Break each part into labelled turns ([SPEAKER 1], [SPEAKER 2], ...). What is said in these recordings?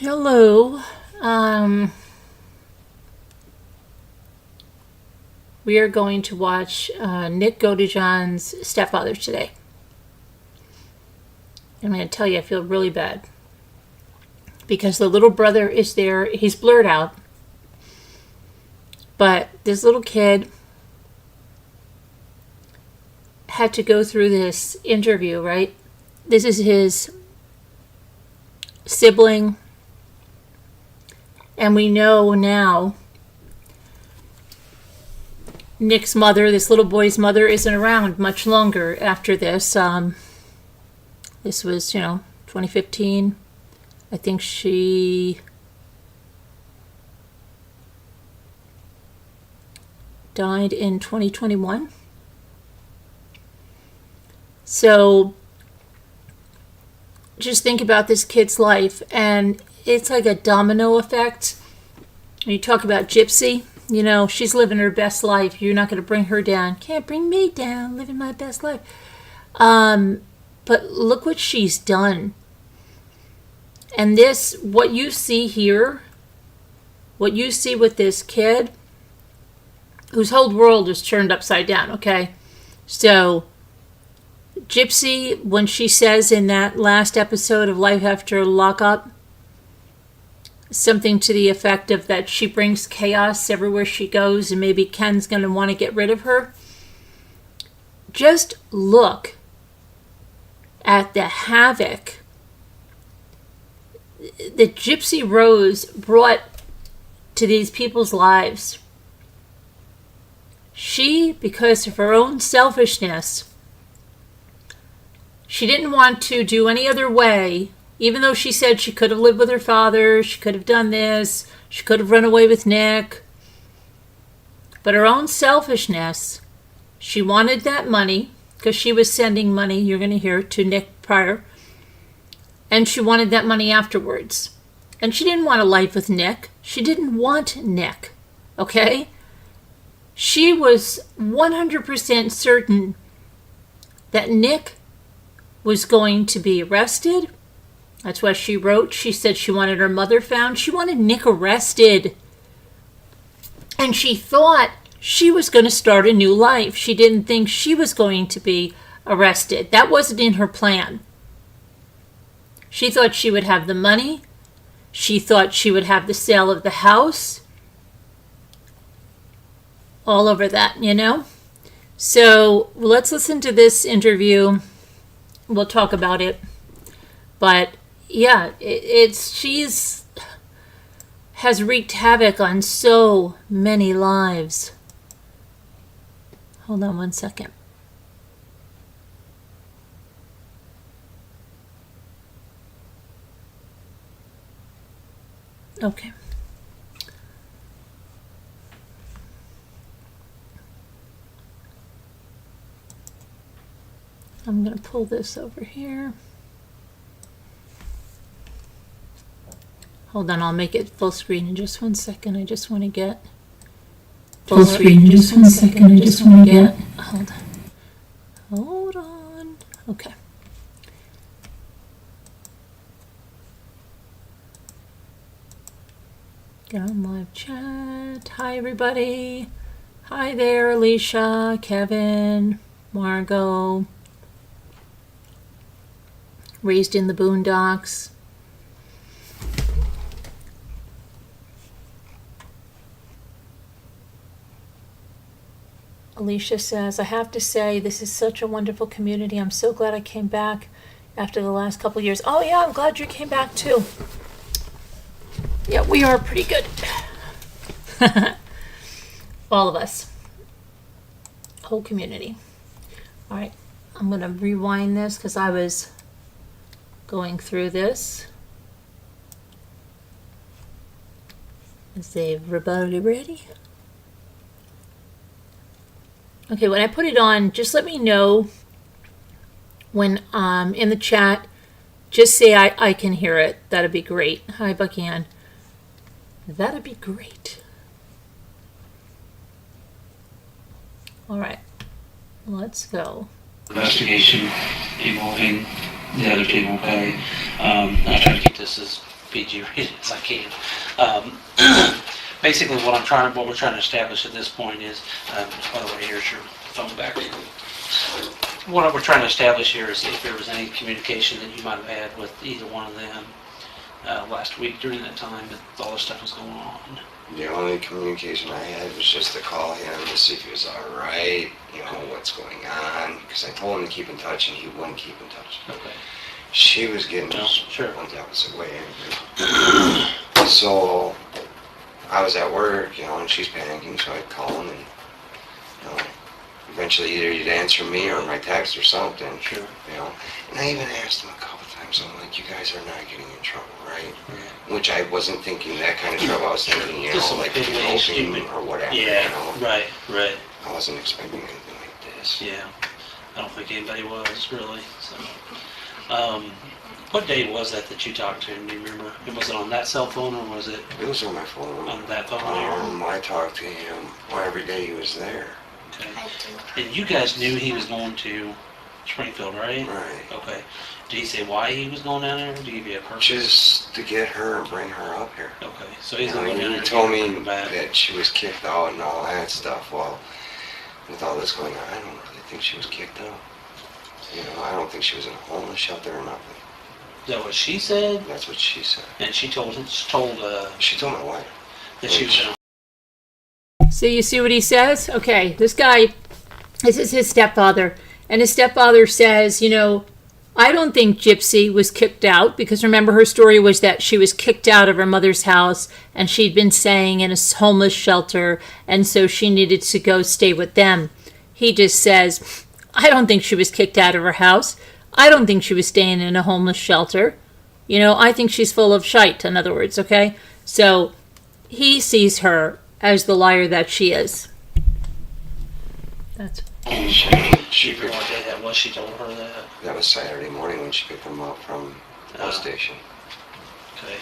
[SPEAKER 1] Hello. We are going to watch Nick Godejohn's Stepfather today. I'm going to tell you, I feel really bad. Because the little brother is there. He's blurred out. But this little kid had to go through this interview, right? This is his sibling. And we know now Nick's mother, this little boy's mother, isn't around much longer after this. This was, 2015. I think she died in 2021. So just think about this kid's life, and it's like a domino effect. You talk about Gypsy, she's living her best life. You're not going to bring her down. Can't bring me down, living my best life. But look what she's done. And this, what you see here, what you see with this kid, whose whole world is turned upside down, okay? So, Gypsy, when she says in that last episode of Life After Lockup, something to the effect of that she brings chaos everywhere she goes and maybe Ken's going to want to get rid of her. Just look at the havoc that Gypsy Rose brought to these people's lives. She, because of her own selfishness, she didn't want to do any other way. Even though she said she could have lived with her father, she could have done this, she could have run away with Nick. But her own selfishness, she wanted that money, because she was sending money, you're going to hear, to Nick prior. And she wanted that money afterwards. And she didn't want a life with Nick. She didn't want Nick, okay? She was 100% certain that Nick was going to be arrested. That's what she wrote. She said she wanted her mother found. She wanted Nick arrested. And she thought she was going to start a new life. She didn't think she was going to be arrested. That wasn't in her plan. She thought she would have the money. She thought she would have the sale of the house. All over that, So let's listen to this interview. We'll talk about it. But yeah, she's has wreaked havoc on so many lives. Hold on one second. Okay. I'm going to pull this over here. Hold on, I'll make it full screen in just 1 second. I just want to get full screen in just 1 second. I just want to get. Hold on. Okay. Get on live chat. Hi, everybody. Hi there, Alicia, Kevin, Margot. Raised in the Boondocks. Alicia says, I have to say, this is such a wonderful community. I'm so glad I came back after the last couple years. Oh, yeah, I'm glad you came back, too. Yeah, we are pretty good. All of us. Whole community. All right, I'm going to rewind this because I was going through this. Is everybody ready? Okay, when I put it on, just let me know when in the chat. Just say I can hear it. That'd be great. Hi, Buckingham. That'd be great. All right, let's go.
[SPEAKER 2] Investigation involving the other table pay. I try to keep this as PG rated as I can. Basically, what we're trying to establish at this point is, by the way, here's your phone back. What we're trying to establish here is if there was any communication that you might have had with either one of them last week during that time that all this stuff was going on.
[SPEAKER 3] The only communication I had was just to call him to see if he was all right, what's going on, because I told him to keep in touch and he wouldn't keep in touch.
[SPEAKER 2] Okay.
[SPEAKER 3] She was getting
[SPEAKER 2] Sure.
[SPEAKER 3] went the opposite way. So I was at work, and she's panicking, so I'd call him and, eventually either he'd answer me or my text or something.
[SPEAKER 2] Sure.
[SPEAKER 3] And I even asked him a couple times, I'm like, you guys are not getting in trouble, right?
[SPEAKER 2] Yeah.
[SPEAKER 3] Which I wasn't thinking that kind of trouble. I was thinking,
[SPEAKER 2] Just
[SPEAKER 3] like
[SPEAKER 2] eloping
[SPEAKER 3] or whatever.
[SPEAKER 2] Yeah, right.
[SPEAKER 3] I wasn't expecting anything like this.
[SPEAKER 2] Yeah, I don't think anybody was, really. So, what day was that you talked to him? Do you remember? Was it on that cell phone or was it?
[SPEAKER 3] It was on my phone.
[SPEAKER 2] On that phone there?
[SPEAKER 3] I talked to him every day he was there.
[SPEAKER 2] Okay. And you guys knew he was going to Springfield, right?
[SPEAKER 3] Right.
[SPEAKER 2] Okay. Did he say why he was going down there? Did he give you a purpose?
[SPEAKER 3] Just to get her and bring her up here.
[SPEAKER 2] Okay. So he's going down there.
[SPEAKER 3] He told me that she was kicked out and all that stuff. Well, with all this going on, I don't really think she was kicked out. I don't think she was in a homeless shelter or nothing.
[SPEAKER 2] Is that what she said?
[SPEAKER 3] That's what she said.
[SPEAKER 2] And she told
[SPEAKER 3] my wife
[SPEAKER 2] that she was.
[SPEAKER 1] So you see what he says? Okay, this is his stepfather. And his stepfather says, I don't think Gypsy was kicked out, because remember her story was that she was kicked out of her mother's house and she'd been staying in a homeless shelter, and so she needed to go stay with them. He just says, I don't think she was kicked out of her house. I don't think she was staying in a homeless shelter. I think she's full of shite, in other words, okay? So he sees her as the liar that she is. That's
[SPEAKER 2] She picked what day that was. She told her that.
[SPEAKER 3] That was Saturday morning when she picked them up from the bus station.
[SPEAKER 2] Okay.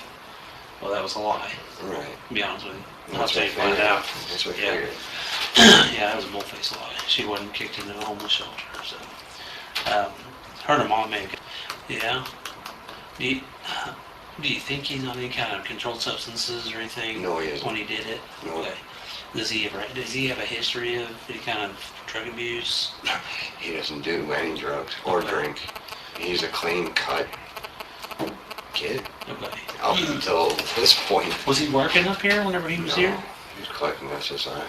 [SPEAKER 2] Well, that was a lie.
[SPEAKER 3] Right.
[SPEAKER 2] To be honest with you.
[SPEAKER 3] That's
[SPEAKER 2] I'll find out.
[SPEAKER 3] That's what I figured.
[SPEAKER 2] Yeah, that was a bull-faced lie. She wasn't kicked into a homeless shelter. So, her and her mom made. Yeah. Do you think he's on any kind of controlled substances or anything?
[SPEAKER 3] No, he isn't.
[SPEAKER 2] When he did it?
[SPEAKER 3] No.
[SPEAKER 2] Okay. Does he have a history of any kind of drug abuse?
[SPEAKER 3] He doesn't do any drugs or drink. He's a clean-cut kid.
[SPEAKER 2] Okay.
[SPEAKER 3] Up until this point.
[SPEAKER 2] Was he working up here whenever he was here?
[SPEAKER 3] He was collecting SSI.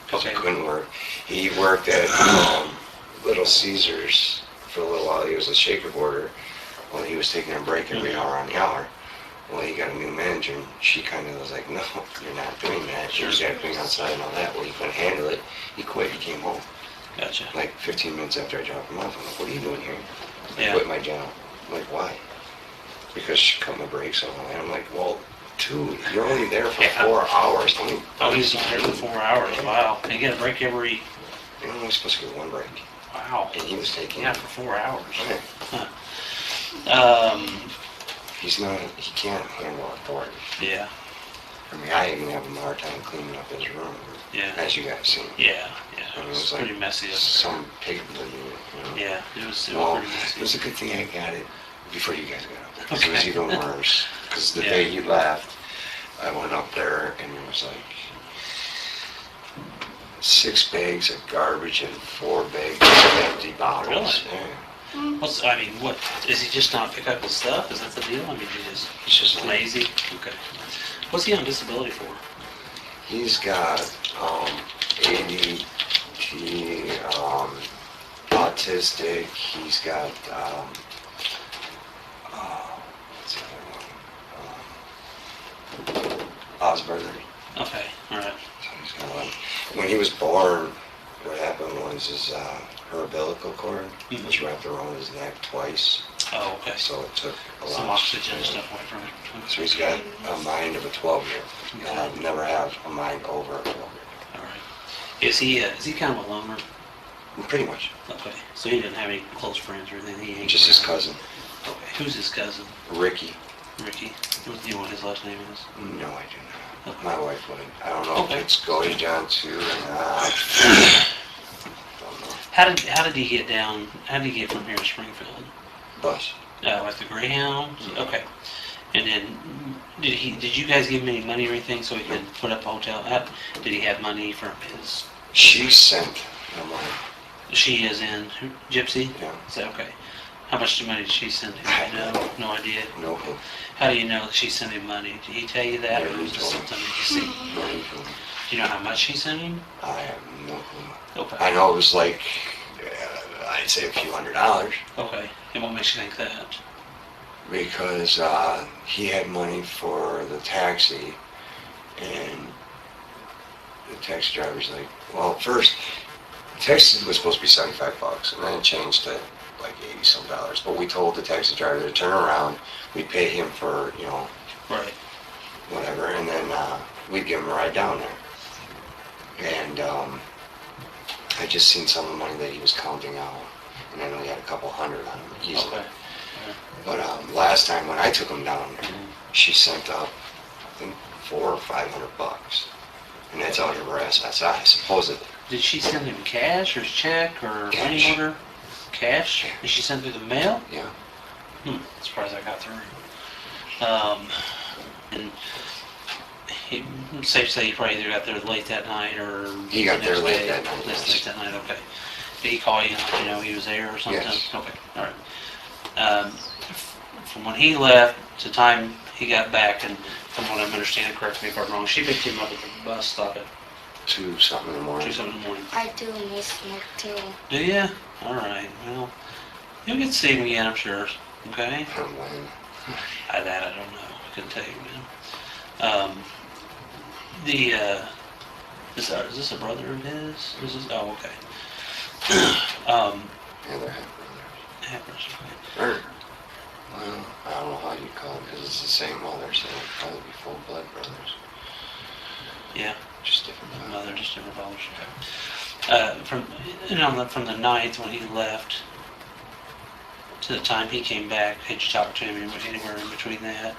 [SPEAKER 3] Because
[SPEAKER 2] Okay.
[SPEAKER 3] he couldn't work. He worked at Little Caesars for a little while. He was a shaker boarder while he was taking a break every hour on the hour. Well, he got a new manager, and she kind of was like, no, you're not doing that. You're being outside and all that. Well, he couldn't handle it. He quit. He came home.
[SPEAKER 2] Gotcha.
[SPEAKER 3] Like 15 minutes after I dropped him off, I'm like, what are you doing here? I
[SPEAKER 2] Yeah.
[SPEAKER 3] quit my job. I'm like, why? Because she cut my brakes off. And I'm like, well, dude, you're only there for 4 hours.
[SPEAKER 2] Oh, he's only there for 4 hours. Wow. And you get a break every...
[SPEAKER 3] You're only supposed to get one break.
[SPEAKER 2] Wow.
[SPEAKER 3] And he was taking...
[SPEAKER 2] Yeah, for 4 hours.
[SPEAKER 3] Okay.
[SPEAKER 2] Huh.
[SPEAKER 3] He can't handle authority.
[SPEAKER 2] Yeah.
[SPEAKER 3] I mean, I even have a hard time cleaning up his room.
[SPEAKER 2] Yeah.
[SPEAKER 3] As you guys seen.
[SPEAKER 2] Yeah.
[SPEAKER 3] I mean,
[SPEAKER 2] It was pretty messy.
[SPEAKER 3] Some pig living in it.
[SPEAKER 2] Yeah, it was
[SPEAKER 3] Well,
[SPEAKER 2] pretty messy.
[SPEAKER 3] it was a good thing I got it before you guys got up.
[SPEAKER 2] Okay.
[SPEAKER 3] It was even worse. Because the day you left, I went up there and it was like 6 bags of garbage and 4 bags of empty bottles.
[SPEAKER 2] Really?
[SPEAKER 3] Yeah.
[SPEAKER 2] What, does he just not pick up his stuff? Is that the deal? I mean, he's just lazy? Okay. What's he on disability for?
[SPEAKER 3] He's got ADD, autistic, he's got, what's the other one? Asperger.
[SPEAKER 2] Okay, alright.
[SPEAKER 3] So he's got when he was born, what happened was her umbilical cord was wrapped around his neck twice.
[SPEAKER 2] Oh, okay.
[SPEAKER 3] So it took a lot.
[SPEAKER 2] Some oxygen and stuff away from it.
[SPEAKER 3] So he's got a mind of a 12-year-old. And I've never have a mind over a 12-year-old.
[SPEAKER 2] Alright. Is he kind of a loner?
[SPEAKER 3] Pretty much.
[SPEAKER 2] Okay. So he didn't have any close friends or anything? He ain't
[SPEAKER 3] Just his cousin.
[SPEAKER 2] Okay. Who's his cousin?
[SPEAKER 3] Ricky.
[SPEAKER 2] Ricky. Do you know what his last name is?
[SPEAKER 3] No, I do not.
[SPEAKER 2] Okay.
[SPEAKER 3] My wife would. I don't know
[SPEAKER 2] Okay.
[SPEAKER 3] if it's Godejohn too or not. Don't know.
[SPEAKER 2] How did he get down? How did he get from here to Springfield?
[SPEAKER 3] Bus.
[SPEAKER 2] Like the Greyhound? Okay. And then Did you guys give him any money or anything so he could put up a hotel? Did he have money from his?
[SPEAKER 3] She sent the money.
[SPEAKER 2] She is in Gypsy.
[SPEAKER 3] Yeah.
[SPEAKER 2] Is that okay? How much money did she send him? No idea.
[SPEAKER 3] No clue.
[SPEAKER 2] How do you know that she sent him money? Did he tell you that,
[SPEAKER 3] Yeah,
[SPEAKER 2] or
[SPEAKER 3] he
[SPEAKER 2] was it
[SPEAKER 3] told me.
[SPEAKER 2] something that you see?
[SPEAKER 3] No, he told me.
[SPEAKER 2] Do you know how much she sent him?
[SPEAKER 3] I have no clue.
[SPEAKER 2] Okay.
[SPEAKER 3] I know it was like, I'd say a few $100.
[SPEAKER 2] Okay. And what makes you think that?
[SPEAKER 3] Because he had money for the taxi, and the taxi driver's like, well, first, the taxi was supposed to be $75, and then it changed to like $80-some. But we told the taxi driver to turn around, we'd pay him for,
[SPEAKER 2] Right.
[SPEAKER 3] whatever, and then we'd give him a ride down there. And I just seen some of the money that he was counting out, and I know he had a couple hundred on him easily.
[SPEAKER 2] Okay.
[SPEAKER 3] But last time when I took him down there, she sent up, I think, $400 or $500, and that's out of her SSI, supposedly.
[SPEAKER 2] Did she send him cash or check or money
[SPEAKER 3] Cash.
[SPEAKER 2] order? Cash? Did she send through the mail?
[SPEAKER 3] Yeah.
[SPEAKER 2] Surprised I got through. And safe to say he probably either got there late that night or
[SPEAKER 3] He got
[SPEAKER 2] the
[SPEAKER 3] there
[SPEAKER 2] next
[SPEAKER 3] late
[SPEAKER 2] day.
[SPEAKER 3] that night,
[SPEAKER 2] Late
[SPEAKER 3] yes.
[SPEAKER 2] that night, okay. Did he call you and let you know he was there or something?
[SPEAKER 3] Yes.
[SPEAKER 2] Okay, all right. From when he left to time he got back, and from what I'm understanding, correct me if I'm wrong, she picked him up at the bus stop at
[SPEAKER 3] 2-something in the morning.
[SPEAKER 2] 2:00 in the morning.
[SPEAKER 4] I do miss Nick too.
[SPEAKER 2] Do ya? All right. Well, you'll get to see him again, I'm sure. Okay.
[SPEAKER 3] I don't blame him.
[SPEAKER 2] I don't know. I couldn't tell you, man. Is this a brother of his? Oh, okay.
[SPEAKER 3] Yeah, they're half-brothers.
[SPEAKER 2] Happens.
[SPEAKER 3] Or, well, I don't know how you call it, because it's the same mother, so it'd probably be full-blood brothers.
[SPEAKER 2] Yeah.
[SPEAKER 3] Just different fathers.
[SPEAKER 2] Mother, just different fathers. From the ninth when he left to the time he came back, had you talked to him anywhere in between that?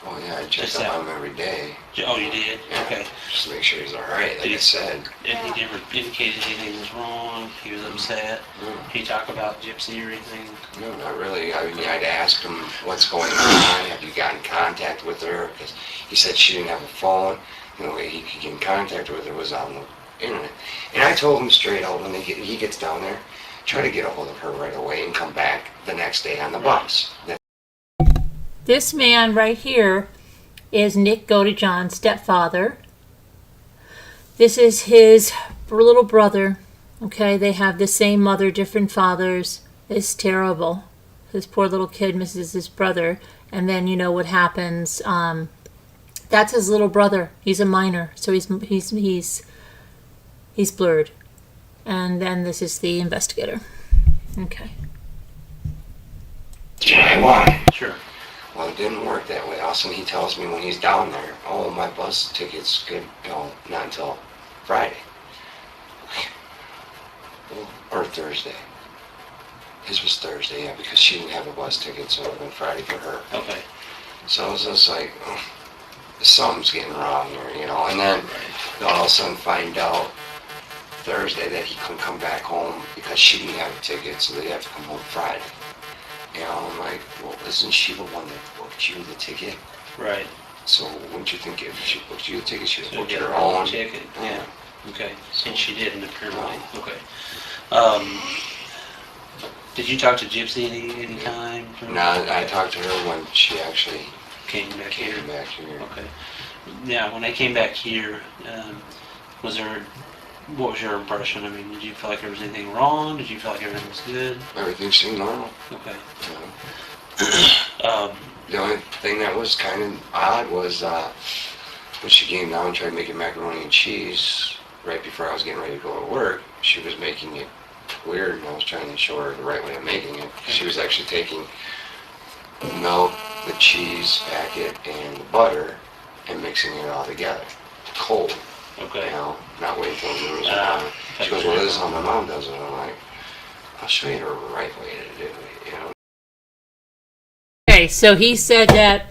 [SPEAKER 3] Well, yeah, I check
[SPEAKER 2] Just
[SPEAKER 3] up
[SPEAKER 2] that-
[SPEAKER 3] on him every day.
[SPEAKER 2] Oh, you did?
[SPEAKER 3] Yeah,
[SPEAKER 2] Okay.
[SPEAKER 3] just to make sure he's all right, like
[SPEAKER 2] Did
[SPEAKER 3] I
[SPEAKER 2] he-
[SPEAKER 3] said.
[SPEAKER 2] And he never indicated anything was wrong. He was upset.
[SPEAKER 3] No,
[SPEAKER 2] He talk about Gypsy or anything?
[SPEAKER 3] no, not really. I mean, I'd ask him what's going on. Have you got in contact with her? Because he said she didn't have a phone. The only way he could get in contact with her was on the internet. And I told him straight out when he gets down there, try to get a hold of her right away and come back the next day on the bus.
[SPEAKER 1] This man right here is Nick Godejohn's stepfather. This is his little brother. Okay, they have the same mother, different fathers. It's terrible. This poor little kid misses his brother, and then you know what happens. That's his little brother. He's a minor, so he's blurred. And then this is the investigator. Okay.
[SPEAKER 3] That's what I wanted.
[SPEAKER 2] Sure.
[SPEAKER 3] Well, it didn't work that way. All of a sudden he tells me when he's down there, oh, my bus ticket's good, not until Friday. Or Thursday. His was Thursday, yeah, because she didn't have a bus ticket, so it would have been Friday for her.
[SPEAKER 2] Okay.
[SPEAKER 3] So I was just like, oh, something's getting wrong here, and then all of a sudden find out Thursday that he couldn't come back home because she didn't have a ticket, so they'd have to come home Friday. I'm like, well, isn't she the one that booked you the ticket?
[SPEAKER 2] Right.
[SPEAKER 3] So wouldn't you think if she booked you the ticket, she would
[SPEAKER 2] So
[SPEAKER 3] book
[SPEAKER 2] get
[SPEAKER 3] her
[SPEAKER 2] her
[SPEAKER 3] own?
[SPEAKER 2] own ticket. Yeah. Okay. And she didn't apparently. Okay. Did you talk to Gypsy any time?
[SPEAKER 3] No, I talked to her when she actually
[SPEAKER 2] Came back here.
[SPEAKER 3] came back here.
[SPEAKER 2] Okay. Yeah, when they came back here, what was your impression? I mean, did you feel like there was anything wrong? Did you feel like everything was good?
[SPEAKER 3] Everything seemed normal.
[SPEAKER 2] Okay.
[SPEAKER 3] you know. The only thing that was kind of odd was when she came down and tried making macaroni and cheese right before I was getting ready to go to work. She was making it weird, and I was trying to show her the right way of making it. She was actually taking milk, the cheese packet, and the butter and mixing it all together, cold.
[SPEAKER 2] Okay.
[SPEAKER 3] Not waiting for the noodles.
[SPEAKER 2] Ah,
[SPEAKER 3] She goes, well, this is how my mom does it. I'm like, I'll show you the right way to do it,
[SPEAKER 1] Okay, so he said that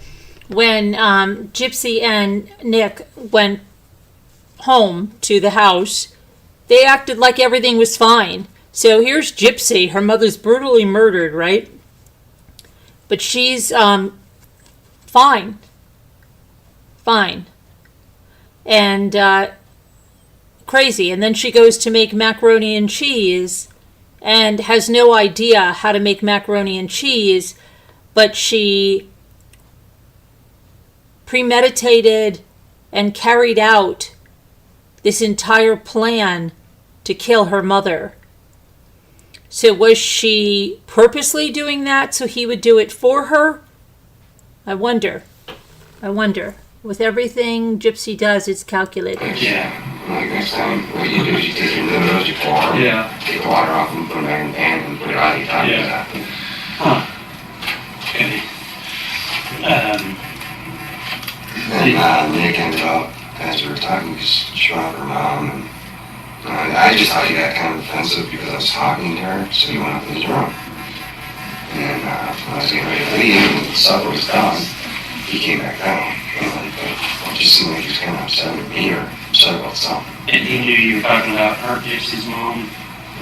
[SPEAKER 1] when Gypsy and Nick went home to the house, they acted like everything was fine. So here's Gypsy. Her mother's brutally murdered, right? But she's fine. fine. And crazy. And then she goes to make macaroni and cheese and has no idea how to make macaroni and cheese, but she premeditated and carried out this entire plan to kill her mother. So was she purposely doing that so he would do it for her? I wonder. With everything Gypsy does, it's calculated.
[SPEAKER 3] Yeah. Like next time, what you do is you take your noodles, you pour them, take the water off them, put them back in the pan, and put it on your top of that.
[SPEAKER 2] Okay.
[SPEAKER 3] And Nick ended up, as we were talking, just shot her mom, and I just thought he got kind of offensive because I was talking to her, so he went up in his room. And I was getting ready to leave, and the supper was done. He came back down, and it just seemed like he was kind of upset with me or upset about something.
[SPEAKER 2] And he knew you were talking about her, Gypsy's mom.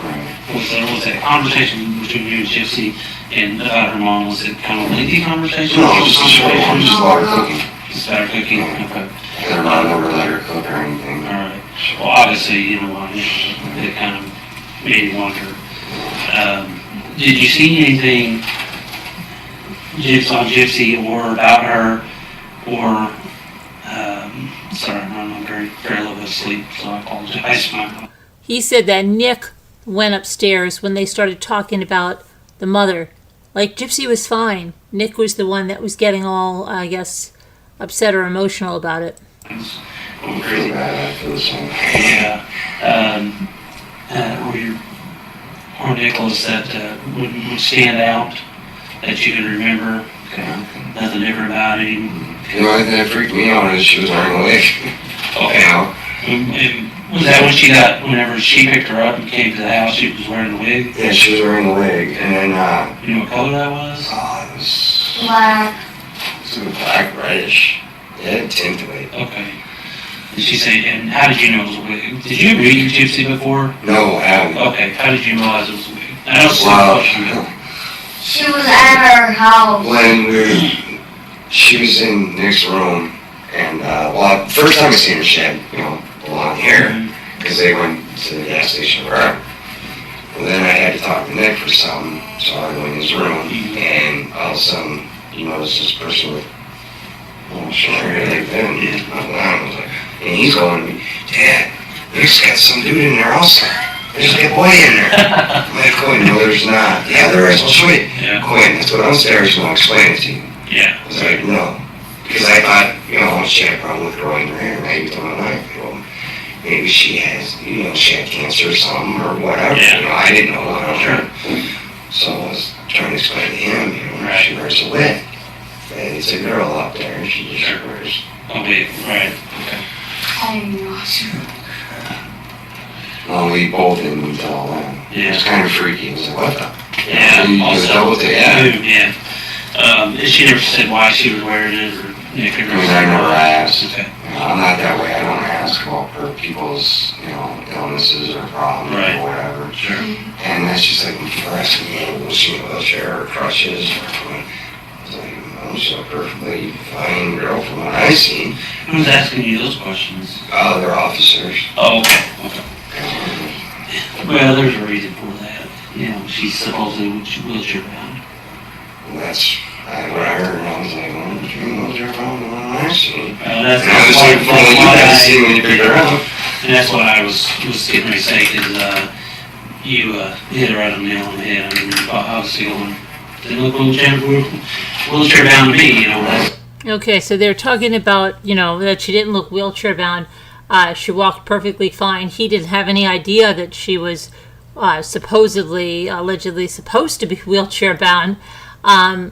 [SPEAKER 3] Right.
[SPEAKER 2] Was that conversation between you and Gypsy and about her mom? Was it kind of a lengthy conversation?
[SPEAKER 3] No, just a short one, just about her cooking.
[SPEAKER 2] Just about her cooking? Okay.
[SPEAKER 3] Her mom never let her cook or anything.
[SPEAKER 2] Alright. Well, obviously, it kind of made you wonder. Did you see anything on Gypsy or about her, or, sorry, I'm very little bit asleep, so I apologize.
[SPEAKER 1] He said that Nick went upstairs when they started talking about the mother. Like, Gypsy was fine. Nick was the one that was getting all, I guess, upset or emotional about it.
[SPEAKER 3] I'm pretty bad, I feel the same.
[SPEAKER 2] Yeah. Were your or Nicholas that would stand out that you can remember? Nothing different about him.
[SPEAKER 3] The only thing that freaked me out is she was wearing a wig.
[SPEAKER 2] Okay. And was that when she got, whenever she picked her up and came to the house, she was wearing a wig?
[SPEAKER 3] Yeah, she was wearing a wig, and then,
[SPEAKER 2] you know what color that was?
[SPEAKER 3] it was
[SPEAKER 4] Black.
[SPEAKER 3] sort of black, reddish. Yeah, tint to it.
[SPEAKER 2] Okay. Did she say, and how did you know it was a wig? Did you ever meet Gypsy before?
[SPEAKER 3] No, I haven't.
[SPEAKER 2] Okay, how did you realize it was a wig? I know it's a question.
[SPEAKER 4] She was at her house.
[SPEAKER 3] When she was in Nick's room, and, first time I seen her, she had, long hair, because they went to the gas station for her. And then I had to talk to Nick for something, so I went in his room, and all of a sudden, you notice this person with short hair like that, and he's going to me, Dad, Nick's got some dude in there also. There's like a boy in there. I'm like, Quinn, no, there's not. Yeah, there is, I'll show you.
[SPEAKER 2] Yeah.
[SPEAKER 3] Quinn, that's what upstairs, and I'll explain it to you.
[SPEAKER 2] Yeah.
[SPEAKER 3] I was like, no. Because I thought, she had a problem with growing her hair, maybe to my life, maybe she has, she had cancer or something, or whatever,
[SPEAKER 2] Yeah.
[SPEAKER 3] I didn't know about her.
[SPEAKER 2] Sure.
[SPEAKER 3] So I was trying to explain to him,
[SPEAKER 2] Right.
[SPEAKER 3] she wears a wig. And it's a girl up there, and she just
[SPEAKER 2] Sure.
[SPEAKER 3] wears.
[SPEAKER 2] A wig, right. Okay.
[SPEAKER 4] I didn't know.
[SPEAKER 3] Well, we both didn't tell them.
[SPEAKER 2] Yeah.
[SPEAKER 3] It was kind of freaky. It was like, what the?
[SPEAKER 2] Yeah.
[SPEAKER 3] You
[SPEAKER 2] Also,
[SPEAKER 3] double take, yeah.
[SPEAKER 2] Yeah. She never said why she was wearing it, or Nick
[SPEAKER 3] I mean, I never asked.
[SPEAKER 2] Okay.
[SPEAKER 3] I'm not that way. I don't ask about people's, illnesses or problems
[SPEAKER 2] Right.
[SPEAKER 3] or whatever.
[SPEAKER 2] Sure.
[SPEAKER 3] And that's just like when people are asking me, was she in a wheelchair or crutches or what? I was like, she's a perfectly fine girl from what I've seen.
[SPEAKER 2] Who's asking you those questions?
[SPEAKER 3] They're officers.
[SPEAKER 2] Oh, okay. Well, there's a reason for that. She's supposedly wheelchair bound.
[SPEAKER 3] And that's what I heard. And I was like, well, what do you mean wheelchair bound from what I've seen?
[SPEAKER 2] And that's
[SPEAKER 3] And I was like, from what you guys seen when you picked her up.
[SPEAKER 2] And that's what I was getting ready to say, because you hit her right on the nail on the head. I mean, obviously going, they look wheelchair bound to me, That's,
[SPEAKER 1] Okay, so they're talking about, that she didn't look wheelchair bound. She walked perfectly fine. He didn't have any idea that she was allegedly supposed to be wheelchair bound. And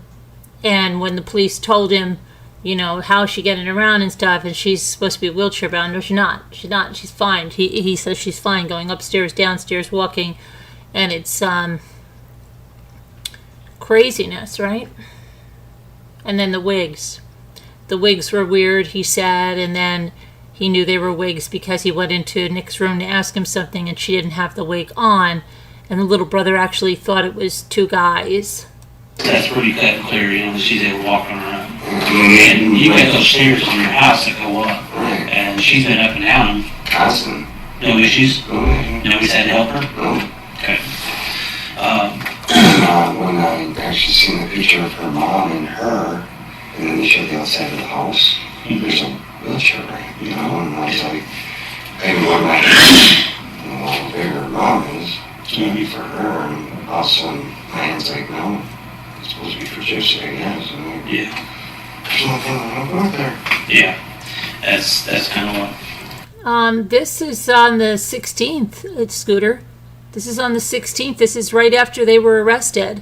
[SPEAKER 1] when the police told him, how she getting around and stuff, and she's supposed to be wheelchair bound. No, she's not. She's not. She's fine. He says she's fine going upstairs, downstairs, walking. And it's craziness, right? And then the wigs. The wigs were weird, he said, and then he knew they were wigs because he went into Nick's room to ask him something and she didn't have the wig on, and the little brother actually thought it was two guys.
[SPEAKER 2] that's pretty cut and clear, that she's able to walk on her own. And you got those stairs in your house that go up.
[SPEAKER 3] Right.
[SPEAKER 2] And she's been up and down them.
[SPEAKER 3] Constant.
[SPEAKER 2] No issues?
[SPEAKER 3] No.
[SPEAKER 2] Nobody's had to help her?
[SPEAKER 3] No.
[SPEAKER 2] Okay.
[SPEAKER 3] When I actually seen the picture of her mom and her, and then they showed the outside of the house, there's a wheelchair ramp, you know, and I was like, maybe what my how bigger her mom is, maybe for her, and all of a sudden my hand's like, no, it's supposed to be for Gypsy, I guess. And like,
[SPEAKER 2] Yeah.
[SPEAKER 3] there's nothing wrong with her.
[SPEAKER 2] Yeah. That's kind of what.
[SPEAKER 1] This is on the 16th, Scooter. This is on the 16th. This is right after they were arrested.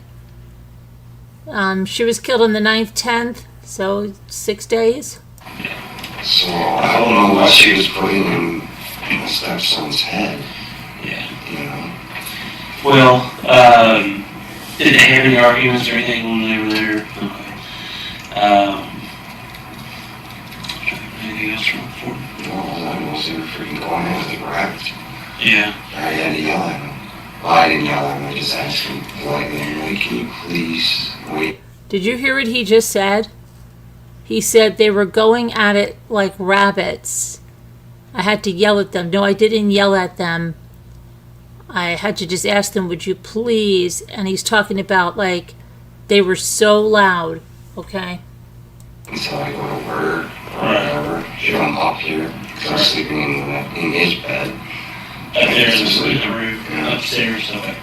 [SPEAKER 1] She was killed on the 9th, 10th, so 6 days.
[SPEAKER 3] So I don't know what she was putting in my stepson's head,
[SPEAKER 2] Yeah.
[SPEAKER 3] you know.
[SPEAKER 2] Well, did they have any arguments or anything when they were there? Okay. Anything else from before?
[SPEAKER 3] No, all I know is they were freaking going in with the rabbit.
[SPEAKER 2] Yeah.
[SPEAKER 3] I had to yell at him. Well, I didn't yell at him, I just asked him politely, like, can you please wait?
[SPEAKER 1] Did you hear what he just said? He said they were going at it like rabbits. I had to yell at them. No, I didn't yell at them. I had to just ask them, would you please? And he's talking about like they were so loud. Okay.
[SPEAKER 3] Until I go to work or whatever, I'm up here, because I'm sleeping in his bed.
[SPEAKER 2] Upstairs in the room. Upstairs, okay.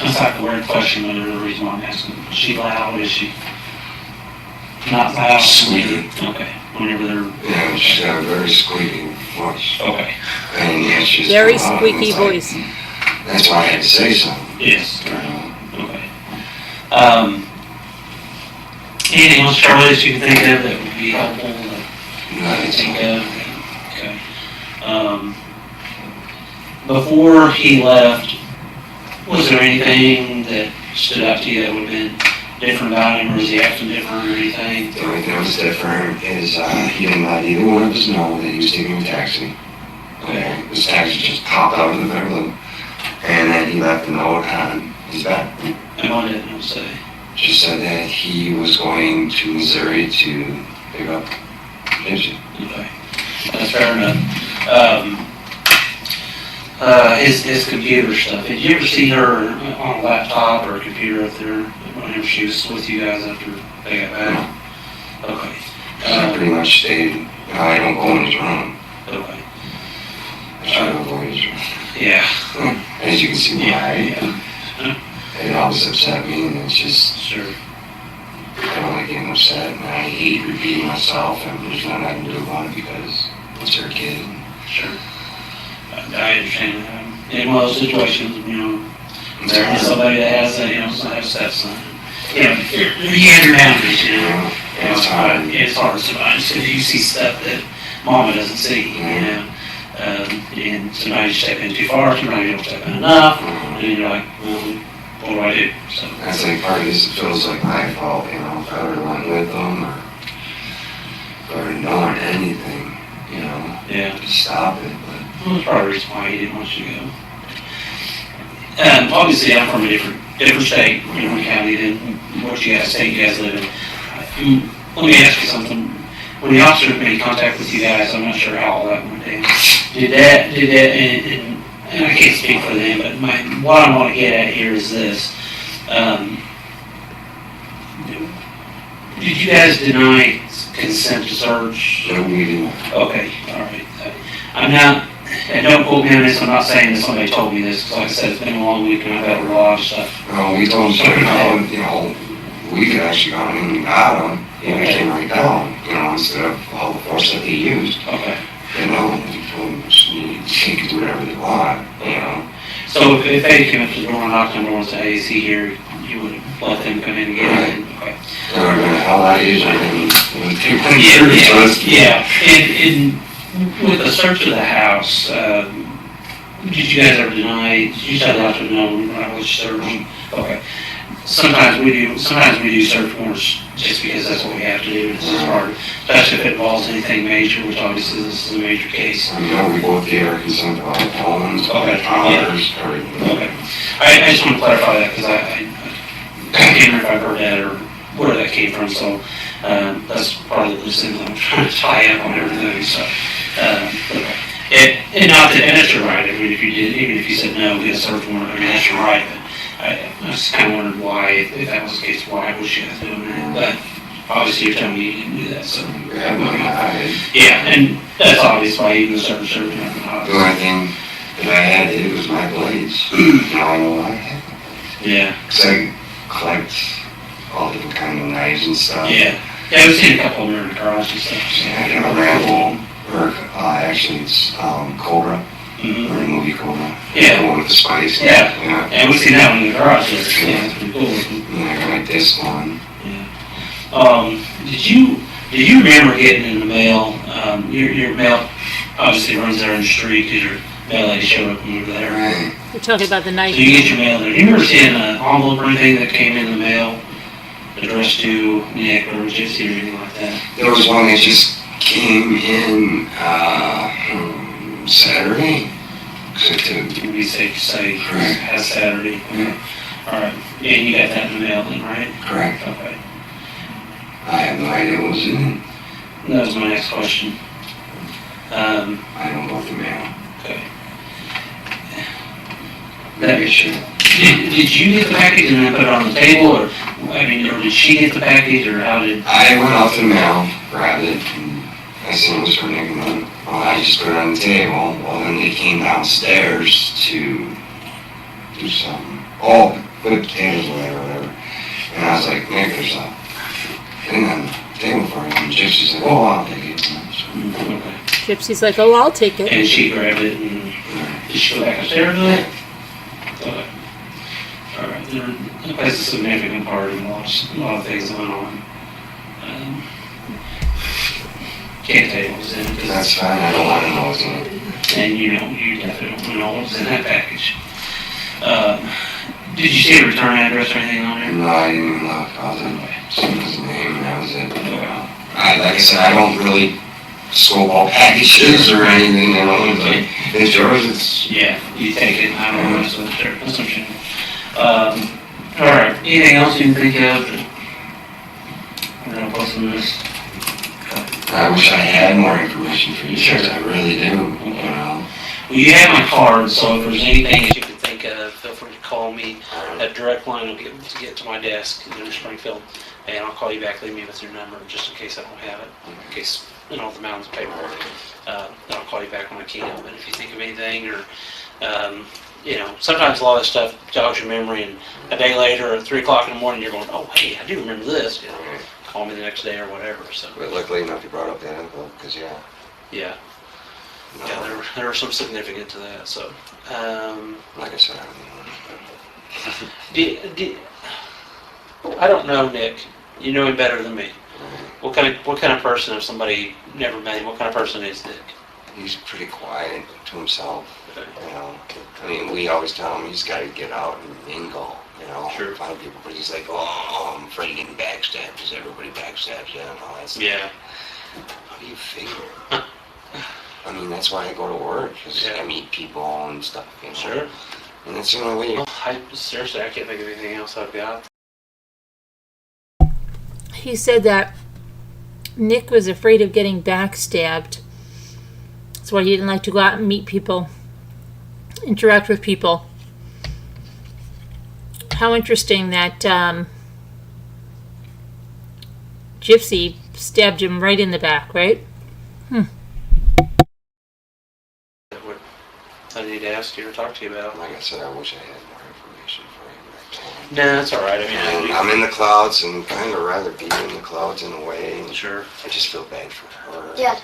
[SPEAKER 2] That's like a weird question, but there's a reason why I'm asking. Is she loud? Is she not loud?
[SPEAKER 3] Squeaky.
[SPEAKER 2] Okay. Whenever they're...
[SPEAKER 3] Yeah, she's got a very squeaky voice.
[SPEAKER 2] Okay.
[SPEAKER 3] And yeah, she's
[SPEAKER 1] Very
[SPEAKER 3] loud,
[SPEAKER 1] squeaky
[SPEAKER 3] and it's like,
[SPEAKER 1] voice.
[SPEAKER 3] That's why I had to say something.
[SPEAKER 2] Yes.
[SPEAKER 3] You know?
[SPEAKER 2] Okay. Anything else, Charlie, that you can think of that would be helpful to think of? Okay. Before he left, was there anything that stood out to you that would have been different about him, or is he acting different or anything?
[SPEAKER 3] The only thing that was different is he didn't let either one of us know that he was taking a taxi. Okay, this taxi just popped out of the bedroom, and then he left a note on his bed.
[SPEAKER 2] And what did it say?
[SPEAKER 3] Just said that he was going to Missouri to pick up Gypsy.
[SPEAKER 2] Okay. That's fair enough. His computer stuff. Did you ever see her on a laptop or a computer up there whenever she was with you guys after they got back? Okay.
[SPEAKER 3] I pretty much stayed. I don't go in his room.
[SPEAKER 2] Okay.
[SPEAKER 3] I try to avoid his room.
[SPEAKER 2] Yeah.
[SPEAKER 3] As you can see,
[SPEAKER 2] Yeah.
[SPEAKER 3] it always upset me, and it's just,
[SPEAKER 2] Sure.
[SPEAKER 3] I don't like getting upset, and I hate repeating myself, and there's nothing I can do about it because it's her kid.
[SPEAKER 2] Sure. I understand that. In one of those situations, you know, there is somebody that has a, has a stepson. You have your boundaries, you know.
[SPEAKER 3] It's hard.
[SPEAKER 2] It's hard sometimes because you see stuff that mama doesn't see, you know. And sometimes you step in too far, sometimes you don't step in enough, and you're like, well, what do I do? So
[SPEAKER 3] That's like part of this, it feels like my fault, you know, if I would have went with them, or if I would have known anything, you know,
[SPEAKER 2] yeah,
[SPEAKER 3] to stop it, but.
[SPEAKER 2] well, that's probably the reason why he didn't want you to go. Obviously, I'm from a different state, county than what you guys state you guys live in. Let me ask you something. When the officer made contact with you guys, I'm not sure how all that went down. Did that, and I can't speak for them, but what I want to get at here is this. Did you guys deny consent to search?
[SPEAKER 3] No, we didn't.
[SPEAKER 2] Okay, all right. I'm not, and don't quote me on this, I'm not saying that somebody told me this, 'cause like I said, it's been a long week and I've had a lot of stuff.
[SPEAKER 3] No, we told him, we could actually go in and got him, and we came right down, instead of all the force that he used.
[SPEAKER 2] Okay.
[SPEAKER 3] We told him, he could do whatever they want,
[SPEAKER 2] So if they came up to the door and knocked on the door and said, hey, is he here, you would have let them come in and get him? Okay.
[SPEAKER 3] They would have been, hell, that is, I
[SPEAKER 2] Yeah. And with the search of the house, did you guys ever deny, did you tell the officer no, we're not going to search? Okay. Sometimes we do search warrants just because that's what we have to do. It's just hard, especially if it involves anything major, which obviously this is a major case.
[SPEAKER 3] we both gave our consent to all the phones, all the towers, everything.
[SPEAKER 2] Okay. I just want to clarify that because I can't remember if I've heard that or where that came from. So that's part of the loose end I'm trying to tie up on everything. So, and not that, and that's your right. I mean, if you did, even if you said no, get a search warrant, I mean, that's your right. But I just kind of wondered why, if that was the case, why was you guys doing that? But obviously, you're telling me you didn't do that. So yeah, and that's obvious why you was serving
[SPEAKER 3] The only thing that I had to do was my blades. Now I know why I had my blades.
[SPEAKER 2] Yeah.
[SPEAKER 3] Because I collect all different kind of knives and stuff.
[SPEAKER 2] Yeah. Yeah, we've seen a couple of them in the garage and stuff. So.
[SPEAKER 3] Yeah, I got a Rambo, or actually it's Cobra,
[SPEAKER 2] Mm-hmm.
[SPEAKER 3] or the movie Cobra.
[SPEAKER 2] Yeah.
[SPEAKER 3] The one with the spice.
[SPEAKER 2] Yeah.
[SPEAKER 3] Yeah.
[SPEAKER 2] And we've seen that one in the garage there. So yeah, it's pretty cool.
[SPEAKER 3] And I got my disc one.
[SPEAKER 2] Yeah. Did you remember getting in the mail? Your mail obviously runs there in the street because your mail lady showed up when you were there.
[SPEAKER 3] Right.
[SPEAKER 1] We're talking about the
[SPEAKER 2] So
[SPEAKER 1] night.
[SPEAKER 2] you get your mail there. Do you remember seeing an envelope or anything that came in the mail addressed to Nick or Gypsy or anything like that?
[SPEAKER 3] There was one that just came in Saturday. So
[SPEAKER 2] It would be safe to say
[SPEAKER 3] Correct.
[SPEAKER 2] has Saturday.
[SPEAKER 3] Yeah.
[SPEAKER 2] All right. Yeah, you got that in the mail then, right?
[SPEAKER 3] Correct.
[SPEAKER 2] Okay.
[SPEAKER 3] I have no idea what was in it.
[SPEAKER 2] That was my next question.
[SPEAKER 3] I don't know the mail.
[SPEAKER 2] Okay.
[SPEAKER 3] Maybe I should.
[SPEAKER 2] Did you get the package and then put it on the table, or did she get the package, or how did?
[SPEAKER 3] I went out to the mail, grabbed it, and I said it was for Nick and them. Well, I just put it on the table. Well, then they came downstairs to do something. Oh, put potatoes away or whatever. And I was like, Nick, there's a thing on the table for you. And Gypsy said, oh, I'll take it.
[SPEAKER 2] Okay.
[SPEAKER 1] Gypsy's like, oh, I'll take it.
[SPEAKER 2] And she grabbed it and did she go back upstairs with it? Okay. All right. That's a significant part of a lot of things going on. Can't tell you what was in it.
[SPEAKER 3] That's fine. I don't want to know what's in it.
[SPEAKER 2] And you definitely don't know what's in that package. Did you see a return address or anything on there?
[SPEAKER 3] No, I didn't even look. I was like, seeing his name, and that was it. Like I said, I don't really scope all packages or anything. You know, it's like, it's yours. It's
[SPEAKER 2] Yeah, you take it. I don't know what's in there. That's what you all right. Anything else you can think of? We're gonna post on this.
[SPEAKER 3] I wish I had more information for you.
[SPEAKER 2] Sure.
[SPEAKER 3] I really do. You know.
[SPEAKER 2] Well, you have my card, so if there's anything that you can think of, feel free to call me. That direct line will get to my desk in Springfield, and I'll call you back. Leave me with your number just in case I don't have it, in case the mountains of paperwork. Then I'll call you back when I can. But if you think of anything, or sometimes a lot of stuff jogs your memory, and a day later or 3 o'clock in the morning, you're going, oh, hey, I do remember this. Call me the next day or whatever. So.
[SPEAKER 3] But luckily enough, you brought up that envelope because
[SPEAKER 2] Yeah.
[SPEAKER 3] no,
[SPEAKER 2] Yeah, there was some significance to that. So.
[SPEAKER 3] like I said, I don't know.
[SPEAKER 2] I don't know Nick. You know him better than me. What kind of person, if somebody never met him, what kind of person is Nick?
[SPEAKER 3] He's pretty quiet to himself.
[SPEAKER 2] Okay.
[SPEAKER 3] You know, I mean, we always tell him he's got to get out and mingle. You know,
[SPEAKER 2] Sure.
[SPEAKER 3] find people. But he's like, oh, I'm afraid of getting backstabbed because everybody backstabs you and all that stuff.
[SPEAKER 2] Yeah.
[SPEAKER 3] How do you figure? I mean, that's why I go to work because I meet people and stuff. You know?
[SPEAKER 2] Sure.
[SPEAKER 3] And that's the only way.
[SPEAKER 2] Well, seriously, I can't think of anything else I've got.
[SPEAKER 1] He said that Nick was afraid of getting backstabbed. That's why he didn't like to go out and meet people, interact with people. How interesting that Gypsy stabbed him right in the back, right?
[SPEAKER 2] I need to ask you or talk to you about.
[SPEAKER 3] Like I said, I wish I had more information for you right now.
[SPEAKER 2] No, that's all right.
[SPEAKER 3] And I'm in the clouds and kind of rather be in the clouds in a way. And
[SPEAKER 2] Sure.
[SPEAKER 3] I just feel bad for her.
[SPEAKER 4] Yeah.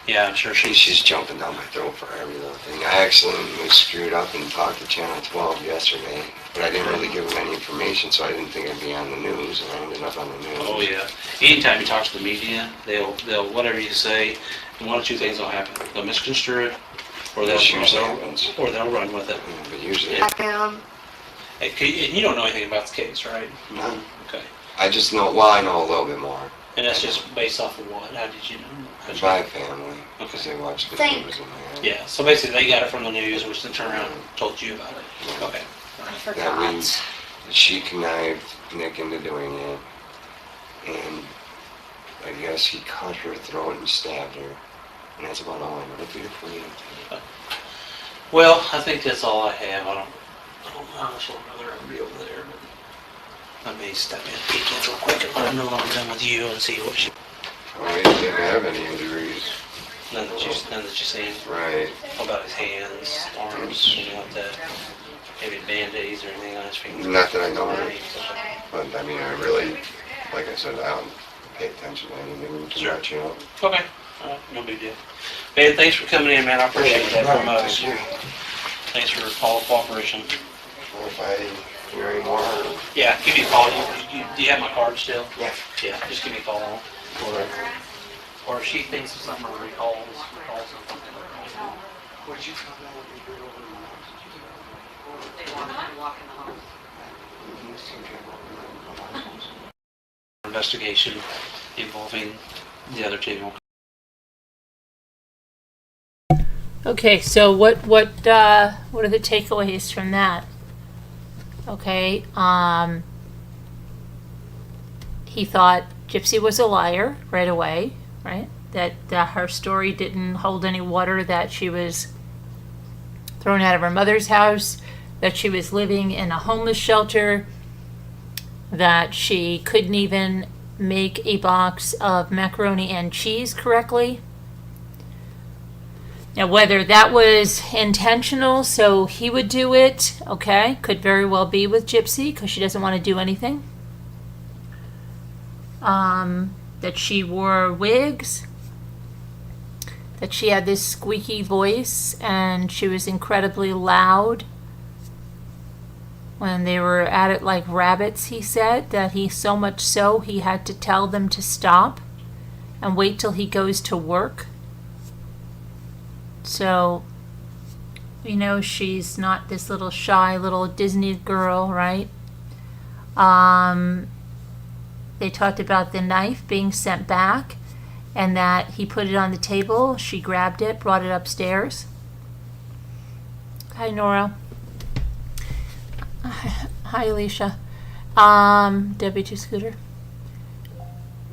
[SPEAKER 2] Yeah, I'm sure
[SPEAKER 3] She's jumping down my throat for every little thing. I accidentally screwed up and talked to Channel 12 yesterday, but I didn't really give them any information, so I didn't think I'd be on the news, and I ended up on the news.
[SPEAKER 2] Oh yeah. Anytime you talk to the media, they'll whatever you say, and one of two things will happen. They'll misconstrue it, or
[SPEAKER 3] That usually happens.
[SPEAKER 2] run with it.
[SPEAKER 3] Yeah, but usually,
[SPEAKER 2] And you don't know anything about the case, right?
[SPEAKER 3] No.
[SPEAKER 2] Okay.
[SPEAKER 3] I just know, well, I know a little bit more.
[SPEAKER 2] And that's just based off of what? How did you know?
[SPEAKER 3] My family, because they watch the news in there.
[SPEAKER 2] Yeah, so basically they got it from the news, which then turned around and told you about it. Okay.
[SPEAKER 4] I
[SPEAKER 3] That we,
[SPEAKER 4] forgot.
[SPEAKER 3] she connived Nick into doing it, and I guess he cut her throat and stabbed her, and that's about all I know. Beautiful.
[SPEAKER 2] Well, I think that's all I have. I don't know how much longer they're going to be over there, but let me step in and peek in real quick and let them know when I'm done with you and see what she...
[SPEAKER 3] Oh, he didn't have any injuries.
[SPEAKER 2] None that you seen.
[SPEAKER 3] Right.
[SPEAKER 2] How about his hands, arms, anything like that? Maybe band-aids or anything on his fingers?
[SPEAKER 3] Not that I know of. But, I mean, I really, like I said, I don't pay attention to anything too
[SPEAKER 2] Sure.
[SPEAKER 3] much, you know.
[SPEAKER 2] Okay. No big deal. Man, thanks for coming in, man. I appreciate that from us. Thanks for all the cooperation.
[SPEAKER 3] Or if I hear any more,
[SPEAKER 2] Yeah, give me a call. Do you have my card still?
[SPEAKER 3] yeah.
[SPEAKER 2] Yeah, just give me a call. Or if she thinks of something or recall something.
[SPEAKER 3] Would you come down and do it over
[SPEAKER 5] They want to walk in the home.
[SPEAKER 2] Investigation involving the other two.
[SPEAKER 1] Okay, so what are the takeaways from that? Okay, he thought Gypsy was a liar right away, right? That her story didn't hold any water, that she was thrown out of her mother's house, that she was living in a homeless shelter, that she couldn't even make a box of macaroni and cheese correctly. Now, whether that was intentional so he would do it, okay, could very well be with Gypsy because she doesn't want to do anything. That she wore wigs, that she had this squeaky voice and she was incredibly loud when they were at it like rabbits, he said, that he so much so he had to tell them to stop and wait till he goes to work. So, you know, she's not this little shy little Disney girl, right? They talked about the knife being sent back and that he put it on the table. She grabbed it, brought it upstairs. Hi, Nora. Hi, Alicia. Debbie to Scooter.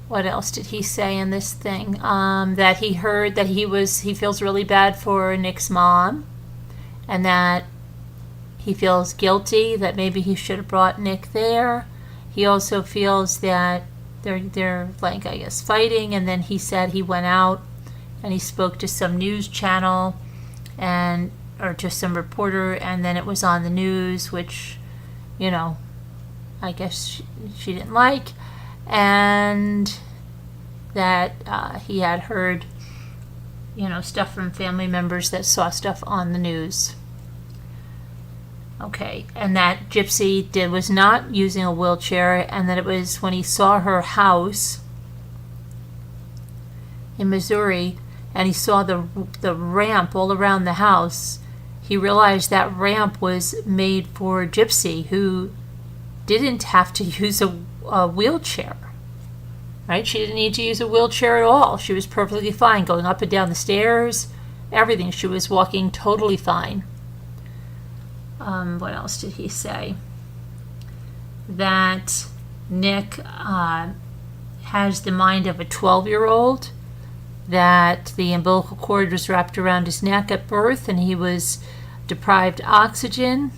[SPEAKER 1] What else did he say in this thing? That he heard that he feels really bad for Nick's mom, and that he feels guilty that maybe he should have brought Nick there. He also feels that they're like, I guess, fighting, and then he said he went out and he spoke to some news channel or to some reporter, and then it was on the news, which, you know, I guess she didn't like, and that he had heard, you know, stuff from family members that saw stuff on the news. Okay, and that Gypsy was not using a wheelchair, and that it was when he saw her house in Missouri, and he saw the ramp all around the house, he realized that ramp was made for Gypsy, who didn't have to use a wheelchair, right? She didn't need to use a wheelchair at all. She was perfectly fine going up and down the stairs, everything. She was walking totally fine. What else did he say? That Nick has the mind of a 12-year-old, that the umbilical cord was wrapped around his neck at birth and he was deprived oxygen,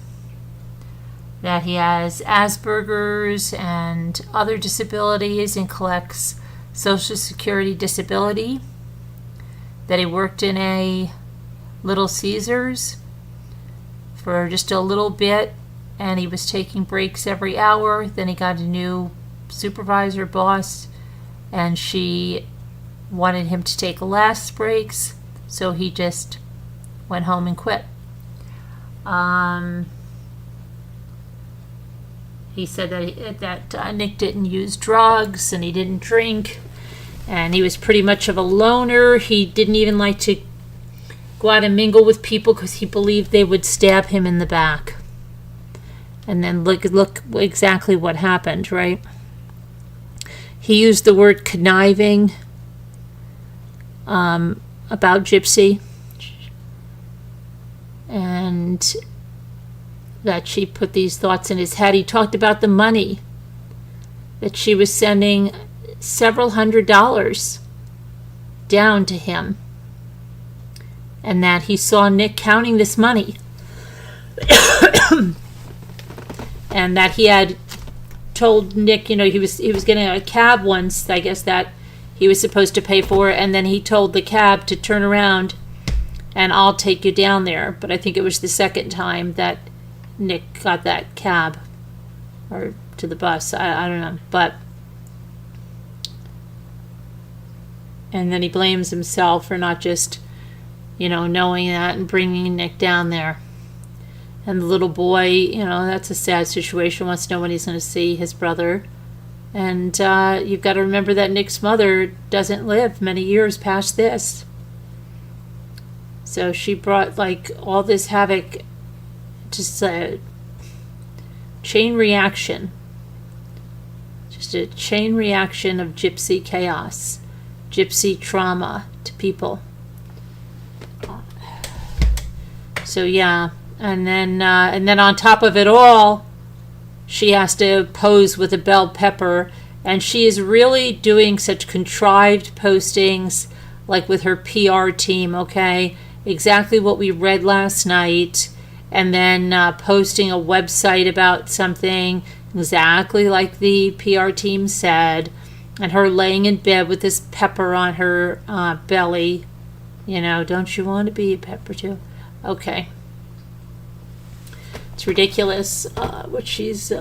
[SPEAKER 1] that he has Asperger's and other disabilities and collects Social Security disability, that he worked in a Little Caesars for just a little bit and he was taking breaks every hour. Then he got a new supervisor, boss, and she wanted him to take less breaks, so he just went home and quit. He said that Nick didn't use drugs and he didn't drink, and he was pretty much of a loner. He didn't even like to go out and mingle with people because he believed they would stab him in the back. And then look exactly what happened, right? He used the word conniving about Gypsy, and that she put these thoughts in his head. He talked about the money, that she was sending several $100s down to him, and that he saw Nick counting this money, and that he had told Nick, he was getting a cab once, I guess, that he was supposed to pay for, and then he told the cab to turn around and I'll take you down there. But I think it was the second time that Nick got that cab or to the bus. I don't know. But and then he blames himself for not just, knowing that and bringing Nick down there. And the little boy, that's a sad situation, wants to know when he's going to see his brother. And you've got to remember that Nick's mother doesn't live many years past this. So she brought all this havoc, just a chain reaction. Just a chain reaction of gypsy chaos, gypsy trauma to people. So yeah, and then on top of it all, she has to pose with a bell pepper, and she is really doing such contrived postings, like with her PR team, okay? Exactly what we read last night, and then posting a website about something exactly like the PR team said, and her laying in bed with this pepper on her belly. Don't you want to be a pepper too? Okay. It's ridiculous what she's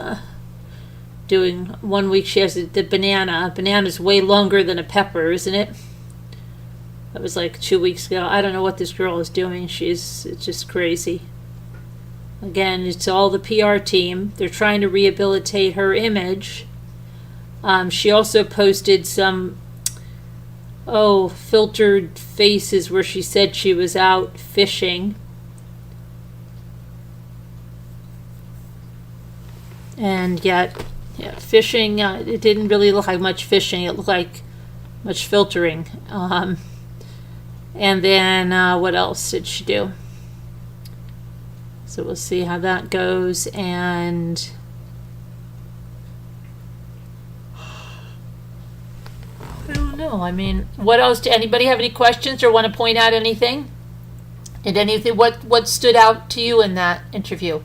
[SPEAKER 1] doing. 1 week she has the banana. A banana's way longer than a pepper, isn't it? That was 2 weeks ago. I don't know what this girl is doing. It's just crazy. Again, it's all the PR team. They're trying to rehabilitate her image. She also posted some filtered faces where she said she was out fishing. And yet, fishing, it didn't really look like much fishing. It looked like much filtering. And then, what else did she do? So we'll see how that goes. And I don't know. What else? Did anybody have any questions or want to point out anything? Did anything? What stood out to you in that interview?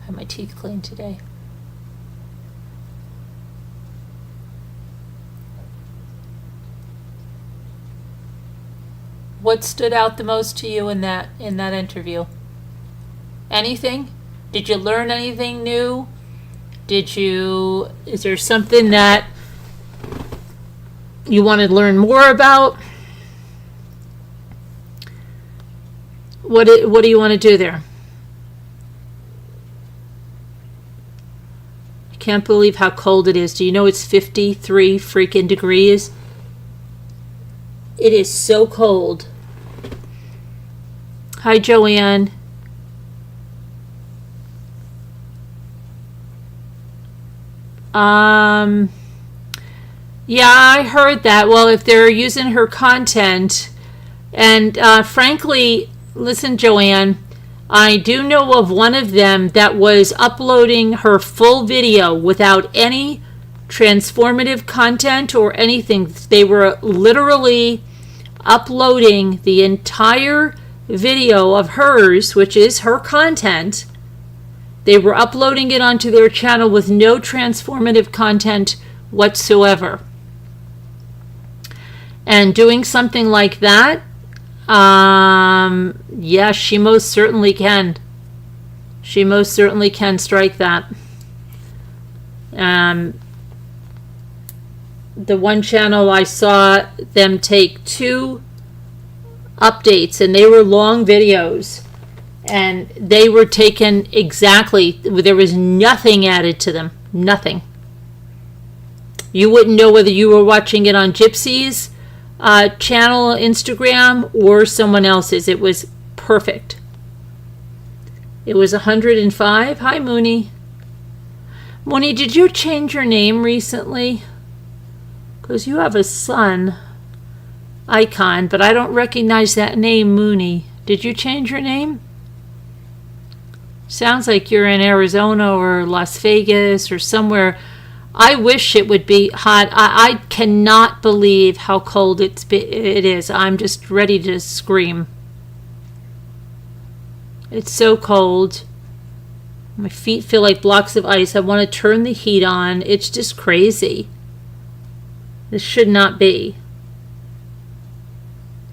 [SPEAKER 1] I have my teeth cleaned today. What stood out the most to you in that interview? Anything? Did you learn anything new? Is there something that you want to learn more about? What do you want to do there? I can't believe how cold it is. Do you know it's 53 freaking degrees? It is so cold. Hi, Joanne. Yeah, I heard that. Well, if they're using her content, and frankly, listen, Joanne, I do know of one of them that was uploading her full video without any transformative content or anything. They were literally uploading the entire video of hers, which is her content. They were uploading it onto their channel with no transformative content whatsoever. And doing something like that, yeah, she most certainly can. She most certainly can strike that. The one channel I saw them take 2 updates, and they were long videos, and they were taken exactly, there was nothing added to them, nothing. You wouldn't know whether you were watching it on Gypsy's channel, Instagram, or someone else's. It was perfect. It was 105. Hi, Mooney. Mooney, did you change your name recently? Because you have a son icon, but I don't recognize that name, Mooney. Did you change your name? Sounds like you're in Arizona or Las Vegas or somewhere. I wish it would be hot. I cannot believe how cold it is. I'm just ready to scream. It's so cold. My feet feel like blocks of ice. I want to turn the heat on. It's just crazy. This should not be.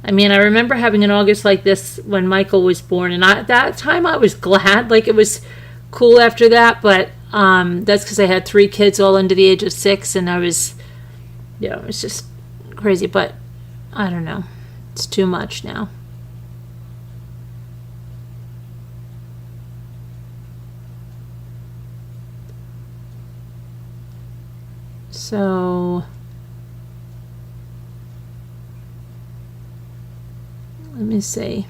[SPEAKER 1] I mean, I remember having an August like this when Michael was born, and at that time I was glad. Like, it was cool after that, but that's because I had 3 kids all under the age of 6, and I was, it was just crazy. But I don't know. It's too much now. So let me see.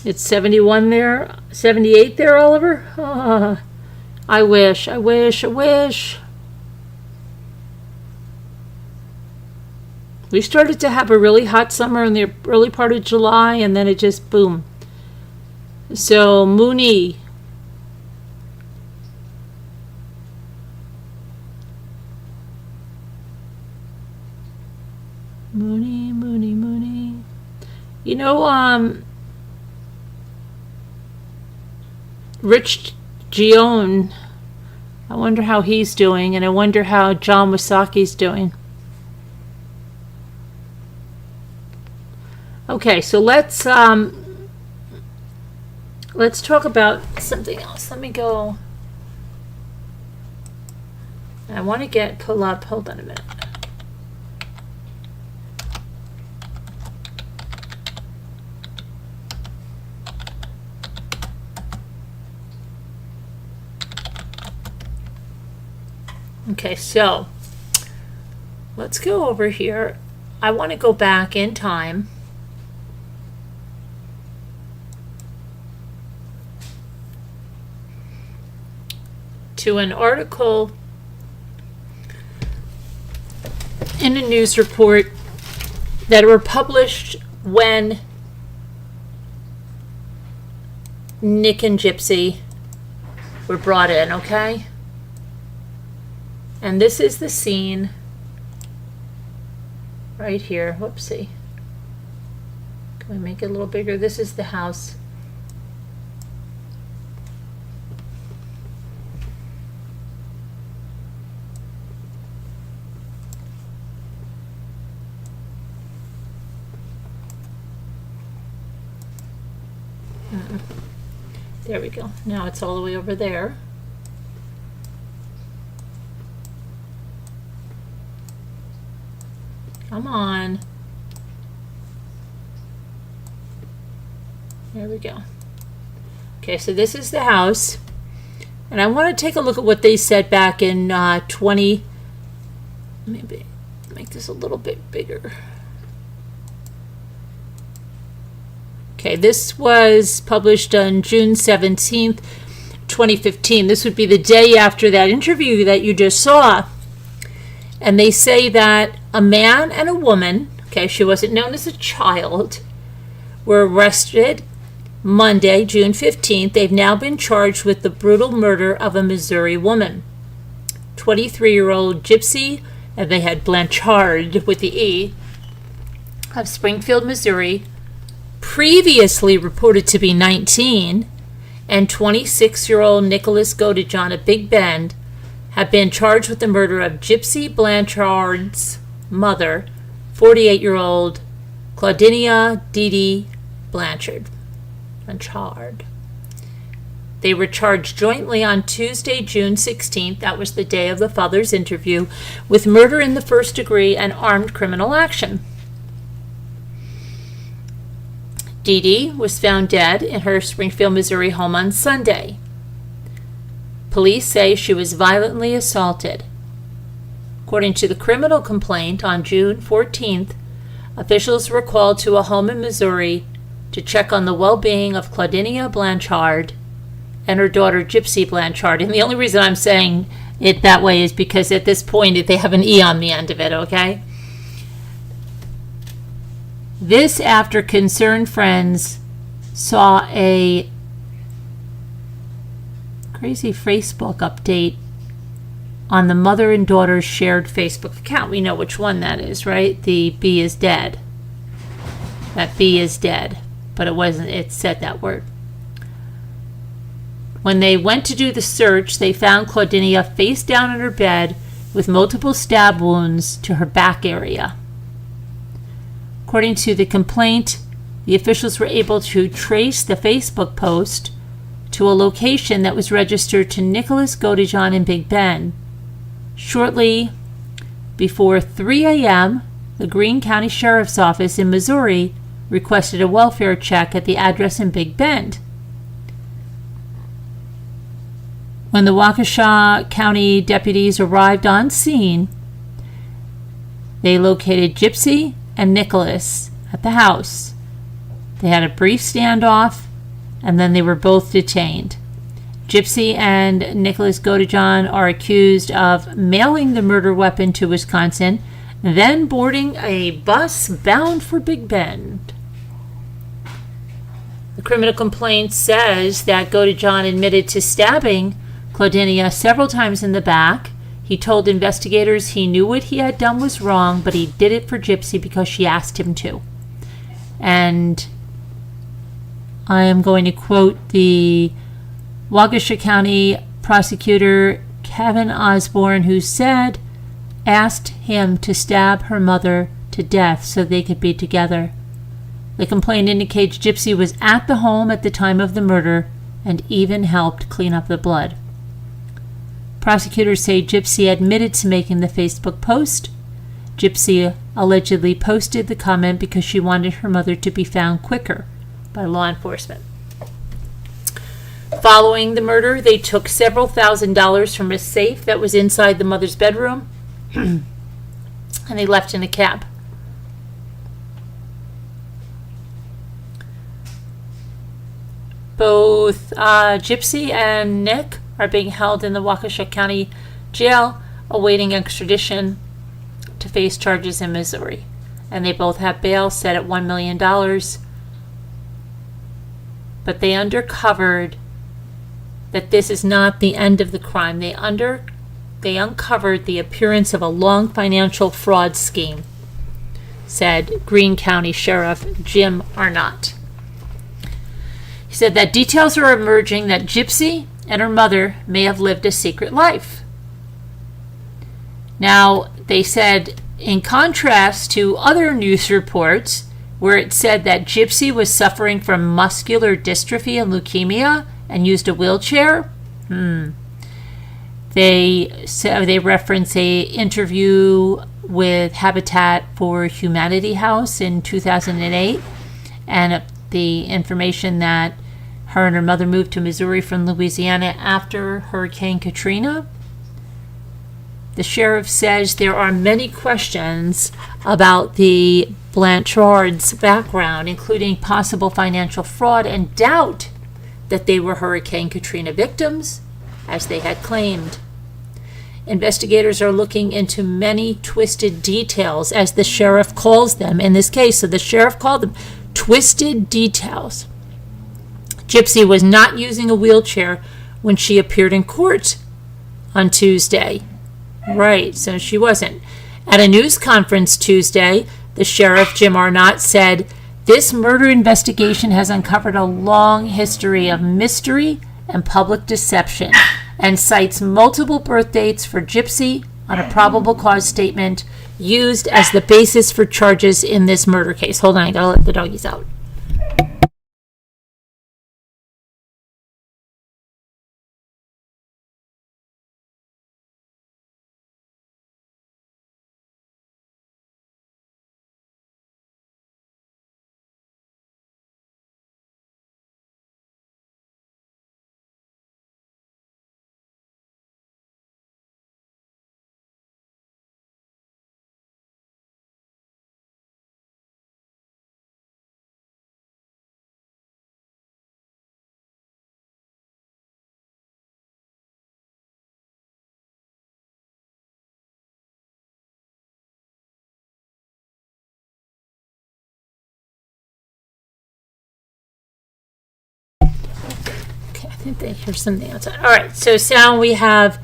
[SPEAKER 1] It's 71 there, 78 there, Oliver. I wish. We started to have a really hot summer in the early part of July, and then it just boom. So, Mooney. Mooney. You know, Rich Gion, I wonder how he's doing, and I wonder how John Wasaki's doing. Okay, so let's talk about something else. Let me go. I want to pull up. Hold on a minute. Okay, so let's go over here. I want to go back in time to an article in a news report that were published when Nick and Gypsy were brought in, okay? And this is the scene right here. Whoopsie. Can we make it a little bigger? This is the house. There we go. Now it's all the way over there. Come on. There we go. Okay, so this is the house. And I want to take a look at what they said back in maybe make this a little bit bigger. Okay, this was published on June 17th, 2015. This would be the day after that interview that you just saw. And they say that a man and a woman, okay, she wasn't known as a child, were arrested Monday, June 15th. They've now been charged with the brutal murder of a Missouri woman. 23-year-old Gypsy, and they had Blanchard with the E, of Springfield, Missouri, previously reported to be 19, and 26-year-old Nicholas Godejohn of Big Bend have been charged with the murder of Gypsy Blanchard's mother, 48-year-old Claudinia Dee Blanchard. They were charged jointly on Tuesday, June 16th, that was the day of the father's interview, with murder in the first degree and armed criminal action. Dee was found dead in her Springfield, Missouri home on Sunday. Police say she was violently assaulted. According to the criminal complaint on June 14th, officials were called to a home in Missouri to check on the well-being of Claudinia Blanchard and her daughter Gypsy Blanchard. And the only reason I'm saying it that way is because at this point they have an E on the end of it, okay? This after concerned friends saw a crazy Facebook update on the mother and daughter's shared Facebook account. We know which one that is, right? The B is dead. That B is dead, but it said that word. When they went to do the search, they found Claudinia face down in her bed with multiple stab wounds to her back area. According to the complaint, the officials were able to trace the Facebook post to a location that was registered to Nick Godejohn in Big Bend. Shortly before 3 a.m., the Greene County Sheriff's Office in Missouri requested a welfare check at the address in Big Bend. When the Waukesha County deputies arrived on scene, they located Gypsy and Nicholas at the house. They had a brief standoff, and then they were both detained. Gypsy and Nicholas Godejohn are accused of mailing the murder weapon to Wisconsin, then boarding a bus bound for Big Bend. The criminal complaint says that Godejohn admitted to stabbing Claudinia several times in the back. He told investigators he knew what he had done was wrong, but he did it for Gypsy because she asked him to. And I am going to quote the Waukesha County prosecutor Kevin Osborne, who asked him to stab her mother to death so they could be together. The complaint indicates Gypsy was at the home at the time of the murder and even helped clean up the blood. Prosecutors say Gypsy admitted to making the Facebook post. Gypsy allegedly posted the comment because she wanted her mother to be found quicker by law enforcement. Following the murder, they took several $1,000s from a safe that was inside the mother's bedroom, and they left in a cab. Both Gypsy and Nick are being held in the Waukesha County Jail, awaiting extradition to face charges in Missouri. And they both have bail set at $1 million. But they uncovered that this is not the end of the crime. They uncovered the appearance of a long financial fraud scheme, said Greene County Sheriff Jim Arnott. He said that details are emerging that Gypsy and her mother may have lived a secret life. Now, they said, in contrast to other news reports where it said that Gypsy was suffering from muscular dystrophy and leukemia and used a wheelchair, they reference a interview with Habitat for Humanity House in 2008, and the information that her and her mother moved to Missouri from Louisiana after Hurricane Katrina. The sheriff says there are many questions about the Blanchards' background, including possible financial fraud and doubt that they were Hurricane Katrina victims, as they had claimed. Investigators are looking into many twisted details, as the sheriff calls them in this case. So the sheriff called them twisted details. Gypsy was not using a wheelchair when she appeared in court on Tuesday. Right, so she wasn't. At a news conference Tuesday, the sheriff, Jim Arnott, said, "This murder investigation has uncovered a long history of mystery and public deception," and cites multiple birth dates for Gypsy on a probable cause statement used as the basis for charges in this murder case. Hold on, I gotta let the doggies out. think they hear something outside. All right, so sound we have.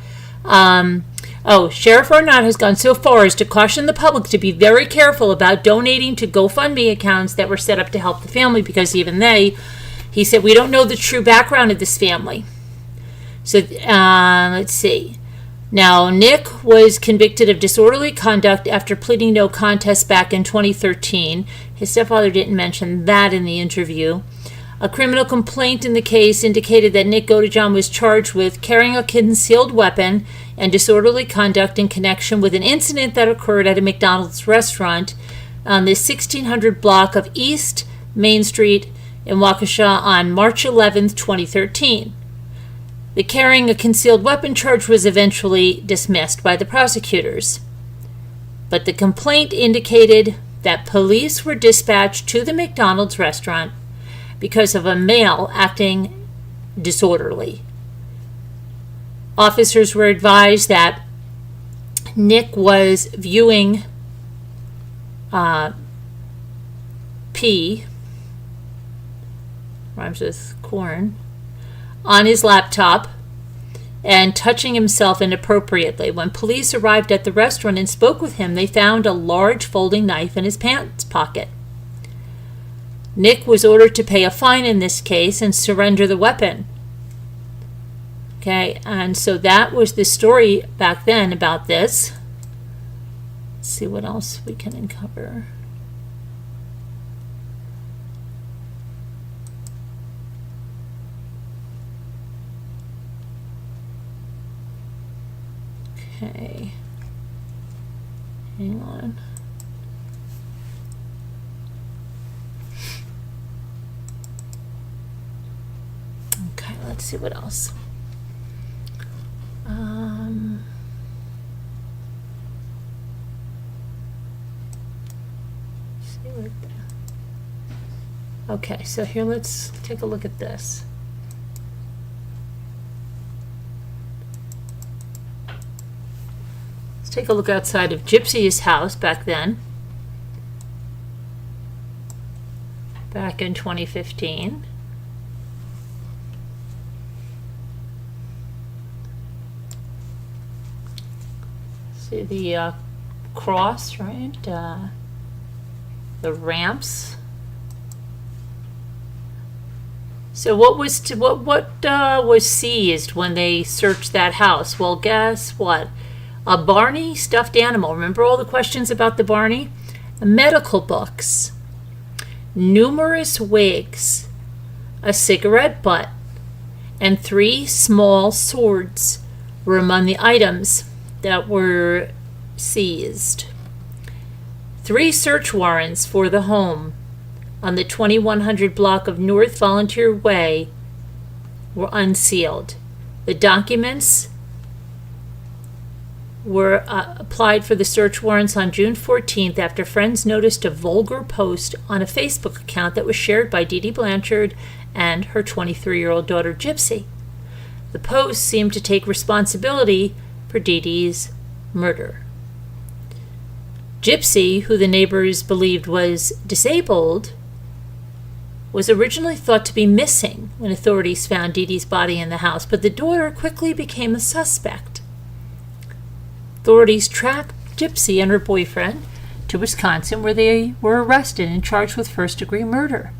[SPEAKER 1] Sheriff Arnott has gone so far as to caution the public to be very careful about donating to GoFundMe accounts that were set up to help the family, because even he said, we don't know the true background of this family. So let's see. Now, Nick was convicted of disorderly conduct after pleading no contest back in 2013. His stepfather didn't mention that in the interview. A criminal complaint in the case indicated that Nick Godejohn was charged with carrying a concealed weapon and disorderly conduct in connection with an incident that occurred at a McDonald's restaurant on the 1600 block of East Main Street in Waukesha on March 11, 2013. The carrying a concealed weapon charge was eventually dismissed by the prosecutors. But the complaint indicated that police were dispatched to the McDonald's restaurant because of a male acting disorderly. Officers were advised that Nick was viewing pea, rhymes with corn, on his laptop and touching himself inappropriately. When police arrived at the restaurant and spoke with him, they found a large folding knife in his pants pocket. Nick was ordered to pay a fine in this case and surrender the weapon. Okay, and so that was the story back then about this. Let's see what else we can uncover. Okay, hang on. Okay, let's see what else. Okay, so here let's take a look at this. Let's take a look outside of Gypsy's house back then. Back in 2015. See the cross, right? The ramps. So what was seized when they searched that house? Well, guess what? A Barney stuffed animal. Remember all the questions about the Barney? Medical books, numerous wigs, a cigarette butt, and 3 small swords were among the items that were seized. 3 search warrants for the home on the 2100 block of North Volunteer Way were unsealed. The documents were applied for the search warrants on June 14th after friends noticed a vulgar post on a Facebook account that was shared by Dee Dee Blanchard and her 23-year-old daughter Gypsy. The post seemed to take responsibility for Dee Dee's murder. Gypsy, who the neighbors believed was disabled, was originally thought to be missing when authorities found Dee Dee's body in the house, but the daughter quickly became a suspect. Authorities tracked Gypsy and her boyfriend to Wisconsin, where they were arrested and charged with first-degree murder.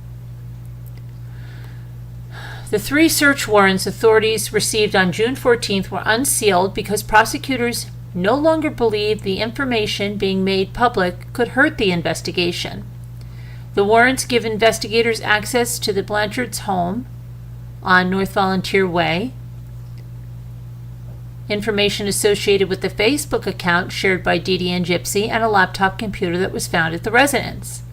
[SPEAKER 1] The 3 search warrants authorities received on June 14th were unsealed because prosecutors no longer believed the information being made public could hurt the investigation. The warrants give investigators access to the Blanchard's home on North Volunteer Way, information associated with the Facebook account shared by Dee Dee and Gypsy, and a laptop computer that was found at the residence.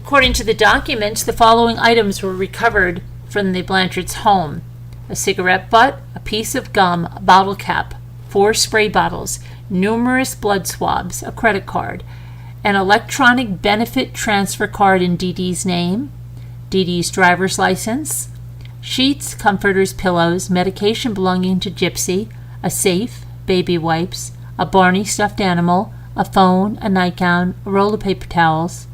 [SPEAKER 1] According to the documents, the following items were recovered from the Blanchard's home: a cigarette butt, a piece of gum, a bottle cap, 4 spray bottles, numerous blood swabs, a credit card, an electronic benefit transfer card in Dee Dee's name, Dee Dee's driver's license, sheets, comforters, pillows, medication belonging to Gypsy, a safe, baby wipes, a Barney stuffed animal, a phone, a nightgown, a roll of paper towels,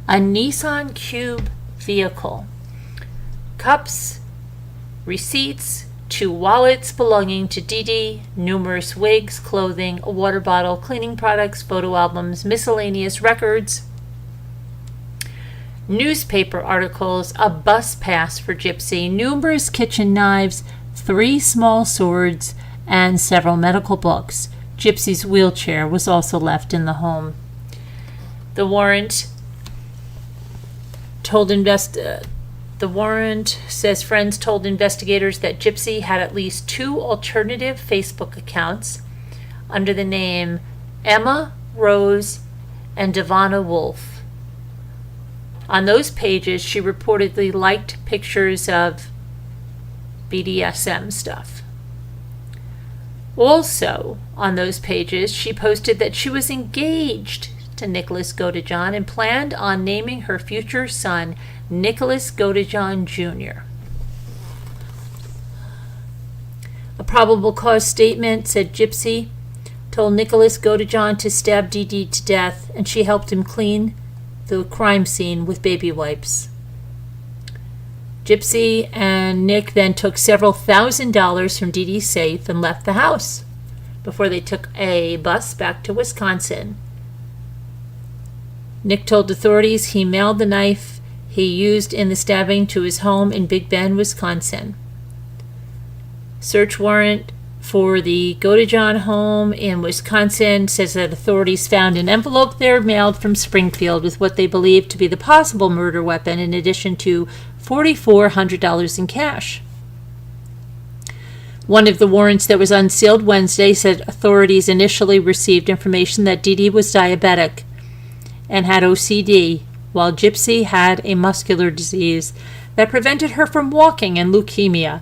[SPEAKER 1] a Nissan Cube vehicle, cups, receipts, 2 wallets belonging to Dee Dee, numerous wigs, clothing, a water bottle, cleaning products, photo albums, miscellaneous records, newspaper articles, a bus pass for Gypsy, numerous kitchen knives, 3 small swords, and several medical books. Gypsy's wheelchair was also left in the home. The warrant says friends told investigators that Gypsy had at least 2 alternative Facebook accounts under the name Emma, Rose, and Devonna Wolf. On those pages, she reportedly liked pictures of BDSM stuff. Also, on those pages, she posted that she was engaged to Nicholas Godejohn and planned on naming her future son Nicholas Godejohn Jr. A probable cause statement said Gypsy told Nicholas Godejohn to stab Dee Dee to death, and she helped him clean the crime scene with baby wipes. Gypsy and Nick then took several $1,000s from Dee Dee's safe and left the house before they took a bus back to Wisconsin. Nick told authorities he mailed the knife he used in the stabbing to his home in Big Bend, Wisconsin. Search warrant for the Godejohn home in Wisconsin says that authorities found an envelope there mailed from Springfield with what they believed to be the possible murder weapon, in addition to $4,400 in cash. One of the warrants that was unsealed Wednesday said authorities initially received information that Dee Dee was diabetic and had OCD, while Gypsy had a muscular disease that prevented her from walking and leukemia,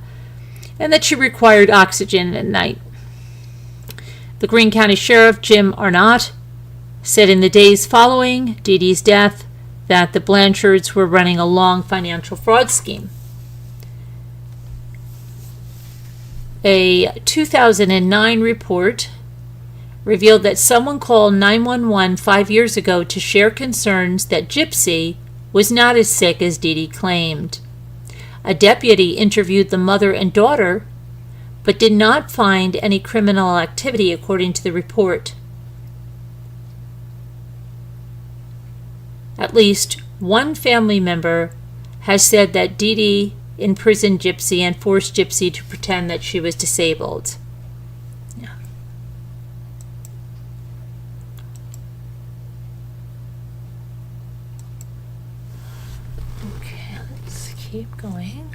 [SPEAKER 1] and that she required oxygen at night. The Greene County Sheriff, Jim Arnott, said in the days following Dee Dee's death that the Blanchards were running a long financial fraud scheme. A 2009 report revealed that someone called 911 5 years ago to share concerns that Gypsy was not as sick as Dee Dee claimed. A deputy interviewed the mother and daughter, but did not find any criminal activity, according to the report. At least one family member has said that Dee Dee imprisoned Gypsy and forced Gypsy to pretend that she was disabled. Yeah. Okay, let's keep going.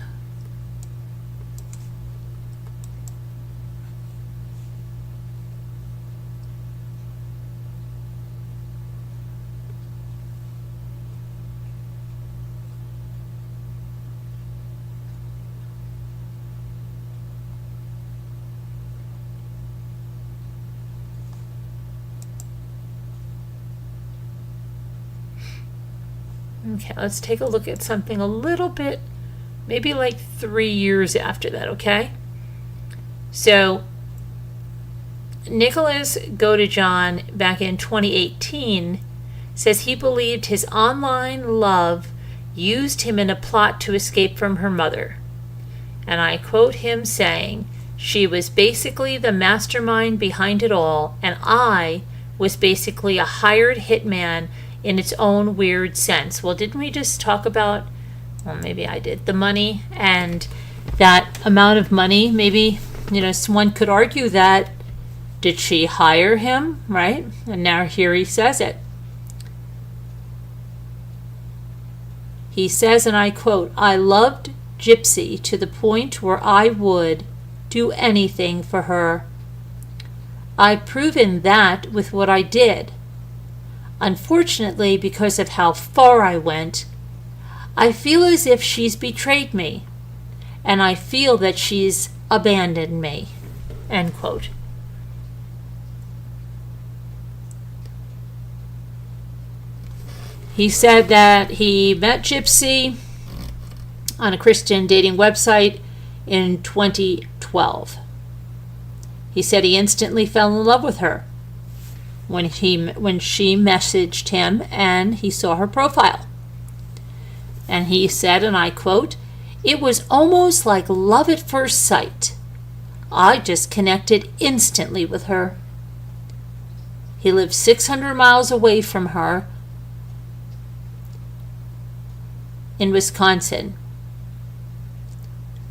[SPEAKER 1] Okay, let's take a look at something a little bit, maybe like 3 years after that, okay? So, Nicholas Godejohn, back in 2018, says he believed his online love used him in a plot to escape from her mother. And I quote him saying, "She was basically the mastermind behind it all, and I was basically a hired hitman in its own weird sense." Well, didn't we just talk about, well, maybe I did, the money, and that amount of money? Maybe, someone could argue that, did she hire him, right? And now here he says it. He says, and I quote, "I loved Gypsy to the point where I would do anything for her. I've proven that with what I did. Unfortunately, because of how far I went, I feel as if she's betrayed me, and I feel that she's abandoned me." End quote. He said that he met Gypsy on a Christian dating website in 2012. He said he instantly fell in love with her when she messaged him and he saw her profile. And he said, and I quote, It was almost like love at first sight. I just connected instantly with her. He lived 600 miles away from her in Wisconsin.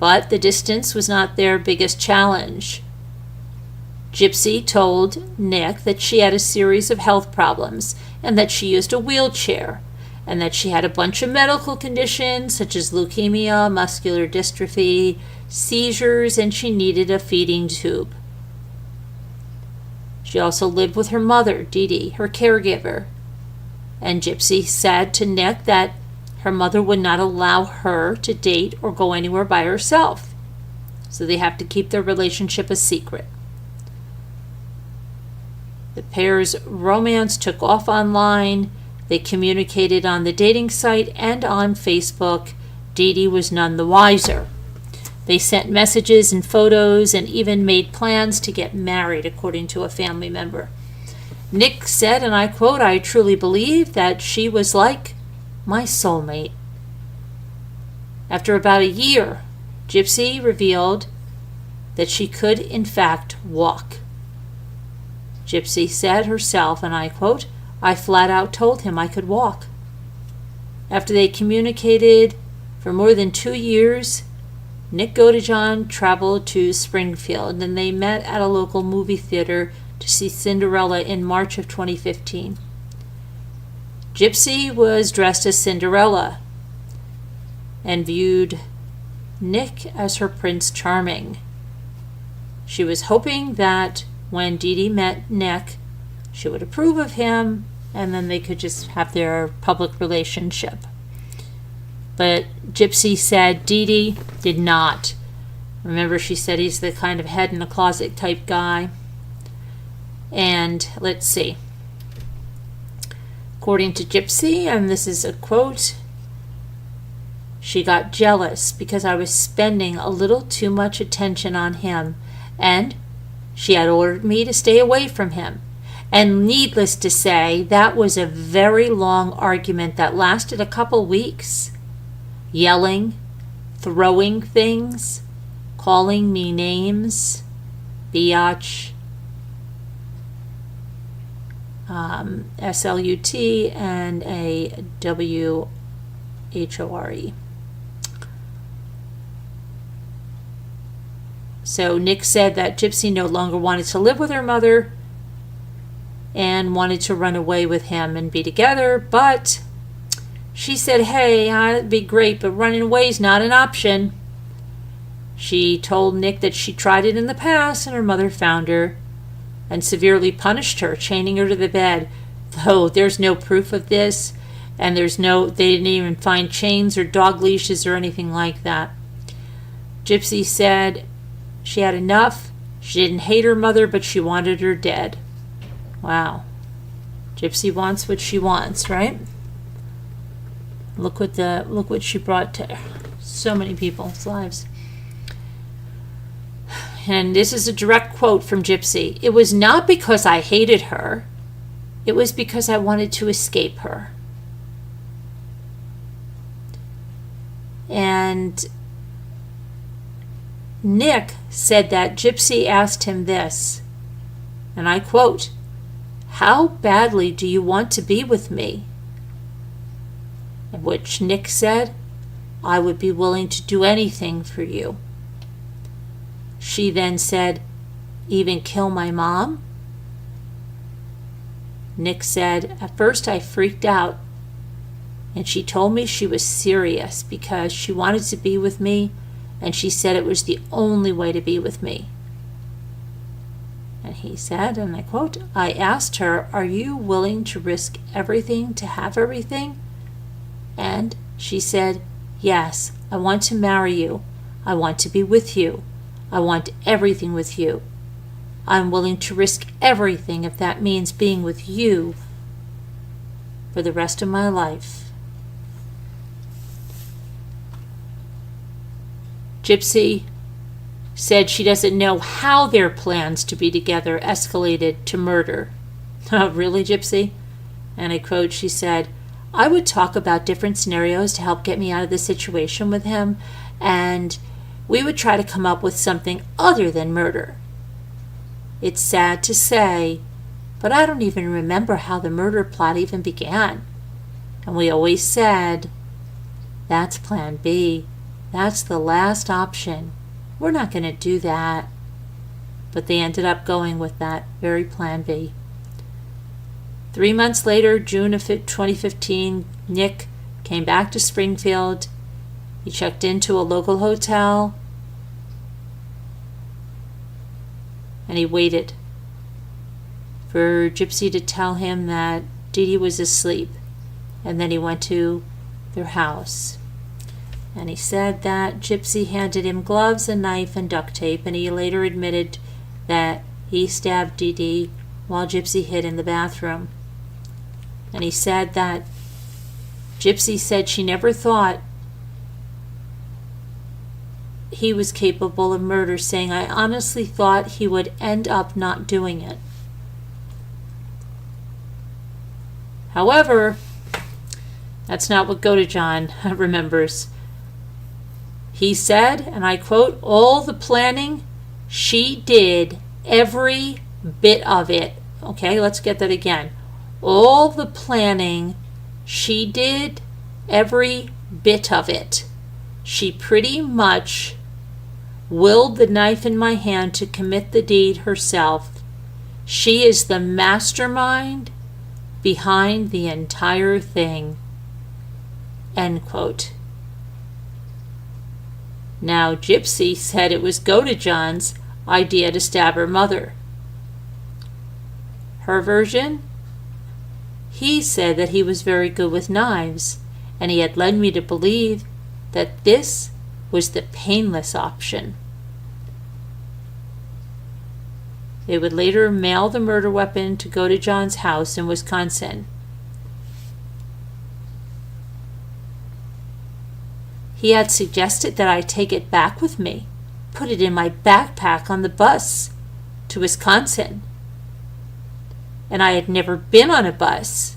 [SPEAKER 1] But the distance was not their biggest challenge. Gypsy told Nick that she had a series of health problems and that she used a wheelchair and that she had a bunch of medical conditions such as leukemia, muscular dystrophy, seizures, and she needed a feeding tube. She also lived with her mother, Dee Dee, her caregiver. And Gypsy said to Nick that her mother would not allow her to date or go anywhere by herself. So they have to keep their relationship a secret. The pair's romance took off online. They communicated on the dating site and on Facebook. Dee Dee was none the wiser. They sent messages and photos and even made plans to get married, according to a family member. Nick said, and I quote, "I truly believe that she was like my soulmate." After about a year, Gypsy revealed that she could, in fact, walk. Gypsy said herself, and I quote, "I flat out told him I could walk." After they communicated for more than 2 years, Nick Godejohn traveled to Springfield, and they met at a local movie theater to see Cinderella in March of 2015. Gypsy was dressed as Cinderella and viewed Nick as her Prince Charming. She was hoping that when Dee Dee met Nick, she would approve of him, and then they could just have their public relationship. But Gypsy said Dee Dee did not. Remember, she said he's the kind of head in the closet type guy. And let's see. According to Gypsy, and this is a quote, "She got jealous because I was spending a little too much attention on him, and she had ordered me to stay away from him. And needless to say, that was a very long argument that lasted a couple weeks. Yelling, throwing things, calling me names, biatch, SLUT, and a WHORE. So Nick said that Gypsy no longer wanted to live with her mother and wanted to run away with him and be together, but she said, "Hey, that'd be great, but running away is not an option." She told Nick that she tried it in the past and her mother found her and severely punished her, chaining her to the bed. Though there's no proof of this, and they didn't even find chains or dog leashes or anything like that. Gypsy said she had enough. She didn't hate her mother, but she wanted her dead. Wow. Gypsy wants what she wants, right? Look what she brought to so many people's lives. And this is a direct quote from Gypsy. "It was not because I hated her. It was because I wanted to escape her." And Nick said that Gypsy asked him this, and I quote, "How badly do you want to be with me?" At which Nick said, "I would be willing to do anything for you." She then said, "Even kill my mom?" Nick said, "At first I freaked out, and she told me she was serious because she wanted to be with me, and she said it was the only way to be with me." And he said, and I quote, "I asked her, 'Are you willing to risk everything to have everything?' And she said, 'Yes, I want to marry you. I want to be with you. I want everything with you. I'm willing to risk everything if that means being with you for the rest of my life." Gypsy said she doesn't know how their plans to be together escalated to murder. "Oh, really, Gypsy?" And I quote, she said, "I would talk about different scenarios to help get me out of the situation with him, and we would try to come up with something other than murder. It's sad to say, but I don't even remember how the murder plot even began. And we always said, that's plan B. That's the last option. We're not going to do that. But they ended up going with that very plan B. 3 months later, June of 2015, Nick came back to Springfield. He checked into a local hotel, and he waited for Gypsy to tell him that Dee Dee was asleep. And then he went to their house. And he said that Gypsy handed him gloves, a knife, and duct tape, and he later admitted that he stabbed Dee Dee while Gypsy hid in the bathroom. And he said that Gypsy said she never thought he was capable of murder, saying, I honestly thought he would end up not doing it. However, that's not what Godejohn remembers. He said, and I quote, all the planning, she did every bit of it. Okay, let's get that again. All the planning, she did every bit of it. She pretty much willed the knife in my hand to commit the deed herself. She is the mastermind behind the entire thing. End quote. Now, Gypsy said it was Godejohn's idea to stab her mother. Her version? He said that he was very good with knives, and he had led me to believe that this was the painless option. They would later mail the murder weapon to Godejohn's house in Wisconsin. He had suggested that I take it back with me, put it in my backpack on the bus to Wisconsin. And I had never been on a bus,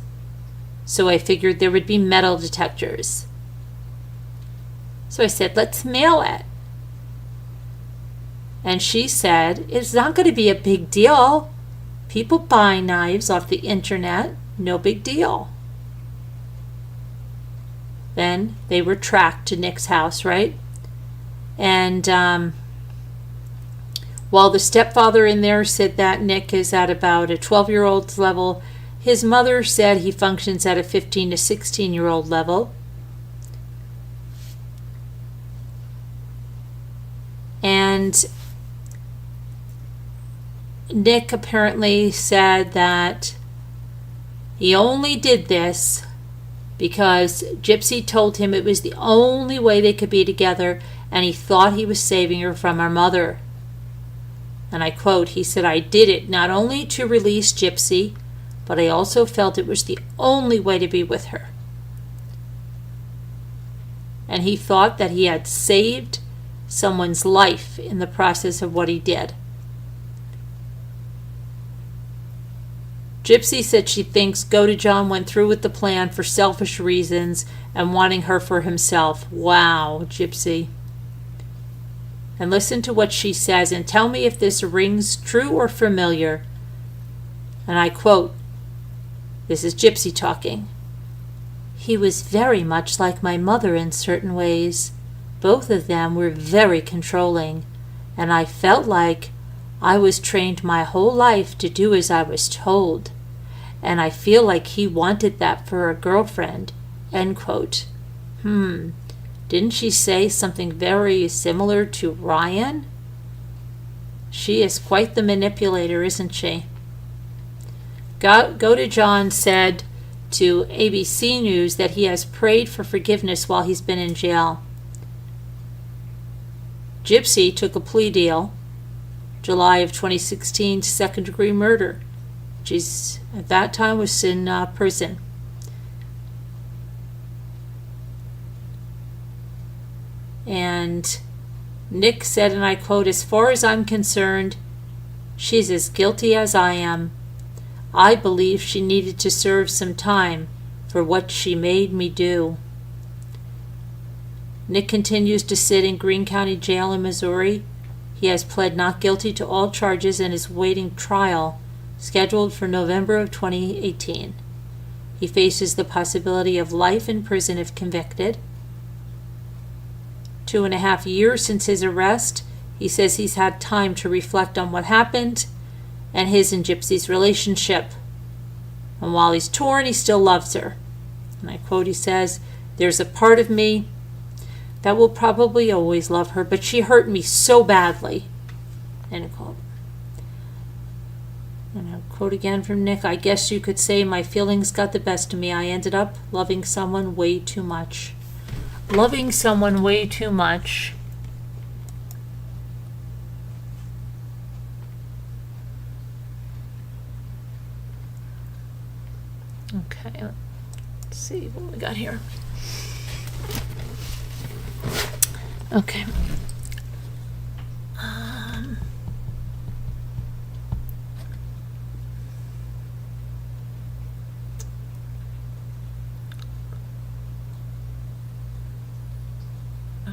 [SPEAKER 1] so I figured there would be metal detectors. So I said, let's mail it. And she said, it's not going to be a big deal. People buy knives off the internet, no big deal. Then they were tracked to Nick's house, right? And while the stepfather in there said that Nick is at about a 12-year-old's level, his mother said he functions at a 15 to 16-year-old level. And Nick apparently said that he only did this because Gypsy told him it was the only way they could be together, and he thought he was saving her from her mother. And I quote, he said, I did it not only to release Gypsy, but I also felt it was the only way to be with her. And he thought that he had saved someone's life in the process of what he did. Gypsy said she thinks Godejohn went through with the plan for selfish reasons and wanting her for himself. Wow, Gypsy. And listen to what she says and tell me if this rings true or familiar. And I quote, this is Gypsy talking. He was very much like my mother in certain ways. Both of them were very controlling, and I felt like I was trained my whole life to do as I was told. And I feel like he wanted that for a girlfriend. End quote. Didn't she say something very similar to Ryan? She is quite the manipulator, isn't she? Godejohn said to ABC News that he has prayed for forgiveness while he's been in jail. Gypsy took a plea deal, July of 2016, to second-degree murder. She's, at that time, was in prison. And Nick said, and I quote, as far as I'm concerned, she's as guilty as I am. I believe she needed to serve some time for what she made me do. Nick continues to sit in Greene County Jail in Missouri. He has pled not guilty to all charges and is waiting trial, scheduled for November of 2018. He faces the possibility of life in prison if convicted. 2.5 years since his arrest, he says he's had time to reflect on what happened and his and Gypsy's relationship. And while he's torn, he still loves her. And I quote, he says, "There's a part of me that will probably always love her, but she hurt me so badly." End quote. And I'll quote again from Nick, "I guess you could say my feelings got the best of me. I ended up loving someone way too much." Loving someone way too much. Okay, let's see what we got here. Okay. I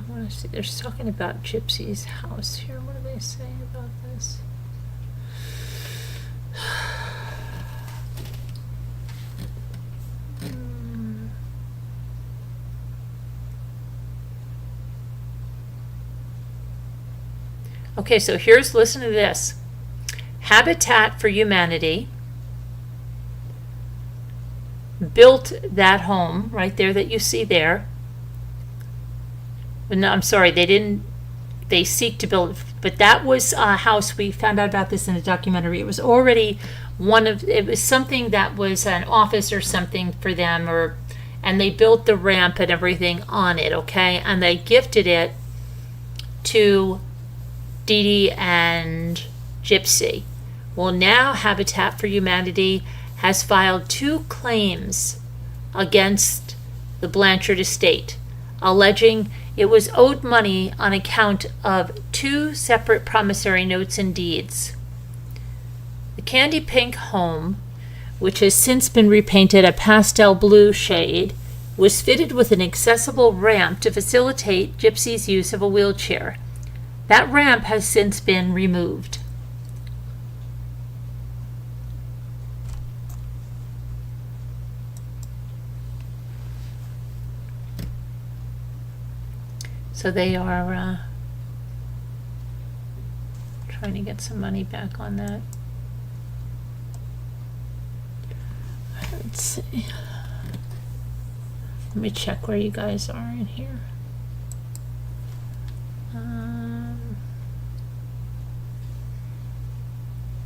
[SPEAKER 1] want to see. They're talking about Gypsy's house here. What are they saying about this? Okay, so listen to this. Habitat for Humanity built that home right there that you see there. No, I'm sorry, they seek to build, but that was a house, we found out about this in a documentary. It was already it was something that was an office or something for them, and they built the ramp and everything on it, okay? And they gifted it to Dee Dee and Gypsy. Well, now Habitat for Humanity has filed 2 claims against the Blanchard estate, alleging it was owed money on account of 2 separate promissory notes and deeds. The candy pink home, which has since been repainted a pastel blue shade, was fitted with an accessible ramp to facilitate Gypsy's use of a wheelchair. That ramp has since been removed. So they are trying to get some money back on that. Let's see. Let me check where you guys are in here.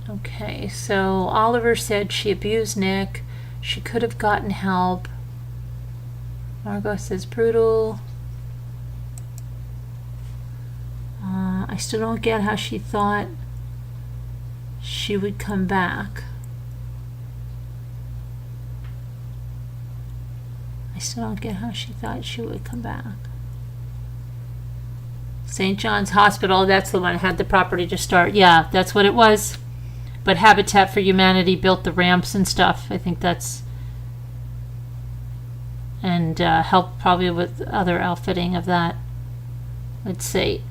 [SPEAKER 1] Okay, so Oliver said she abused Nick. She could have gotten help. Margot says brutal. I still don't get how she thought she would come back. I still don't get how she thought she would come back. St. John's Hospital, that's the one that had the property to start. Yeah, that's what it was. But Habitat for Humanity built the ramps and stuff. I think that's... And helped probably with other outfitting of that. Let's see.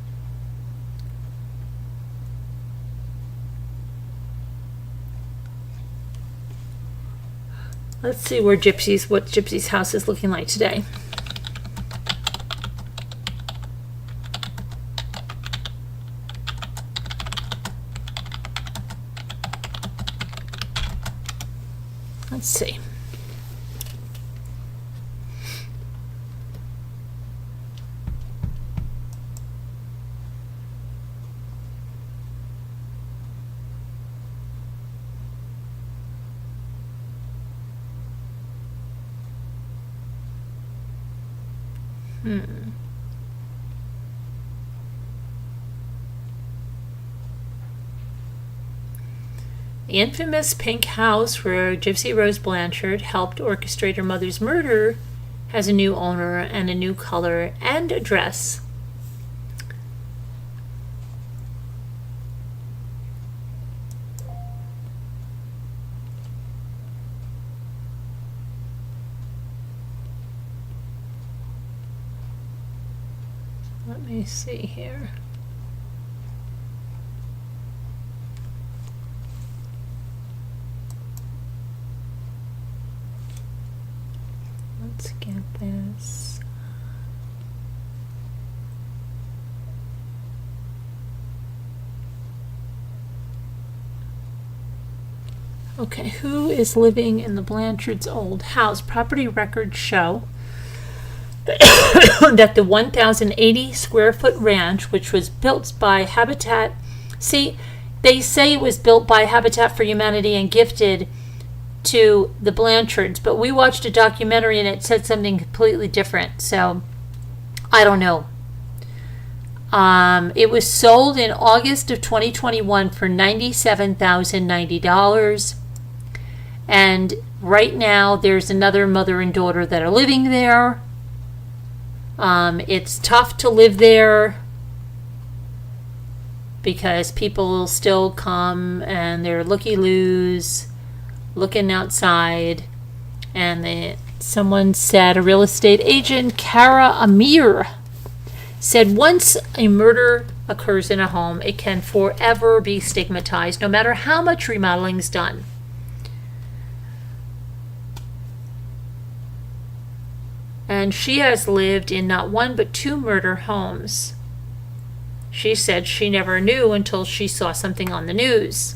[SPEAKER 1] Let's see what Gypsy's house is looking like today. Let's see. The infamous pink house where Gypsy Rose Blanchard helped orchestrate her mother's murder has a new owner and a new color and address. Let me see here. Let's get this. Okay, who is living in the Blanchard's old house? Property records show that the 1,080 square foot ranch, which was built by Habitat, see, they say it was built by Habitat for Humanity and gifted to the Blanchards, but we watched a documentary and it said something completely different, so I don't know. It was sold in August of 2021 for $97,090. And right now there's another mother and daughter that are living there. It's tough to live there because people still come and they're looky-loos looking outside. And someone said, a real estate agent, Kara Amir, said once a murder occurs in a home, it can forever be stigmatized, no matter how much remodeling is done. And she has lived in not one but 2 murder homes. She said she never knew until she saw something on the news.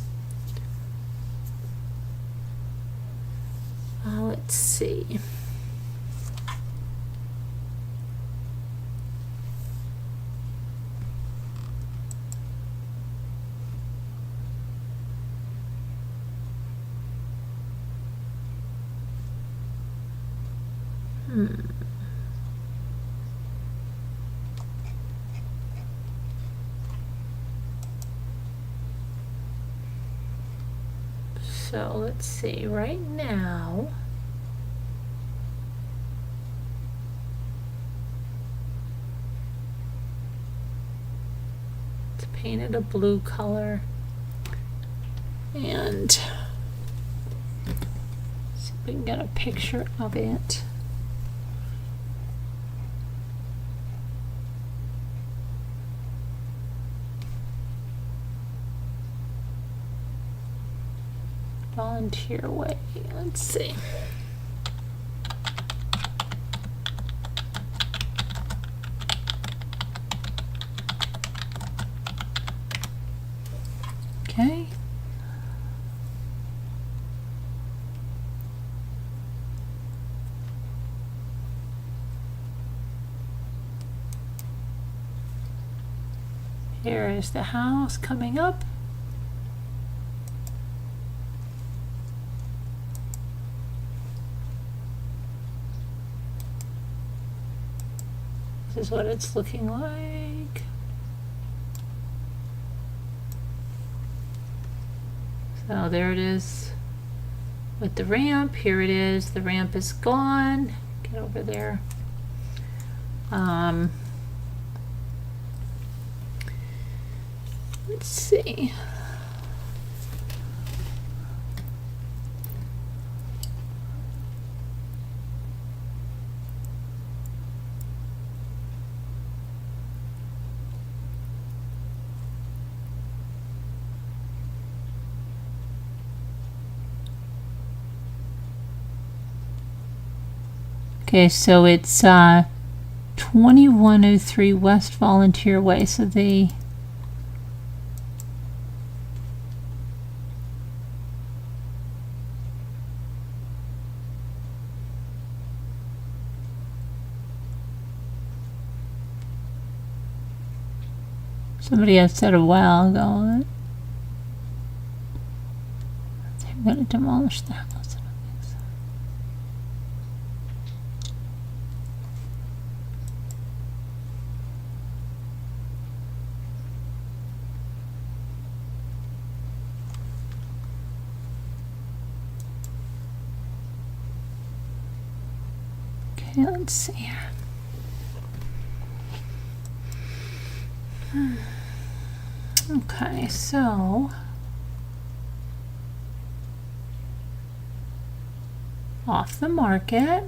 [SPEAKER 1] Let's see. So let's see, right now, it's painted a blue color, and see if we can get a picture of it. Volunteer way. Let's see. Okay. Here is the house coming up. This is what it's looking like. So there it is with the ramp. Here it is. The ramp is gone. Get over there. Let's see. Okay, so it's 2103 West Volunteer Way. So somebody had said a while ago that they're going to demolish the house. Okay, let's see here. Okay, so off the market.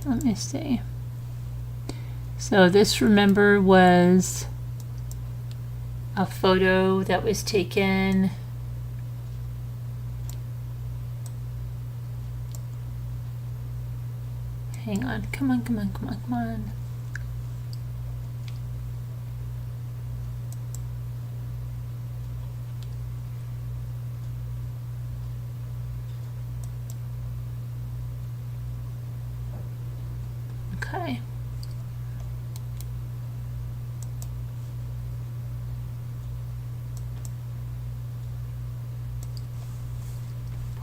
[SPEAKER 1] let me see. So this, remember, was a photo that was taken hang on, come on. Okay.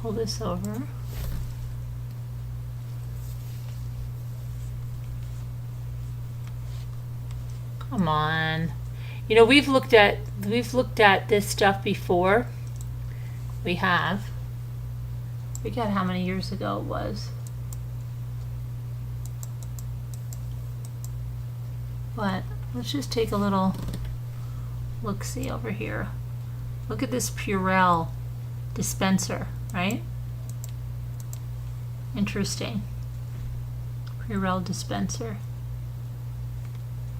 [SPEAKER 1] Pull this over. Come on. You know, we've looked at this stuff before. We have. Forget how many years ago it was. But let's just take a little look-see over here. Look at this Purell dispenser, right? Interesting. Purell dispenser.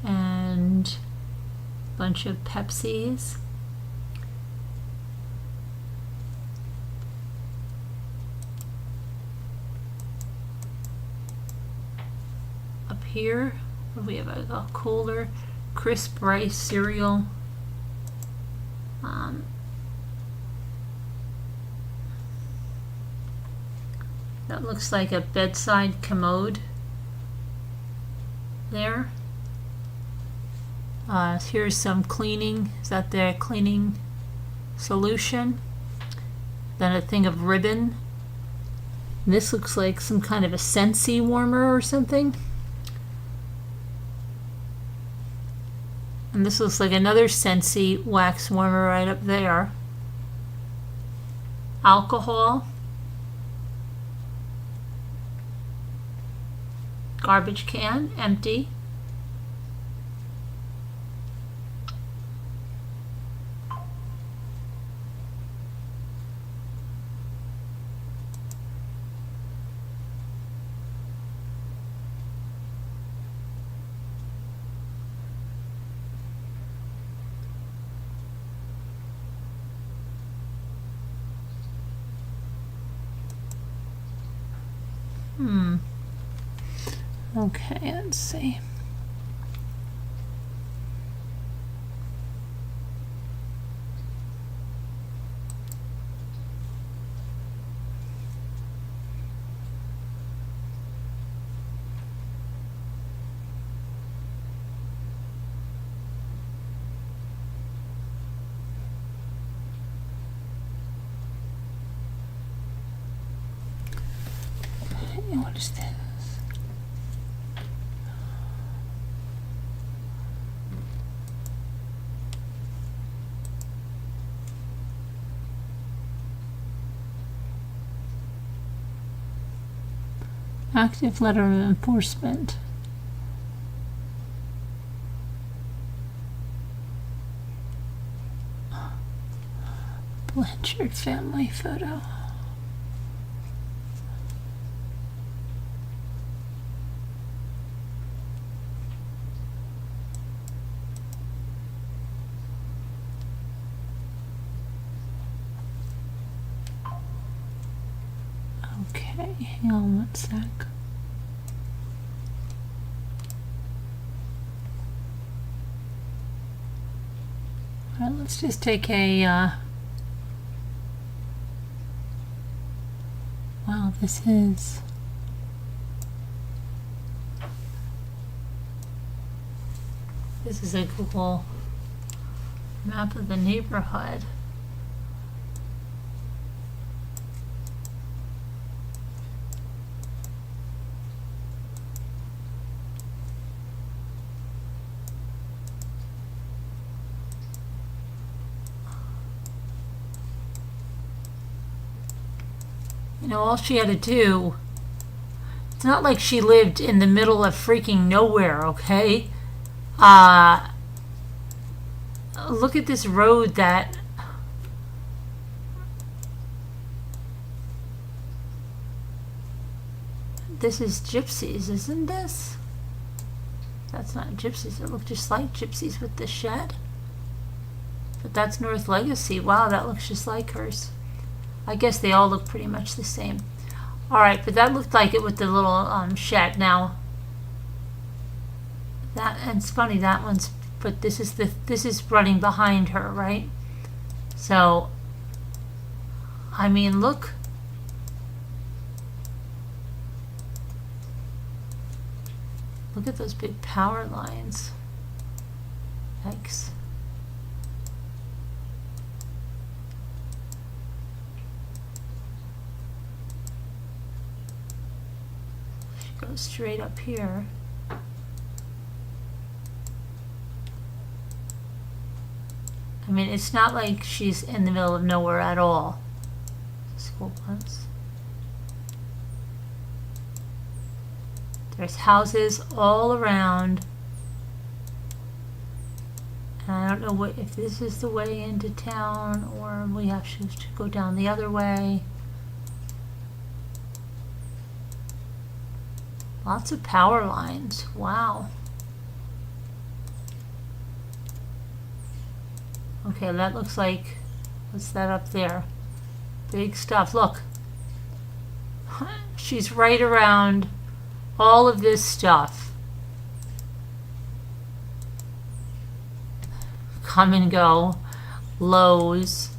[SPEAKER 1] And a bunch of Pepsis. Up here, we have a cooler, crisp rice cereal. That looks like a bedside commode there. Here's some cleaning. Is that their cleaning solution? Then a thing of ribbon. And this looks like some kind of a Scentsy warmer or something. And this looks like another Scentsy wax warmer right up there. Alcohol. Garbage can, empty. Okay, let's see. What is this? Active letter of enforcement. Blanchard family photo. Okay, hang on one sec. Alright, let's just take a, wow, this is, a Google map of the neighborhood. You know, all she had to do, it's not like she lived in the middle of freaking nowhere, okay? Look at this road that, This is Gypsy's, isn't this? That's not Gypsy's. It looks just like Gypsy's with the shed. But that's North Legacy. Wow, that looks just like hers. I guess they all look pretty much the same. Alright, but that looked like it with the little shed. Now, that, and it's funny, that one's, but this is running behind her, right? So, I mean, look. Look at those big power lines. Yikes. She goes straight up here. I mean, it's not like she's in the middle of nowhere at all. School bus. There's houses all around. And I don't know what, if this is the way into town or we have to go down the other way. Lots of power lines. Wow. Okay, that looks like, what's that up there? Big stuff. Look. She's right around all of this stuff. Come and go. Lowe's.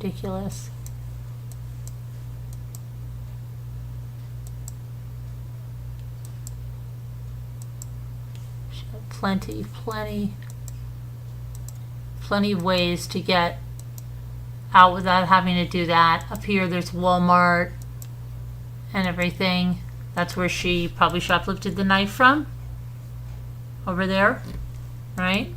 [SPEAKER 1] Ridiculous. She had plenty of ways to get out without having to do that. Up here there's Walmart and everything. That's where she probably shoplifted the knife from. Over there, right?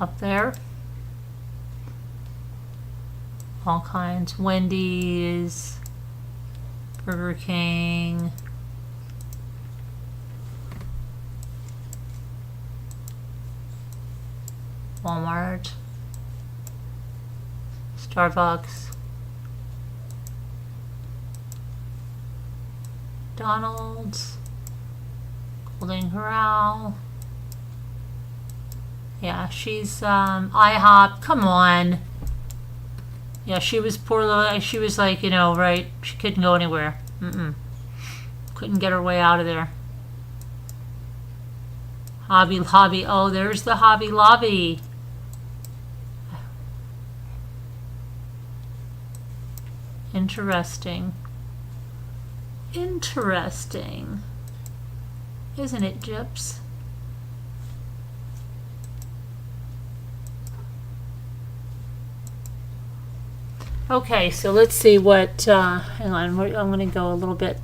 [SPEAKER 1] Up there. All kinds. Wendy's, Burger King. Walmart. Starbucks. McDonald's. Golden Corral. Yeah, she's IHOP. Come on. Yeah, she was poor little. She was like, you know, right? She couldn't go anywhere. Couldn't get her way out of there. Hobby Lobby. Oh, there's the Hobby Lobby. Interesting. Interesting. Isn't it, Gyps? Okay, so let's see what, hang on, I'm going to go a little bit.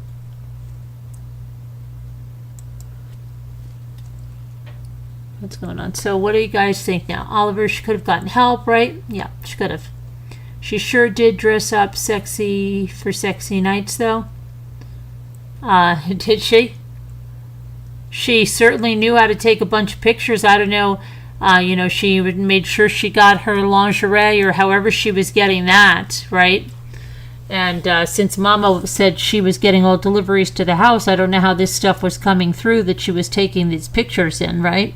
[SPEAKER 1] What's going on? So what do you guys think now? Oliver, she could have gotten help, right? Yeah, she could have. She sure did dress up sexy for sexy nights, though. Did she? She certainly knew how to take a bunch of pictures. I don't know. You know, she made sure she got her lingerie or however she was getting that, right? And since Mama said she was getting all deliveries to the house, I don't know how this stuff was coming through that she was taking these pictures in, right?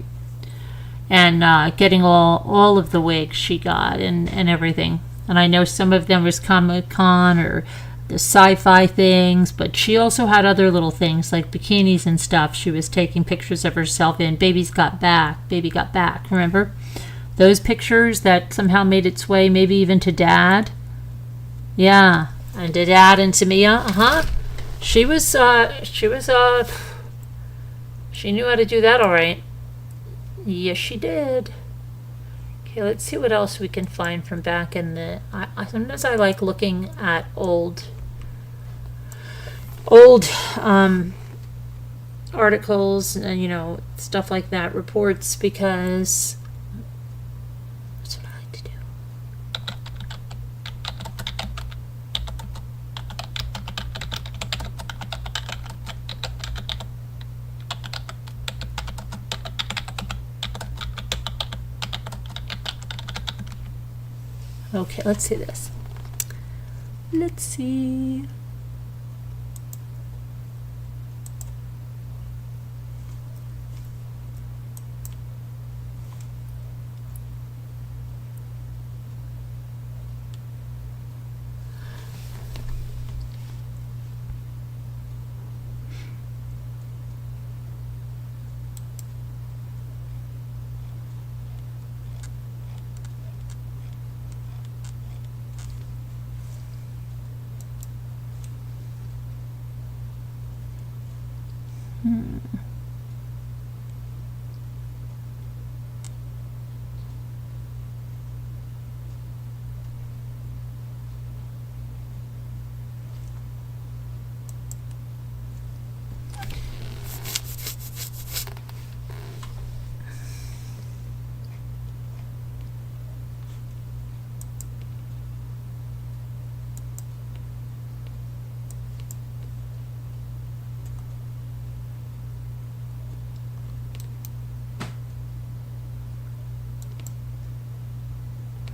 [SPEAKER 1] And getting all of the wigs she got and everything. And I know some of them was Comic-Con or the sci-fi things, but she also had other little things like bikinis and stuff she was taking pictures of herself in. Baby got back, remember? Those pictures that somehow made its way maybe even to Dad. Yeah, and to Dad and to Mia. She knew how to do that all right. Yes, she did. Okay, let's see what else we can find from back in the... sometimes I like looking at old articles and, you know, stuff like that, reports, because that's what I like to do. Okay, let's see this. Let's see.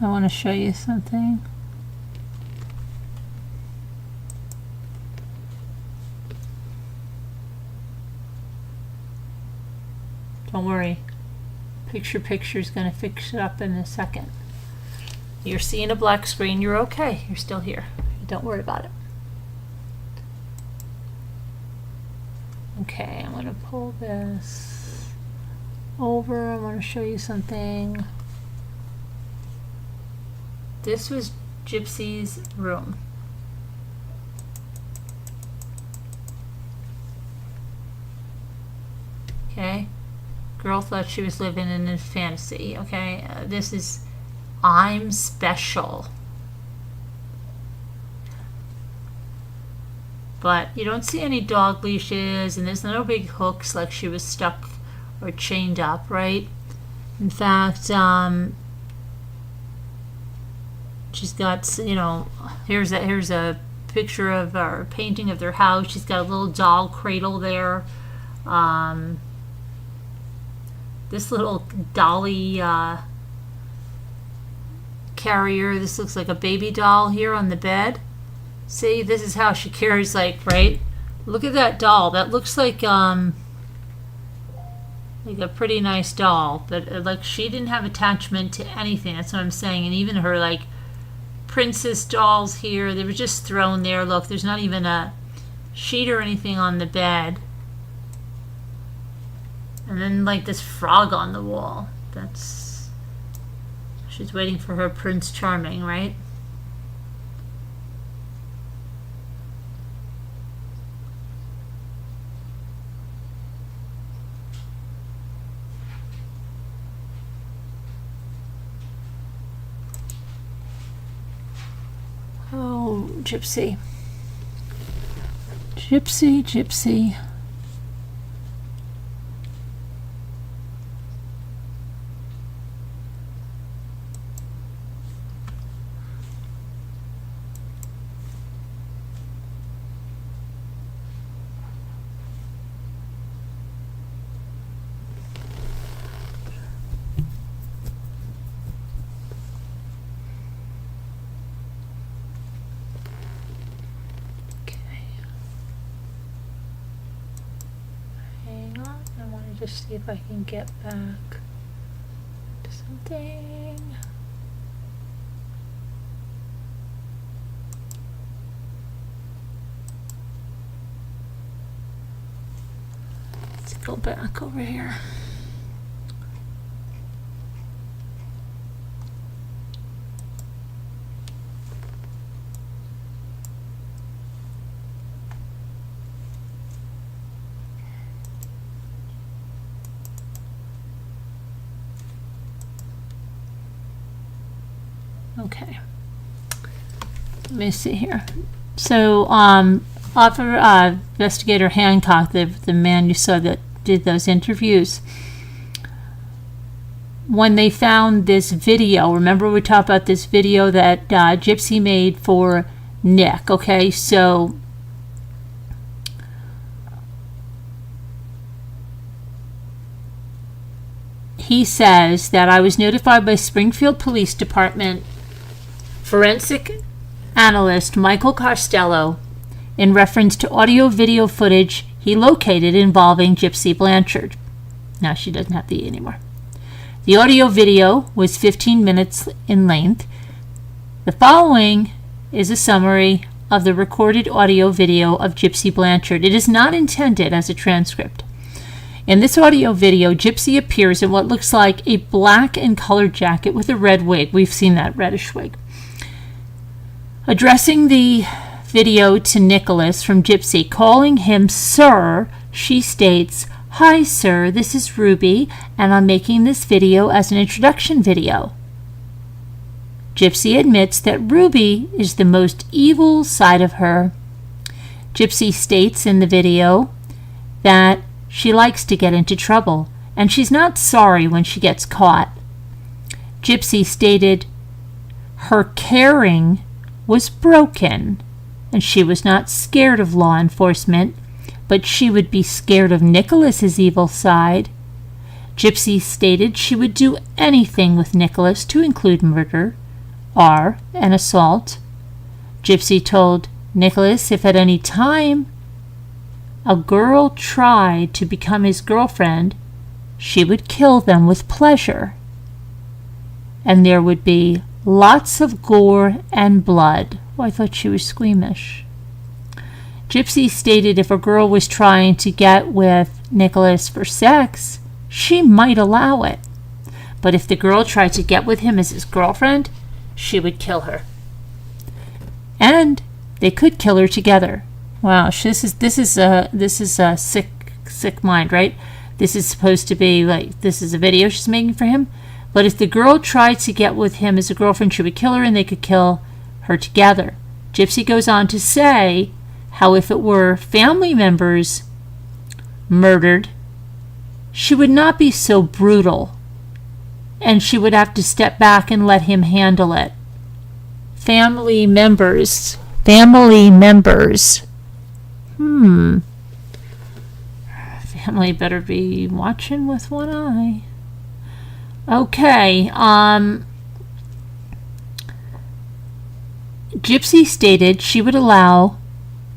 [SPEAKER 1] I want to show you something. Don't worry. Picture's going to fix it up in a second. You're seeing a black screen. You're okay. You're still here. Don't worry about it. Okay, I'm going to pull this over. I want to show you something. This was Gypsy's room. Okay? Girl thought she was living in a fantasy. Okay? This is I'm special. But you don't see any dog leashes, and there's no big hooks like she was stuck or chained up, right? In fact, she's got, you know, here's a picture of or painting of their house. She's got a little doll cradle there. This little dolly carrier. This looks like a baby doll here on the bed. See, this is how she carries, like, right? Look at that doll. That looks like a pretty nice doll, but like she didn't have attachment to anything. That's what I'm saying. And even her like princess dolls here, they were just thrown there. Look, there's not even a sheet or anything on the bed. And then like this frog on the wall. She's waiting for her Prince Charming, right? Oh, Gypsy. Gypsy. Just see if I can get back to something. Let's go back over here. Okay, let me see here. So, Investigator Hancock, the man you saw that did those interviews, when they found this video, remember we talked about this video that Gypsy made for Nick, okay? So, he says that I was notified by Springfield Police Department Forensic analyst Michael Costello, in reference to audio-video footage he located involving Gypsy Blanchard. Now she doesn't have the E anymore. The audio-video was 15 minutes in length. The following is a summary of the recorded audio-video of Gypsy Blanchard. It is not intended as a transcript. In this audio-video, Gypsy appears in what looks like a black and colored jacket with a red wig. We've seen that reddish wig. Addressing the video to Nicholas from Gypsy, calling him sir, she states, "Hi sir, this is Ruby, and I'm making this video as an introduction video." Gypsy admits that Ruby is the most evil side of her. Gypsy states in the video that she likes to get into trouble, and she's not sorry when she gets caught. Gypsy stated her caring was broken, and she was not scared of law enforcement, but she would be scared of Nicholas's evil side. Gypsy stated she would do anything with Nicholas, to include murder or an assault. Gypsy told Nicholas if at any time a girl tried to become his girlfriend, she would kill them with pleasure, and there would be lots of gore and blood. Oh, I thought she was squeamish. Gypsy stated if a girl was trying to get with Nicholas for sex, she might allow it. But if the girl tried to get with him as his girlfriend, she would kill her. And they could kill her together. Wow, this is a sick mind, right? This is supposed to be like, this is a video she's making for him. But if the girl tried to get with him as a girlfriend, she would kill her and they could kill her together. Gypsy goes on to say how if it were family members murdered, she would not be so brutal, and she would have to step back and let him handle it. Family members. Family better be watching with one eye. Okay, Gypsy stated she would allow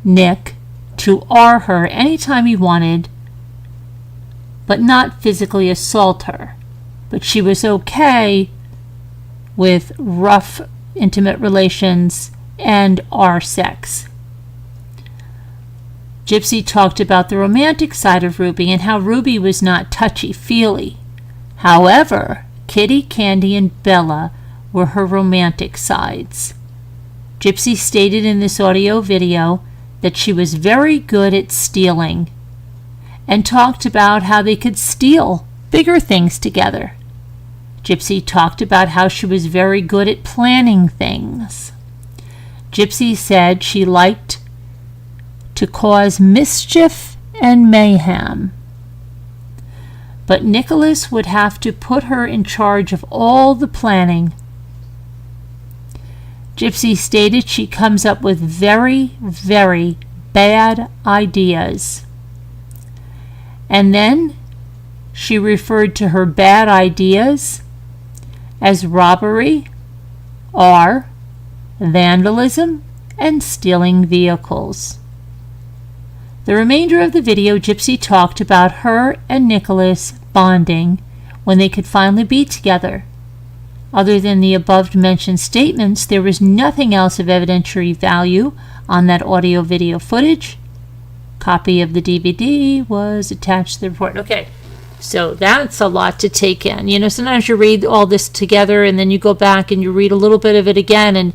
[SPEAKER 1] Nick to R her anytime he wanted, but not physically assault her. But she was okay with rough, intimate relations and R sex. Gypsy talked about the romantic side of Ruby and how Ruby was not touchy-feely. However, Kitty, Candy, and Bella were her romantic sides. Gypsy stated in this audio video that she was very good at stealing and talked about how they could steal bigger things together. Gypsy talked about how she was very good at planning things. Gypsy said she liked to cause mischief and mayhem. But Nicholas would have to put her in charge of all the planning. Gypsy stated she comes up with very, very bad ideas. And then she referred to her bad ideas as robbery or vandalism and stealing vehicles. The remainder of the video, Gypsy talked about her and Nicholas bonding when they could finally be together. Other than the above-mentioned statements, there was nothing else of evidentiary value on that audio-video footage. Copy of the DVD was attached to the report. Okay, so that's a lot to take in. You know, sometimes you read all this together and then you go back and you read a little bit of it again and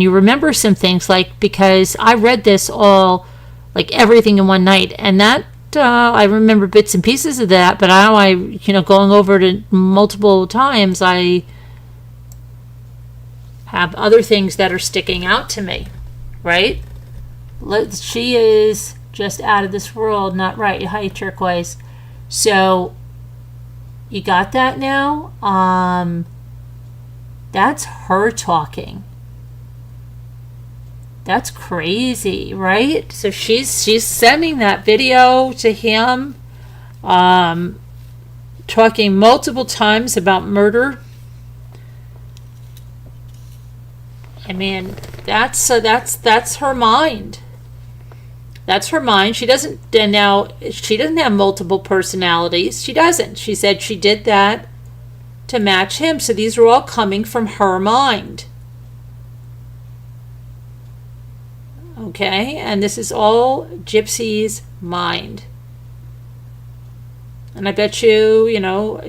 [SPEAKER 1] you remember some things, like, because I read this all, like everything in one night, and that I remember bits and pieces of that, but now going over it multiple times, I have other things that are sticking out to me, right? She is just out of this world, not right. Hi, Turquoise. So you got that now? That's her talking. That's crazy, right? So she's sending that video to him, talking multiple times about murder. I mean, that's her mind. That's her mind. She doesn't have multiple personalities. She doesn't. She said she did that to match him. So these are all coming from her mind. Okay, and this is all Gypsy's mind. And I bet you,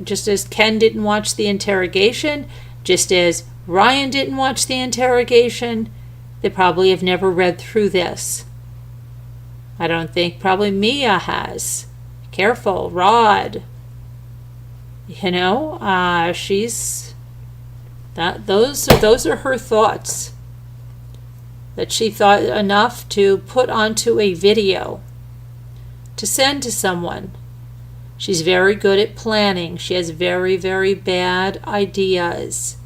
[SPEAKER 1] just as Ken didn't watch the interrogation, just as Ryan didn't watch the interrogation, they probably have never read through this. I don't think probably Mia has. Careful, Rod. She's those are her thoughts that she thought enough to put onto a video to send to someone. She's very good at planning. She has very, very bad ideas.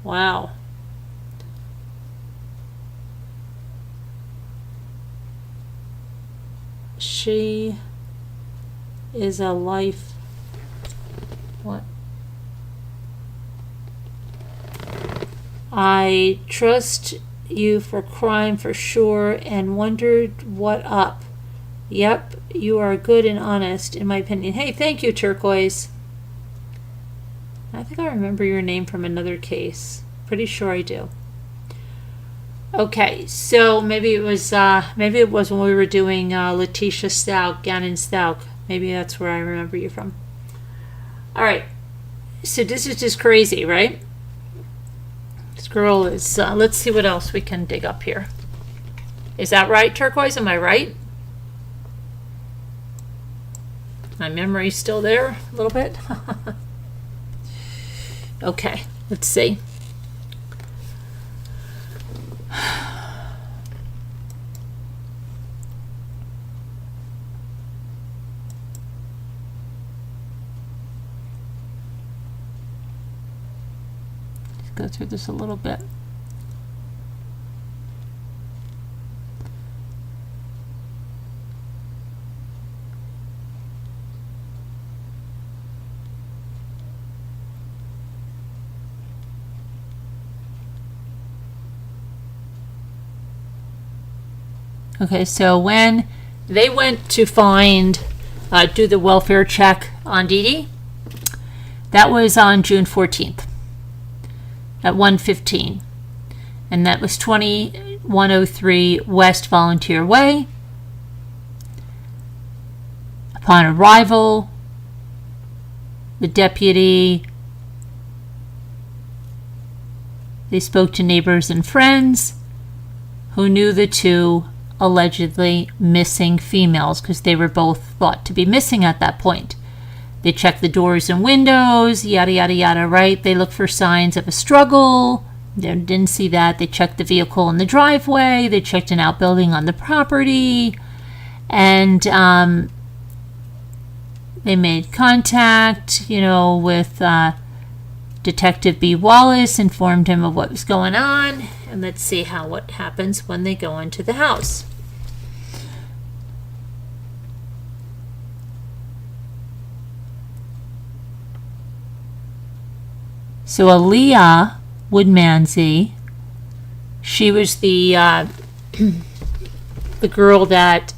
[SPEAKER 1] Wow. She is a life. What? I trust you for crime for sure and wondered what up. Yep, you are good and honest, in my opinion. Hey, thank you, Turquoise. I think I remember your name from another case. Pretty sure I do. Okay, so maybe it was when we were doing Letitia Stout, Gannon Stout. Maybe that's where I remember you from. All right, so this is just crazy, right? This girl is. Let's see what else we can dig up here. Is that right, Turquoise? Am I right? My memory's still there a little bit. Okay, let's see. Let's go through this a little bit. Okay, so when they went to do the welfare check on Dee Dee, that was on June 14th at 1:15. And that was 2103 West Volunteer Way. Upon arrival, the deputy, they spoke to neighbors and friends who knew the two allegedly missing females because they were both thought to be missing at that point. They checked the doors and windows, yada, yada, yada, right? They looked for signs of a struggle. They didn't see that. They checked the vehicle in the driveway. They checked an outbuilding on the property. And they made contact, with Detective B. Wallace, informed him of what was going on. And let's see what happens when they go into the house. So Aaliyah Woodmansey, she was the the girl that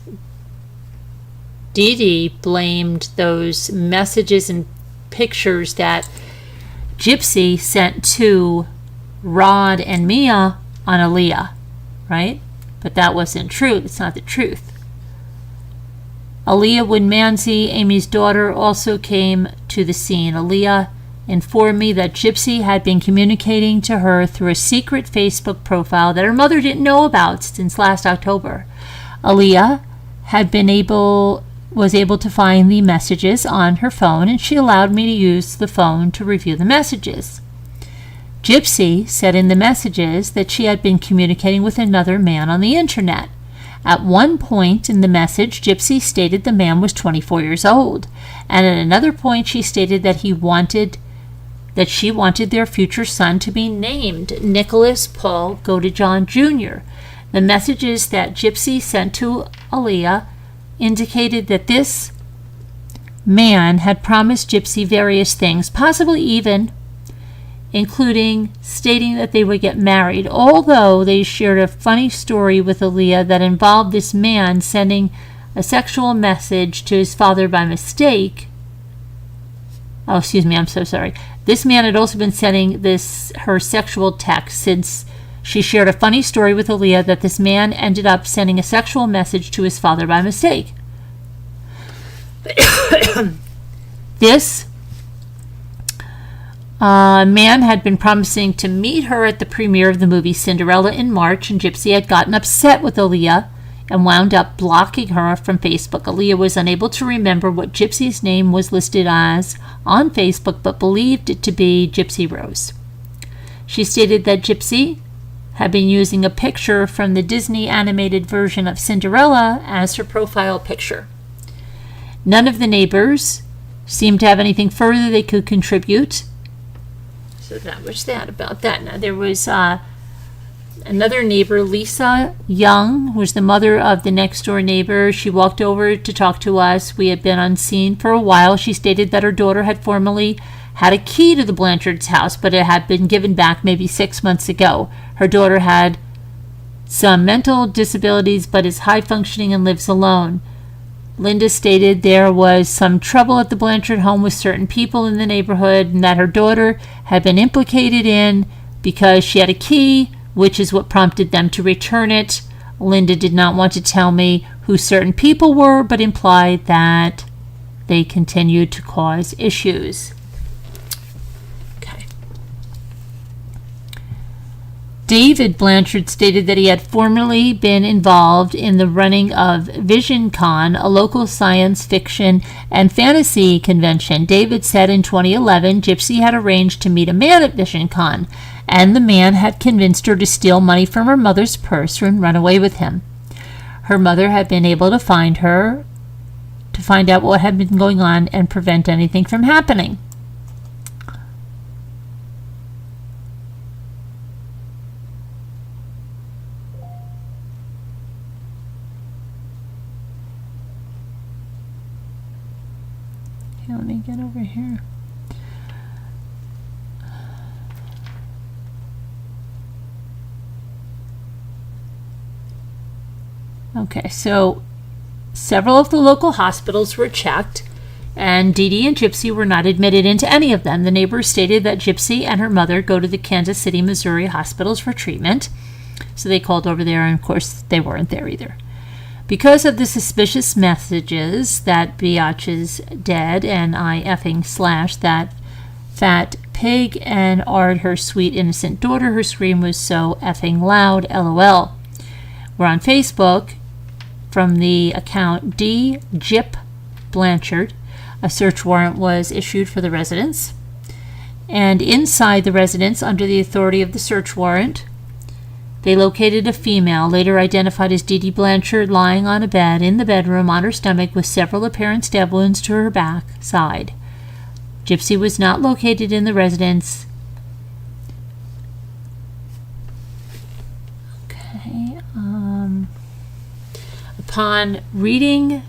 [SPEAKER 1] Dee Dee blamed those messages and pictures that Gypsy sent to Rod and Mia on Aaliyah, right? But that wasn't true. It's not the truth. Aaliyah Woodmansey, Amy's daughter, also came to the scene. Aaliyah informed me that Gypsy had been communicating to her through a secret Facebook profile that her mother didn't know about since last October. Aaliyah was able to find the messages on her phone, and she allowed me to use the phone to review the messages. Gypsy said in the messages that she had been communicating with another man on the internet. At one point in the message, Gypsy stated the man was 24 years old, and at another point she stated that she wanted their future son to be named Nicholas Paul Godejohn Jr. The messages that Gypsy sent to Aaliyah indicated that this man had promised Gypsy various things, possibly even including stating that they would get married, although they shared a funny story with Aaliyah that involved this man sending a sexual message to his father by mistake. Oh, excuse me, I'm so sorry. This man had also been sending her sexual text, since she shared a funny story with Aaliyah that this man ended up sending a sexual message to his father by mistake. This man had been promising to meet her at the premiere of the movie Cinderella in March, and Gypsy had gotten upset with Aaliyah and wound up blocking her from Facebook. Aaliyah was unable to remember what Gypsy's name was listed as on Facebook, but believed it to be Gypsy Rose. She stated that Gypsy had been using a picture from the Disney animated version of Cinderella as her profile picture. None of the neighbors seemed to have anything further they could contribute. So that was that about that. Now there was another neighbor, Lisa Young, who was the mother of the next door neighbor. She walked over to talk to us. We had been unseen for a while. She stated that her daughter had formerly had a key to the Blanchard's house, but it had been given back maybe 6 months ago. Her daughter had some mental disabilities, but is high functioning and lives alone. Linda stated there was some trouble at the Blanchard home with certain people in the neighborhood, and that her daughter had been implicated in because she had a key, which is what prompted them to return it. Linda did not want to tell me who certain people were, but implied that they continued to cause issues. Okay. David Blanchard stated that he had formerly been involved in the running of VisionCon, a local science fiction and fantasy convention. David said in 2011, Gypsy had arranged to meet a man at VisionCon, and the man had convinced her to steal money from her mother's purse and run away with him. Her mother had been able to find her, to find out what had been going on and prevent anything from happening. Okay, let me get over here. Okay, so several of the local hospitals were checked, and Dee Dee and Gypsy were not admitted into any of them. The neighbors stated that Gypsy and her mother go to the Kansas City, Missouri hospitals for treatment. So they called over there, and of course they weren't there either. Because of the suspicious messages that Biatch is dead and I effing slash that fat pig and Ard her sweet innocent daughter, her scream was so effing loud, LOL. We're on Facebook from the account D. Gyp Blanchard. A search warrant was issued for the residence. And inside the residence, under the authority of the search warrant, they located a female, later identified as Dee Dee Blanchard, lying on a bed in the bedroom on her stomach with several apparent stab wounds to her back side. Gypsy was not located in the residence. Okay. Upon reading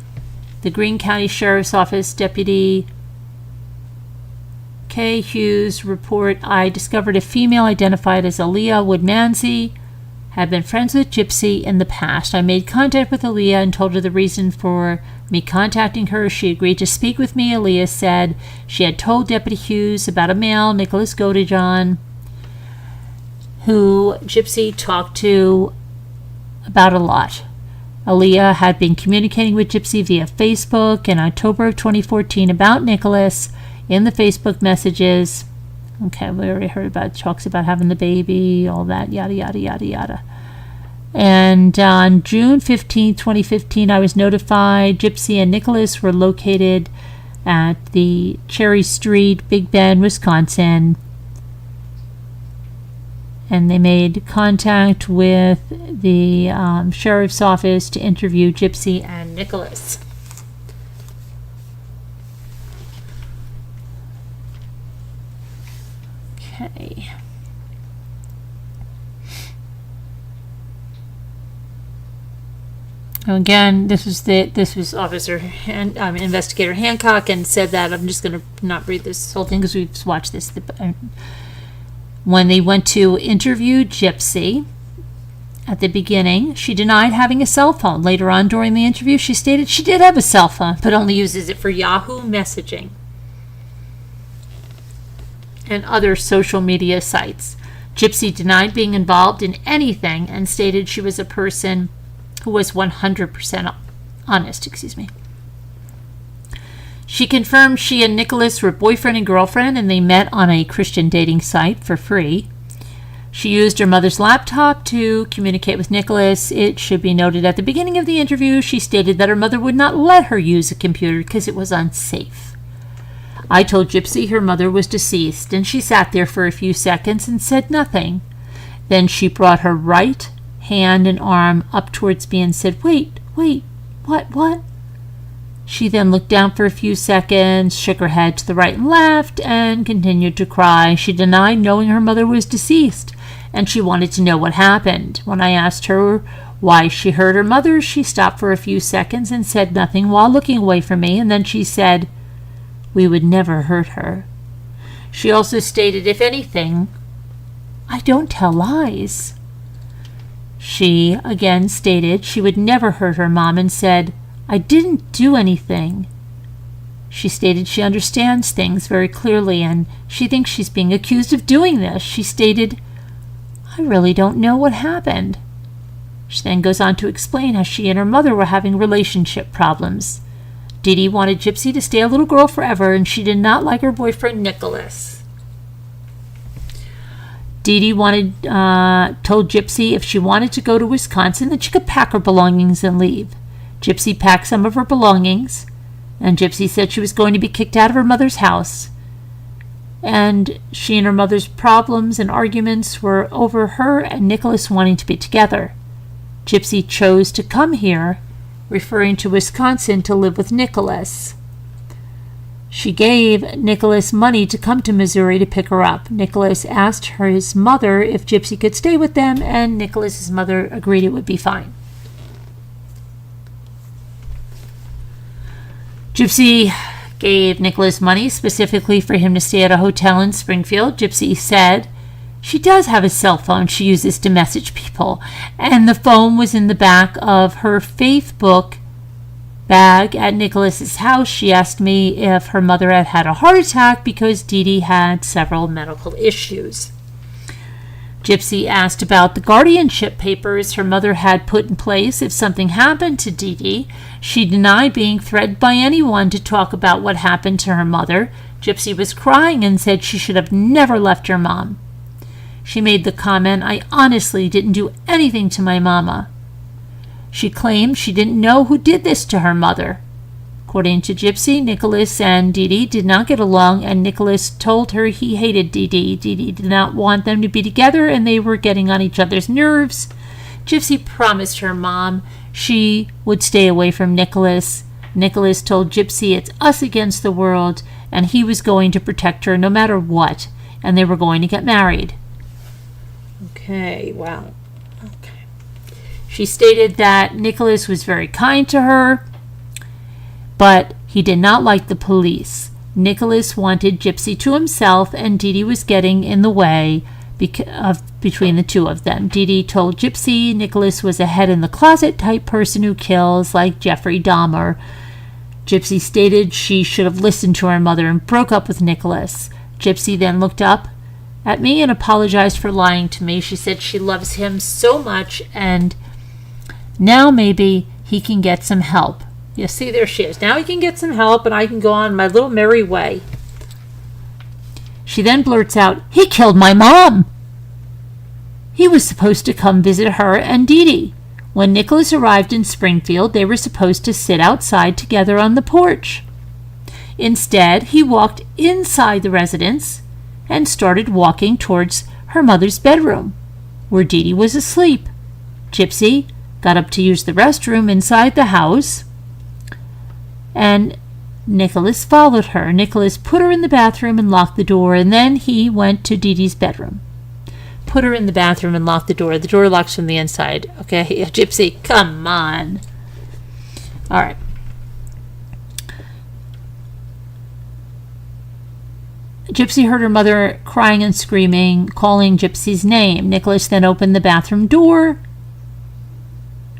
[SPEAKER 1] the Greene County Sheriff's Office Deputy K. Hughes' report, I discovered a female identified as Aaliyah Woodmansey had been friends with Gypsy in the past. I made contact with Aaliyah and told her the reason for me contacting her. She agreed to speak with me. Aaliyah said she had told Deputy Hughes about a male, Nick Godejohn, who Gypsy talked to about a lot. Aaliyah had been communicating with Gypsy via Facebook in October of 2014 about Nicholas in the Facebook messages. Okay, we already heard about it. Talks about having the baby, all that, yada, yada, yada, yada. And on June 15, 2015, I was notified Gypsy and Nicholas were located at the Cherry Street, Big Bend, Wisconsin. And they made contact with the sheriff's office to interview Gypsy and Nicholas. Okay. Again, this was Investigator Hancock, and said that I'm just going to not read this whole thing because we've watched this. When they went to interview Gypsy, at the beginning, she denied having a cell phone. Later on during the interview, she stated she did have a cell phone, but only uses it for Yahoo messaging and other social media sites. Gypsy denied being involved in anything and stated she was a person who was 100% honest. She confirmed she and Nicholas were boyfriend and girlfriend, and they met on a Christian dating site for free. She used her mother's laptop to communicate with Nicholas. It should be noted at the beginning of the interview, she stated that her mother would not let her use a computer because it was unsafe. I told Gypsy her mother was deceased, and she sat there for a few seconds and said nothing. Then she brought her right hand and arm up towards me and said, Wait, what? She then looked down for a few seconds, shook her head to the right and left, and continued to cry. She denied knowing her mother was deceased, and she wanted to know what happened. When I asked her why she hurt her mother, she stopped for a few seconds and said nothing while looking away from me, and then she said, We would never hurt her. She also stated, if anything, I don't tell lies. She again stated she would never hurt her mom and said, I didn't do anything. She stated she understands things very clearly and she thinks she's being accused of doing this. She stated, I really don't know what happened. She then goes on to explain how she and her mother were having relationship problems. Dee Dee wanted Gypsy to stay a little girl forever, and she did not like her boyfriend Nicholas. Dee Dee told Gypsy if she wanted to go to Wisconsin that she could pack her belongings and leave. Gypsy packed some of her belongings, and Gypsy said she was going to be kicked out of her mother's house. And she and her mother's problems and arguments were over her and Nicholas wanting to be together. Gypsy chose to come here, referring to Wisconsin, to live with Nicholas. She gave Nicholas money to come to Missouri to pick her up. Nicholas asked his mother if Gypsy could stay with them, and Nicholas's mother agreed it would be fine. Gypsy gave Nicholas money specifically for him to stay at a hotel in Springfield. Gypsy said she does have a cell phone she uses to message people, and the phone was in the back of her faith book bag at Nicholas's house. She asked me if her mother had had a heart attack because Dee Dee had several medical issues. Gypsy asked about the guardianship papers her mother had put in place if something happened to Dee Dee. She denied being threatened by anyone to talk about what happened to her mother. Gypsy was crying and said she should have never left her mom. She made the comment, I honestly didn't do anything to my mama. She claimed she didn't know who did this to her mother. According to Gypsy, Nicholas and Dee Dee did not get along, and Nicholas told her he hated Dee Dee. Dee Dee did not want them to be together, and they were getting on each other's nerves. Gypsy promised her mom she would stay away from Nicholas. Nicholas told Gypsy it's us against the world, and he was going to protect her no matter what, and they were going to get married. Okay, wow. Okay. She stated that Nicholas was very kind to her, but he did not like the police. Nicholas wanted Gypsy to himself, and Dee Dee was getting in the way between the two of them. Dee Dee told Gypsy Nicholas was a head-in-the-closet type person who kills, like Jeffrey Dahmer. Gypsy stated she should have listened to her mother and broke up with Nicholas. Gypsy then looked up at me and apologized for lying to me. She said she loves him so much, and now maybe he can get some help. You see, there she is. Now he can get some help, and I can go on my little merry way. She then blurts out, he killed my mom. He was supposed to come visit her and Dee Dee. When Nicholas arrived in Springfield, they were supposed to sit outside together on the porch. Instead, he walked inside the residence and started walking towards her mother's bedroom, where Dee Dee was asleep. Gypsy got up to use the restroom inside the house, and Nicholas followed her. Nicholas put her in the bathroom and locked the door, and then he went to Dee Dee's bedroom. Put her in the bathroom and locked the door. The door locks from the inside. Okay, Gypsy, come on. All right. Gypsy heard her mother crying and screaming, calling Gypsy's name. Nicholas then opened the bathroom door.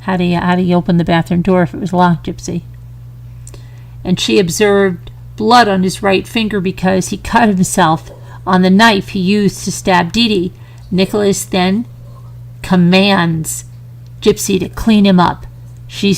[SPEAKER 1] How do you open the bathroom door if it was locked, Gypsy? And she observed blood on his right finger because he cut himself on the knife he used to stab Dee Dee. Nicholas then commands Gypsy to clean him up. She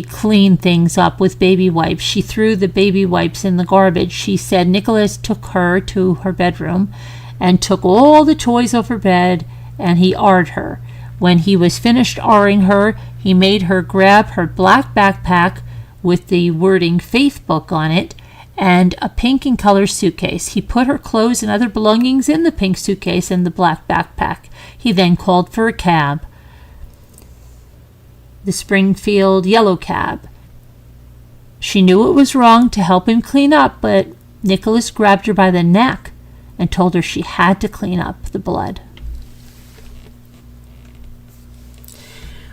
[SPEAKER 1] cleaned things up with baby wipes. She threw the baby wipes in the garbage. She said Nicholas took her to her bedroom and took all the toys off her bed, and he R-ed her. When he was finished R-ing her, he made her grab her black backpack with the wording Faith Book on it and a pink and color suitcase. He put her clothes and other belongings in the pink suitcase and the black backpack. He then called for a cab, the Springfield yellow cab. She knew it was wrong to help him clean up, but Nicholas grabbed her by the neck and told her she had to clean up the blood.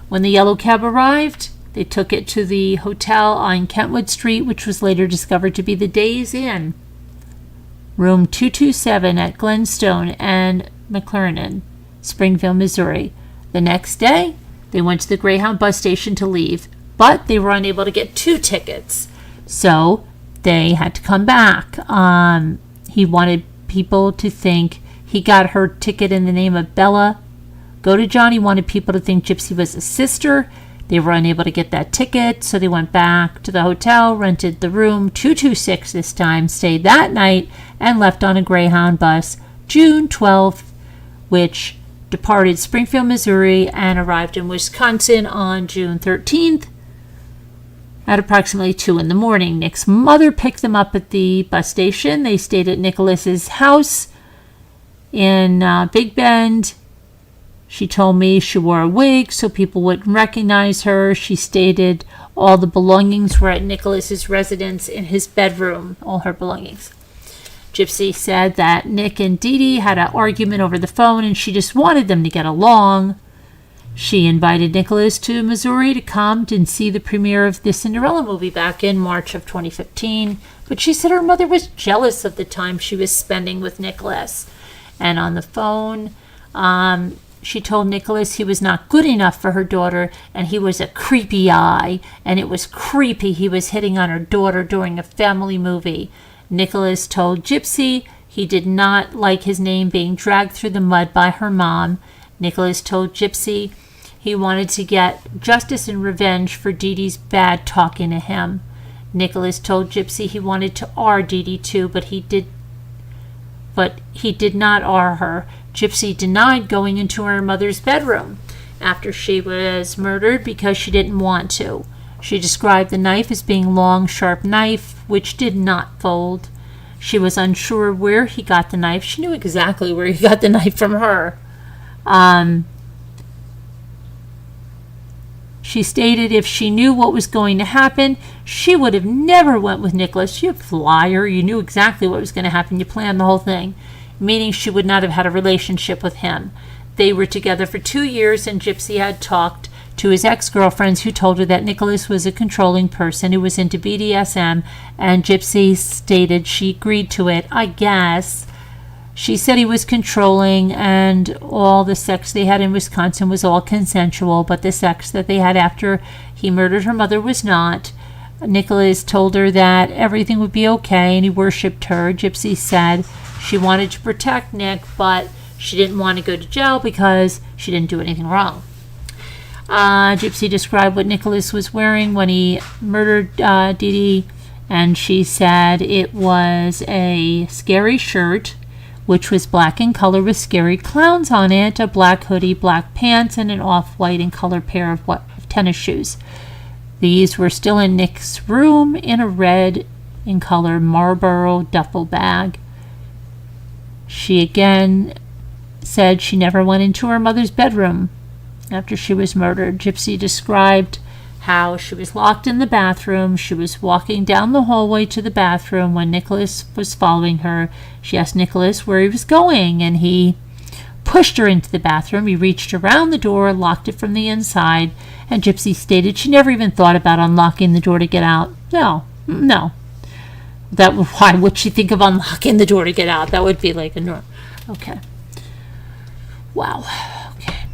[SPEAKER 1] When the yellow cab arrived, they took it to the hotel on Kentwood Street, which was later discovered to be the Days Inn, room 227 at Glenstone and McLernan, Springfield, Missouri. The next day, they went to the Greyhound bus station to leave, but they were unable to get 2 tickets, so they had to come back. He wanted people to think he got her ticket in the name of Bella Godejohn. He wanted people to think Gypsy was a sister. They were unable to get that ticket, so they went back to the hotel, rented the room 226 this time, stayed that night, and left on a Greyhound bus June 12th, which departed Springfield, Missouri, and arrived in Wisconsin on June 13th at approximately 2 in the morning. Nick's mother picked them up at the bus station. They stayed at Nicholas's house in Big Bend. She told me she wore a wig so people wouldn't recognize her. She stated all the belongings were at Nicholas's residence in his bedroom, all her belongings. Gypsy said that Nick and Dee Dee had an argument over the phone and she just wanted them to get along. She invited Nicholas to Missouri to come and see the premiere of the Cinderella movie back in March of 2015, but she said her mother was jealous of the time she was spending with Nicholas. And on the phone, she told Nicholas he was not good enough for her daughter and he was a creepy eye, and it was creepy he was hitting on her daughter during a family movie. Nicholas told Gypsy he did not like his name being dragged through the mud by her mom. Nicholas told Gypsy he wanted to get justice and revenge for Dee Dee's bad talking to him. Nicholas told Gypsy he wanted to R Dee Dee too, but he did not R her. Gypsy denied going into her mother's bedroom after she was murdered because she didn't want to. She described the knife as being a long, sharp knife, which did not fold. She was unsure where he got the knife. She knew exactly where he got the knife from her. She stated if she knew what was going to happen, she would have never went with Nicholas. You liar. You knew exactly what was going to happen. You planned the whole thing, meaning she would not have had a relationship with him. They were together for 2 years, and Gypsy had talked to his ex-girlfriends who told her that Nicholas was a controlling person who was into BDSM, and Gypsy stated she agreed to it, I guess. She said he was controlling, and all the sex they had in Wisconsin was all consensual, but the sex that they had after he murdered her mother was not. Nicholas told her that everything would be okay, and he worshipped her. Gypsy said she wanted to protect Nick, but she didn't want to go to jail because she didn't do anything wrong. Gypsy described what Nicholas was wearing when he murdered Dee Dee, and she said it was a scary shirt, which was black in color with scary clowns on it, a black hoodie, black pants, and an off-white in color pair of tennis shoes. These were still in Nick's room in a red in color Marlboro duffel bag. She again said she never went into her mother's bedroom after she was murdered. Gypsy described how she was locked in the bathroom. She was walking down the hallway to the bathroom when Nicholas was following her. She asked Nicholas where he was going, and he pushed her into the bathroom. He reached around the door, locked it from the inside, and Gypsy stated she never even thought about unlocking the door to get out. No. Why would she think of unlocking the door to get out? That would be like a norm. Okay. Wow. Okay.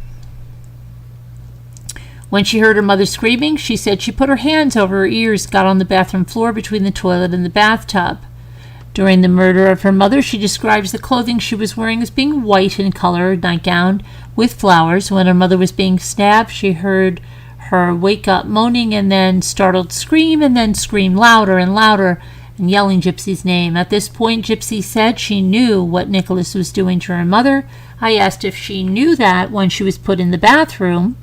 [SPEAKER 1] When she heard her mother screaming, she said she put her hands over her ears, got on the bathroom floor between the toilet and the bathtub. During the murder of her mother, she describes the clothing she was wearing as being white in color, a nightgown with flowers. When her mother was being stabbed, she heard her wake up moaning and then startled scream and then scream louder and louder and yelling Gypsy's name. At this point, Gypsy said she knew what Nicholas was doing to her mother. I asked if she knew that when she was put in the bathroom,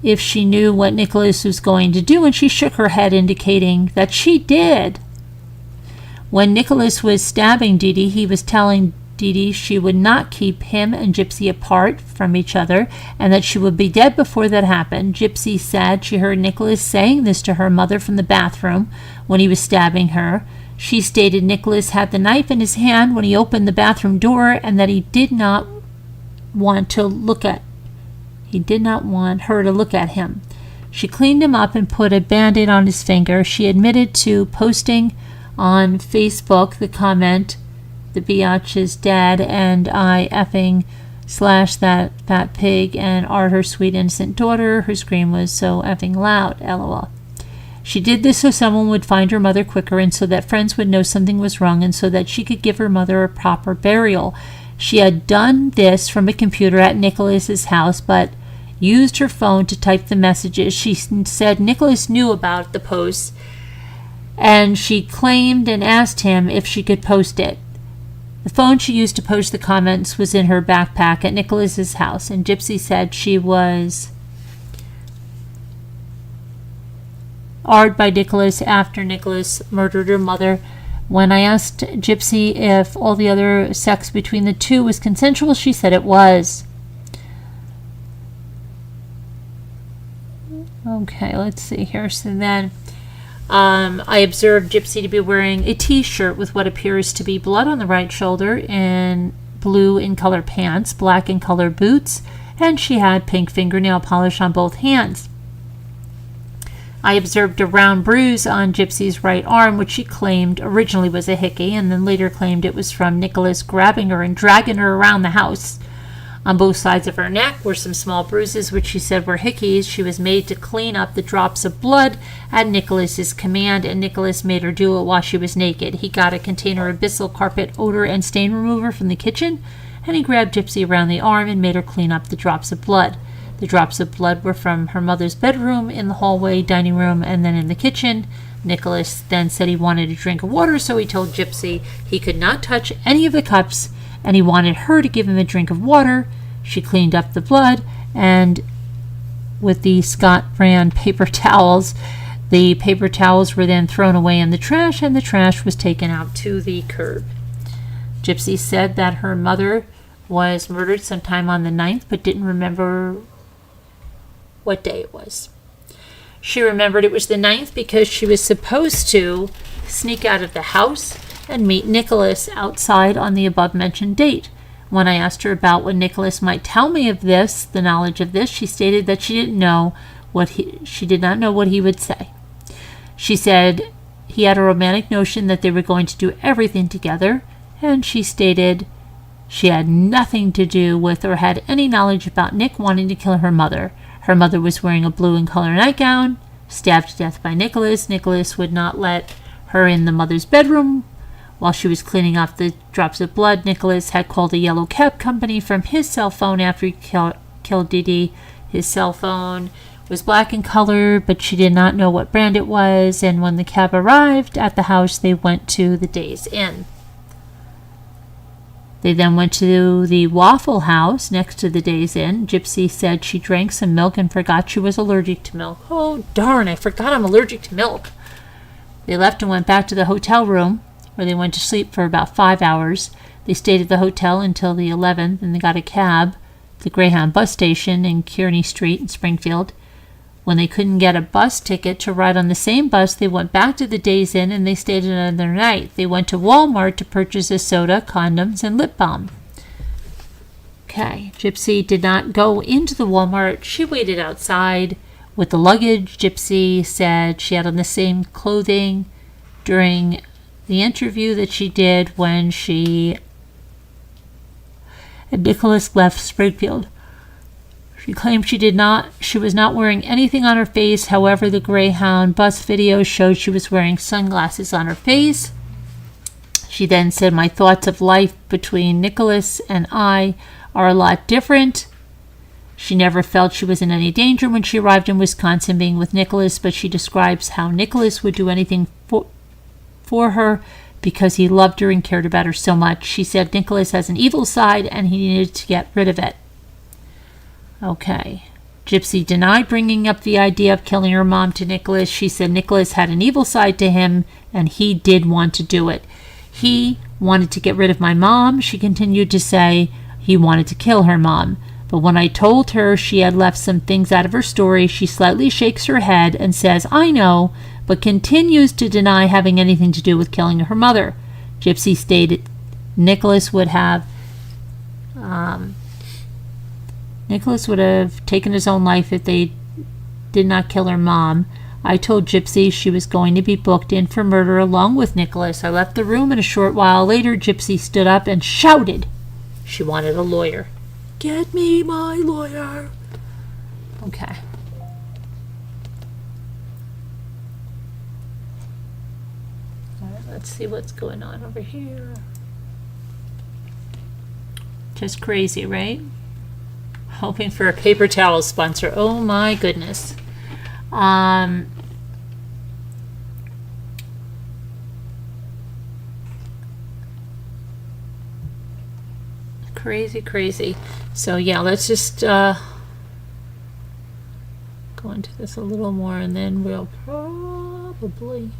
[SPEAKER 1] if she knew what Nicholas was going to do, and she shook her head, indicating that she did. When Nicholas was stabbing Dee Dee, he was telling Dee Dee she would not keep him and Gypsy apart from each other, and that she would be dead before that happened. Gypsy said she heard Nicholas saying this to her mother from the bathroom when he was stabbing her. She stated Nicholas had the knife in his hand when he opened the bathroom door, and that he did not want her to look at him. She cleaned him up and put a Band-Aid on his finger. She admitted to posting on Facebook the comment, "The biatch is dead, and I effing / that fat pig and art her sweet innocent daughter. Her scream was so effing loud, lol." She did this so someone would find her mother quicker, and so that friends would know something was wrong, and so that she could give her mother a proper burial. She had done this from a computer at Nicholas's house, but used her phone to type the messages. She said Nicholas knew about the post, and she claimed and asked him if she could post it. The phone she used to post the comments was in her backpack at Nicholas's house, and Gypsy said she was awed by Nicholas after Nicholas murdered her mother. When I asked Gypsy if all the other sex between the two was consensual, she said it was. Okay, let's see here. So then I observed Gypsy to be wearing a t-shirt with what appears to be blood on the right shoulder and blue in color pants, black in color boots, and she had pink fingernail polish on both hands. I observed a round bruise on Gypsy's right arm, which she claimed originally was a hickey, and then later claimed it was from Nicholas grabbing her and dragging her around the house. On both sides of her neck were some small bruises, which she said were hickeys. She was made to clean up the drops of blood at Nicholas's command, and Nicholas made her do it while she was naked. He got a container of Bissell carpet odor and stain remover from the kitchen, and he grabbed Gypsy around the arm and made her clean up the drops of blood. The drops of blood were from her mother's bedroom, in the hallway, dining room, and then in the kitchen. Nicholas then said he wanted a drink of water, so he told Gypsy he could not touch any of the cups, and he wanted her to give him a drink of water. She cleaned up the blood, and with the Scott brand paper towels, the paper towels were then thrown away in the trash, and the trash was taken out to the curb. Gypsy said that her mother was murdered sometime on the 9th, but didn't remember what day it was. She remembered it was the 9th because she was supposed to sneak out of the house and meet Nicholas outside on the above-mentioned date. When I asked her about what Nicholas might tell me of this, the knowledge of this, she stated that she did not know what he would say. She said he had a romantic notion that they were going to do everything together, and she stated she had nothing to do with or had any knowledge about Nick wanting to kill her mother. Her mother was wearing a blue in color nightgown, stabbed to death by Nicholas. Nicholas would not let her in the mother's bedroom. While she was cleaning up the drops of blood, Nicholas had called a yellow cab company from his cell phone after he killed Dee Dee. His cell phone was black in color, but she did not know what brand it was, and when the cab arrived at the house, they went to the Days Inn. They then went to the Waffle House next to the Days Inn. Gypsy said she drank some milk and forgot she was allergic to milk. Oh, darn, I forgot I'm allergic to milk. They left and went back to the hotel room, where they went to sleep for about 5 hours. They stayed at the hotel until the 11th, and they got a cab at the Greyhound bus station in Kearney Street in Springfield. When they couldn't get a bus ticket to ride on the same bus, they went back to the Days Inn, and they stayed another night. They went to Walmart to purchase a soda, condoms, and lip balm. Okay, Gypsy did not go into the Walmart. She waited outside with the luggage. Gypsy said she had on the same clothing during the interview that she did when she and Nicholas left Springfield. She claimed she was not wearing anything on her face. However, the Greyhound bus video showed she was wearing sunglasses on her face. She then said, my thoughts of life between Nicholas and I are a lot different. She never felt she was in any danger when she arrived in Wisconsin being with Nicholas, but she describes how Nicholas would do anything for her because he loved her and cared about her so much. She said Nicholas has an evil side and he needed to get rid of it. Okay. Gypsy denied bringing up the idea of killing her mom to Nicholas. She said Nicholas had an evil side to him and he did want to do it. He wanted to get rid of my mom. She continued to say he wanted to kill her mom. But when I told her she had left some things out of her story, she slightly shakes her head and says, I know, but continues to deny having anything to do with killing her mother. Gypsy stated Nicholas would have taken his own life if they did not kill her mom. I told Gypsy she was going to be booked in for murder along with Nicholas. I left the room, and a short while later, Gypsy stood up and shouted she wanted a lawyer. Get me my lawyer. Okay. All right, let's see what's going on over here. Just crazy, right? Hoping for a paper towel sponsor. Oh my goodness. Crazy. So yeah, let's just go into this a little more, and then we'll probably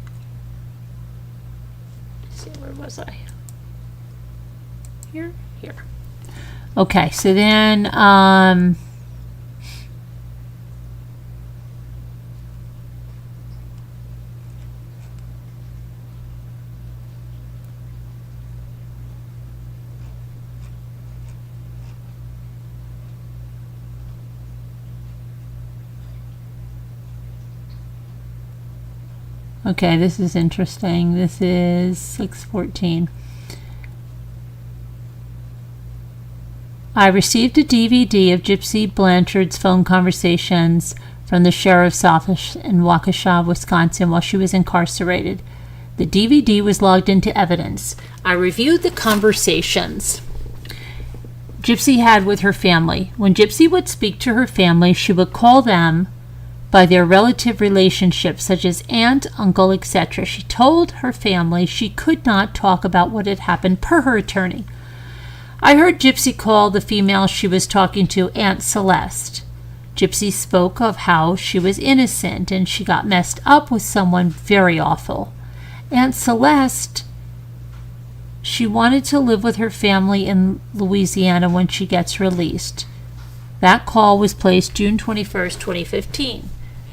[SPEAKER 1] see, where was I? Here. Okay, so then okay, this is interesting. This is 6:14. I received a DVD of Gypsy Blanchard's phone conversations from the sheriff's office in Waukesha, Wisconsin, while she was incarcerated. The DVD was logged into evidence. I reviewed the conversations Gypsy had with her family. When Gypsy would speak to her family, she would call them by their relative relationships, such as aunt, uncle, etc. She told her family she could not talk about what had happened per her attorney. I heard Gypsy call the female she was talking to Aunt Celeste. Gypsy spoke of how she was innocent and she got messed up with someone very awful. Aunt Celeste, she wanted to live with her family in Louisiana when she gets released. That call was placed June 21st, 2015.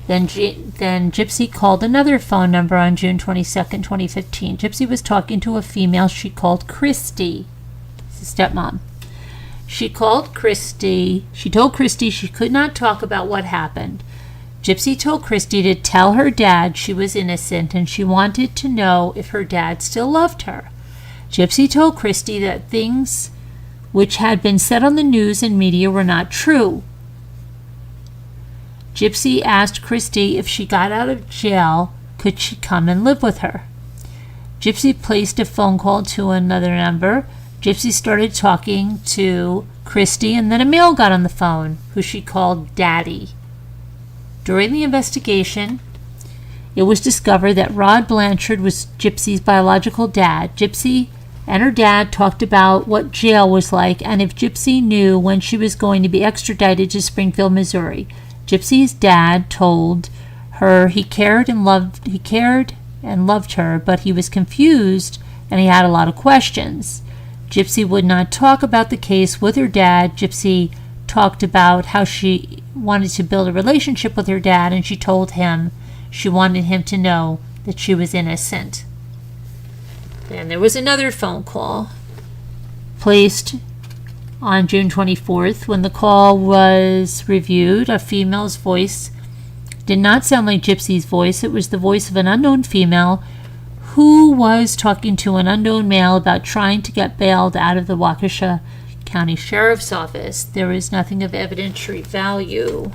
[SPEAKER 1] Then Gypsy called another phone number on June 22nd, 2015. Gypsy was talking to a female she called Kristy, stepmom. She told Kristy she could not talk about what happened. Gypsy told Kristy to tell her dad she was innocent and she wanted to know if her dad still loved her. Gypsy told Kristy that things which had been said on the news and media were not true. Gypsy asked Kristy if she got out of jail, could she come and live with her? Gypsy placed a phone call to another number. Gypsy started talking to Kristy, and then a male got on the phone, who she called Daddy. During the investigation, it was discovered that Rod Blanchard was Gypsy's biological dad. Gypsy and her dad talked about what jail was like and if Gypsy knew when she was going to be extradited to Springfield, Missouri. Gypsy's dad told her he cared and loved her, but he was confused and he had a lot of questions. Gypsy would not talk about the case with her dad. Gypsy talked about how she wanted to build a relationship with her dad, and she told him she wanted him to know that she was innocent. Then there was another phone call placed on June 24th. When the call was reviewed, a female's voice did not sound like Gypsy's voice. It was the voice of an unknown female who was talking to an unknown male about trying to get bailed out of the Waukesha County Sheriff's Office. There is nothing of evidentiary value.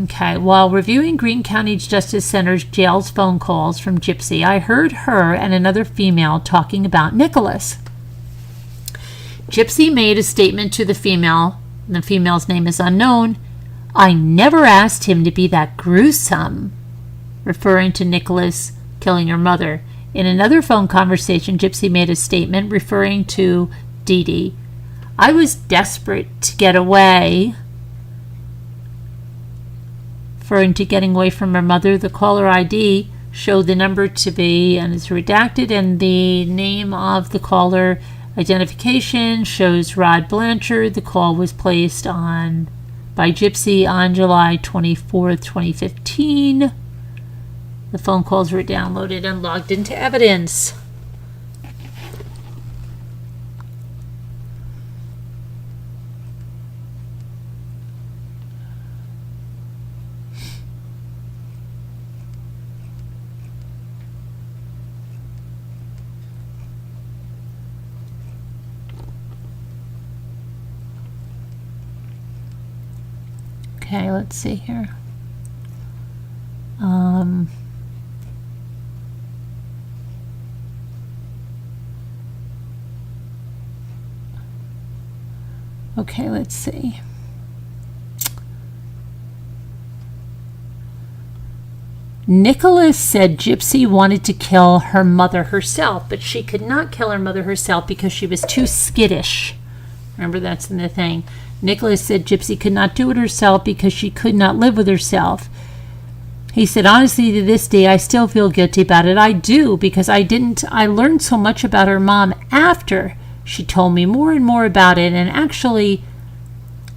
[SPEAKER 1] Okay, while reviewing Greene County Justice Center's jail's phone calls from Gypsy, I heard her and another female talking about Nicholas. Gypsy made a statement to the female's name is unknown. I never asked him to be that gruesome, referring to Nicholas killing her mother. In another phone conversation, Gypsy made a statement referring to Dee Dee. I was desperate to get away. Referring to getting away from her mother, the caller ID showed the number to be, and it's redacted, and the name of the caller identification shows Rod Blanchard. The call was placed on by Gypsy on July 24th, 2015. The phone calls were downloaded and logged into evidence. Okay, let's see here. Okay, let's see. Nicholas said Gypsy wanted to kill her mother herself, but she could not kill her mother herself because she was too skittish. Remember, that's in the thing. Nicholas said Gypsy could not do it herself because she could not live with herself. He said, honestly, to this day, I still feel guilty about it. I do, because I learned so much about her mom after she told me more and more about it, and actually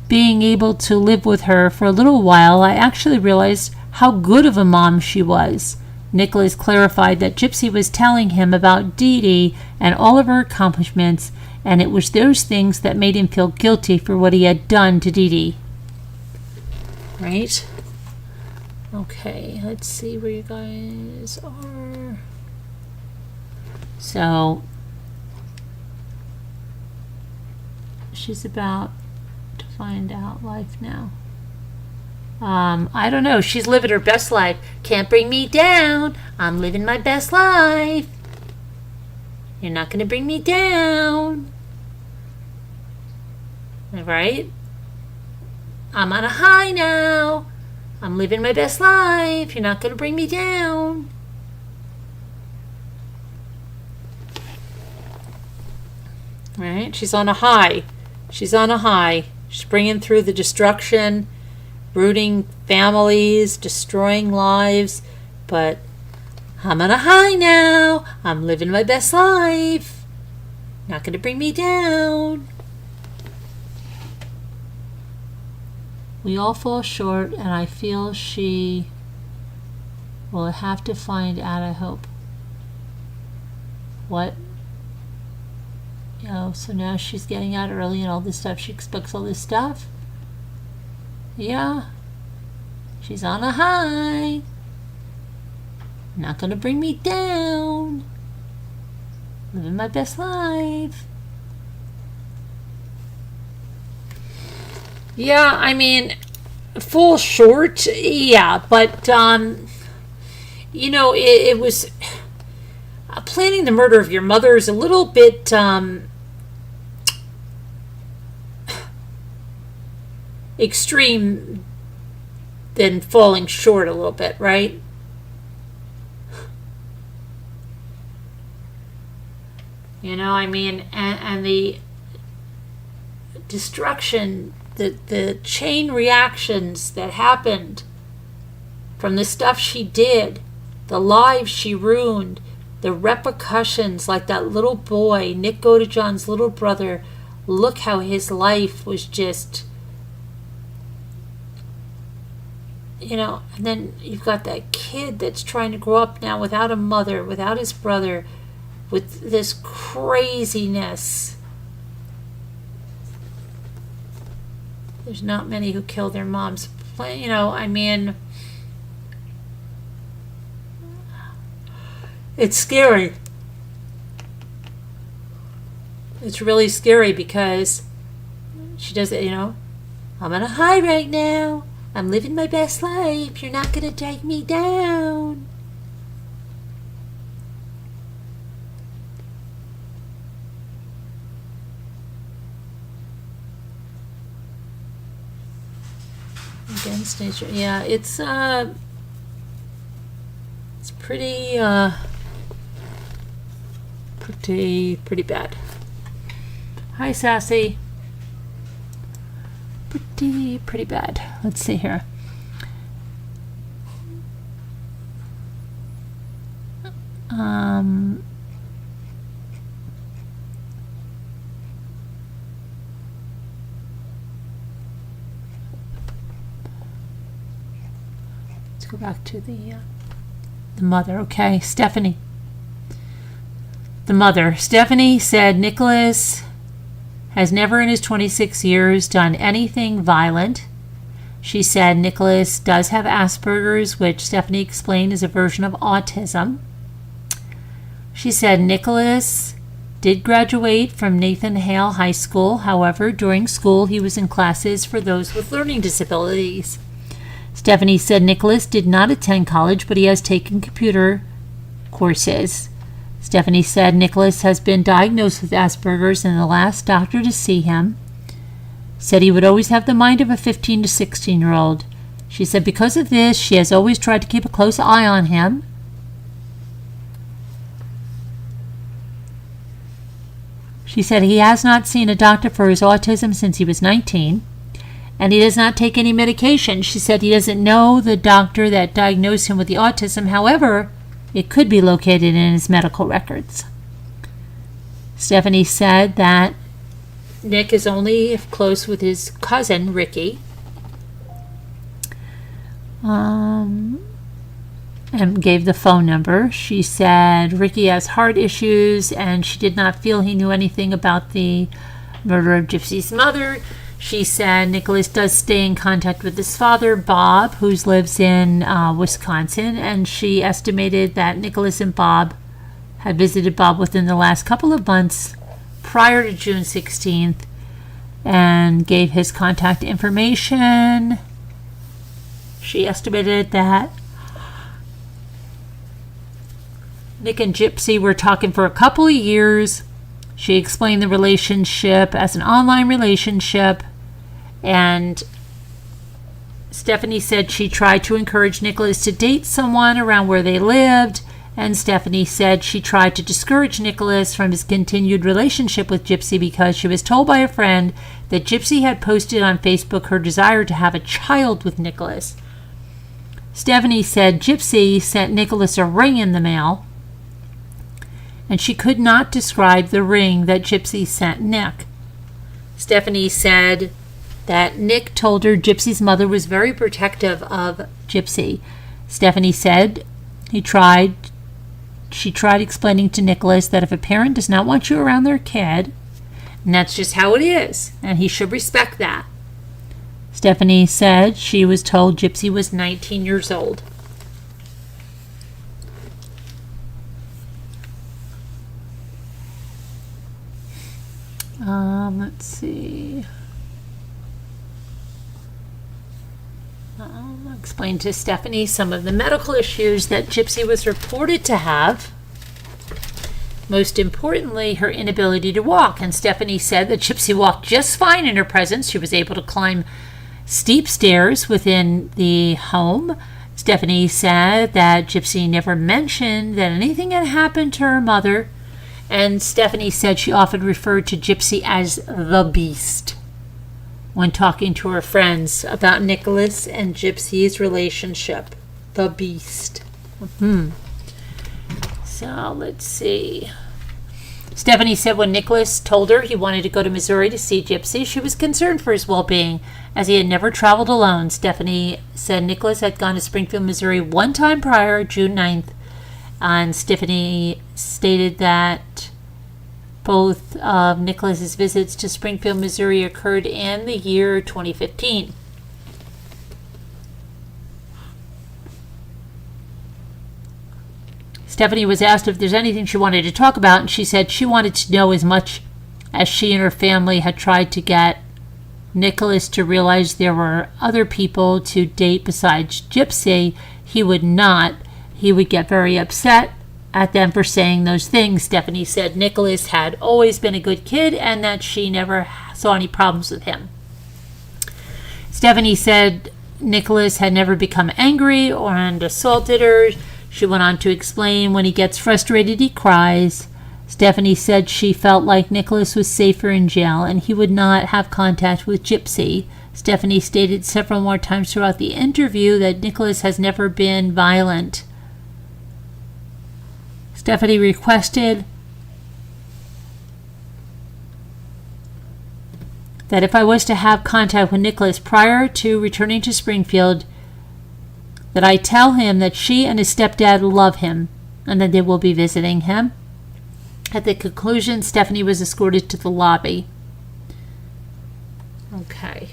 [SPEAKER 1] being able to live with her for a little while, I actually realized how good of a mom she was. Nicholas clarified that Gypsy was telling him about Dee Dee and all of her accomplishments, and it was those things that made him feel guilty for what he had done to Dee Dee. Right? Okay, let's see where you guys are. So, she's about to find out life now. I don't know. She's living her best life. Can't bring me down. I'm living my best life. You're not going to bring me down. Right? I'm on a high now. I'm living my best life. You're not going to bring me down. Right? She's on a high. She's on a high. She's bringing through the destruction, rooting families, destroying lives. But I'm on a high now. I'm living my best life. Not going to bring me down. We all fall short, and I feel she will have to find out, I hope. What? You know, so now she's getting out early and all this stuff. She expects all this stuff. Yeah. She's on a high. Not gonna bring me down. Living my best life. Yeah, I mean, full short, yeah, but, you know, it was, planning the murder of your mother is a little bit, extreme than falling short a little bit, right? You know, I mean, and the destruction, the chain reactions that happened from the stuff she did, the lives she ruined, the repercussions, like that little boy, Nick Godejohn's little brother, look how his life was just, you know, and then you've got that kid that's trying to grow up now without a mother, without his brother, with this craziness. There's not many who kill their moms. You know, I mean, it's scary. It's really scary because she does it, you know. I'm on a high right now. I'm living my best life. You're not going to drag me down. Against nature. Yeah, it's pretty pretty bad. Hi, Sassy. Pretty bad. Let's see here. Let's go back to the mother. Okay, Stephanie. The mother. Stephanie said Nicholas has never in his 26 years done anything violent. She said Nicholas does have Asperger's, which Stephanie explained is a version of autism. She said Nicholas did graduate from Nathan Hale High School. However, during school he was in classes for those with learning disabilities. Stephanie said Nicholas did not attend college, but he has taken computer courses. Stephanie said Nicholas has been diagnosed with Asperger's, and the last doctor to see him said he would always have the mind of a 15 to 16-year-old. She said because of this, she has always tried to keep a close eye on him. She said he has not seen a doctor for his autism since he was 19, and he does not take any medication. She said he doesn't know the doctor that diagnosed him with the autism. However, it could be located in his medical records. Stephanie said that Nick is only close with his cousin, Ricky. And gave the phone number. She said Ricky has heart issues, and she did not feel he knew anything about the murder of Gypsy's mother. She said Nicholas does stay in contact with his father, Bob, who lives in Wisconsin, and she estimated that Nicholas and Bob had visited Bob within the last couple of months prior to June 16th and gave his contact information. She estimated that Nick and Gypsy were talking for a couple of years. She explained the relationship as an online relationship, and Stephanie said she tried to encourage Nicholas to date someone around where they lived, and Stephanie said she tried to discourage Nicholas from his continued relationship with Gypsy because she was told by a friend that Gypsy had posted on Facebook her desire to have a child with Nicholas. Stephanie said Gypsy sent Nicholas a ring in the mail, and she could not describe the ring that Gypsy sent Nick. Stephanie said that Nick told her Gypsy's mother was very protective of Gypsy. Stephanie said she tried explaining to Nicholas that if a parent does not want you around their kid, and that's just how it is, and he should respect that. Stephanie said she was told Gypsy was 19 years old. Let's see. I'll explain to Stephanie some of the medical issues that Gypsy was reported to have. Most importantly, her inability to walk. And Stephanie said that Gypsy walked just fine in her presence. She was able to climb steep stairs within the home. Stephanie said that Gypsy never mentioned that anything had happened to her mother. And Stephanie said she often referred to Gypsy as the Beast when talking to her friends about Nicholas and Gypsy's relationship. The Beast. So let's see. Stephanie said when Nicholas told her he wanted to go to Missouri to see Gypsy, she was concerned for his well-being as he had never traveled alone. Stephanie said Nicholas had gone to Springfield, Missouri one time prior, June 9th. And Stephanie stated that Both of Nicholas's visits to Springfield, Missouri occurred in the year 2015. Stephanie was asked if there's anything she wanted to talk about, and she said she wanted to know as much as she and her family had tried to get Nicholas to realize there were other people to date besides Gypsy. He would not. He would get very upset at them for saying those things. Stephanie said Nicholas had always been a good kid and that she never saw any problems with him. Stephanie said Nicholas had never become angry or assaulted her. She went on to explain when he gets frustrated, he cries. Stephanie said she felt like Nicholas was safer in jail and he would not have contact with Gypsy. Stephanie stated several more times throughout the interview that Nicholas has never been violent. Stephanie requested that if I was to have contact with Nicholas prior to returning to Springfield, that I tell him that she and his stepdad love him and that they will be visiting him. At the conclusion, Stephanie was escorted to the lobby. Okay.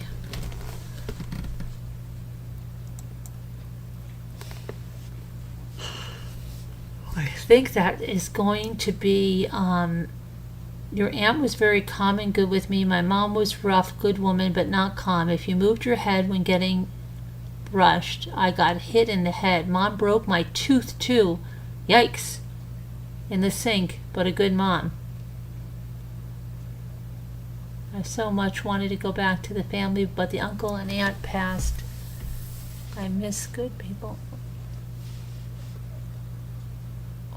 [SPEAKER 1] I think that is going to be, your aunt was very calm and good with me. My mom was rough, good woman, but not calm. If you moved your head when getting brushed, I got hit in the head. Mom broke my tooth too. Yikes. In the sink, but a good mom. I so much wanted to go back to the family, but the uncle and aunt passed. I miss good people.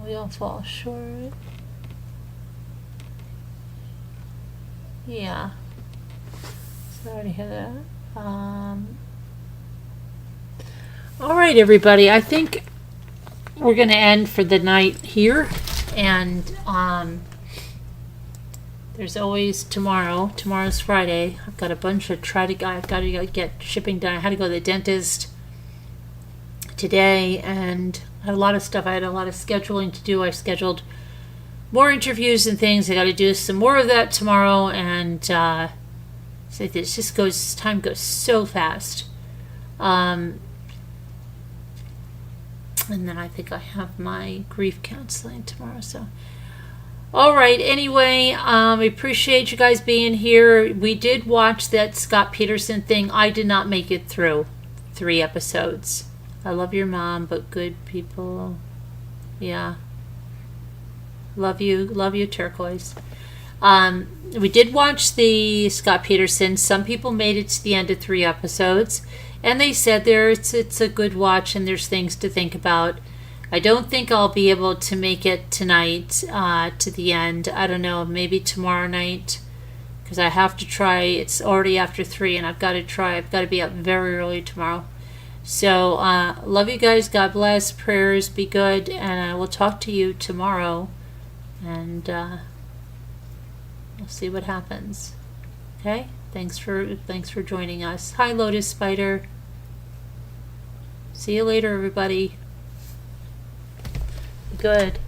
[SPEAKER 1] We all fall short. Yeah. Sorry to hear that. All right, everybody. I think we're going to end for the night here. And there's always tomorrow. Tomorrow's Friday. I've got a bunch of I've got to get shipping done. I had to go to the dentist today, and I had a lot of stuff. I had a lot of scheduling to do. I scheduled more interviews and things. I got to do some more of that tomorrow, and so this just goes. Time goes so fast. And then I think I have my grief counseling tomorrow. So, all right. Anyway, I appreciate you guys being here. We did watch that Scott Peterson thing. I did not make it through 3 episodes. I love your mom, but good people. Yeah. Love you, Turquoise. We did watch the Scott Peterson. Some people made it to the end of 3 episodes. And they said it's a good watch and there's things to think about. I don't think I'll be able to make it tonight to the end. I don't know, maybe tomorrow night. Because I have to try. It's already after 3 and I've got to try. I've got to be up very early tomorrow. So, love you guys. God bless. Prayers. Be good. And I will talk to you tomorrow. And we'll see what happens. Okay? Thanks for joining us. Hi, Lotus Spider. See you later, everybody. Good.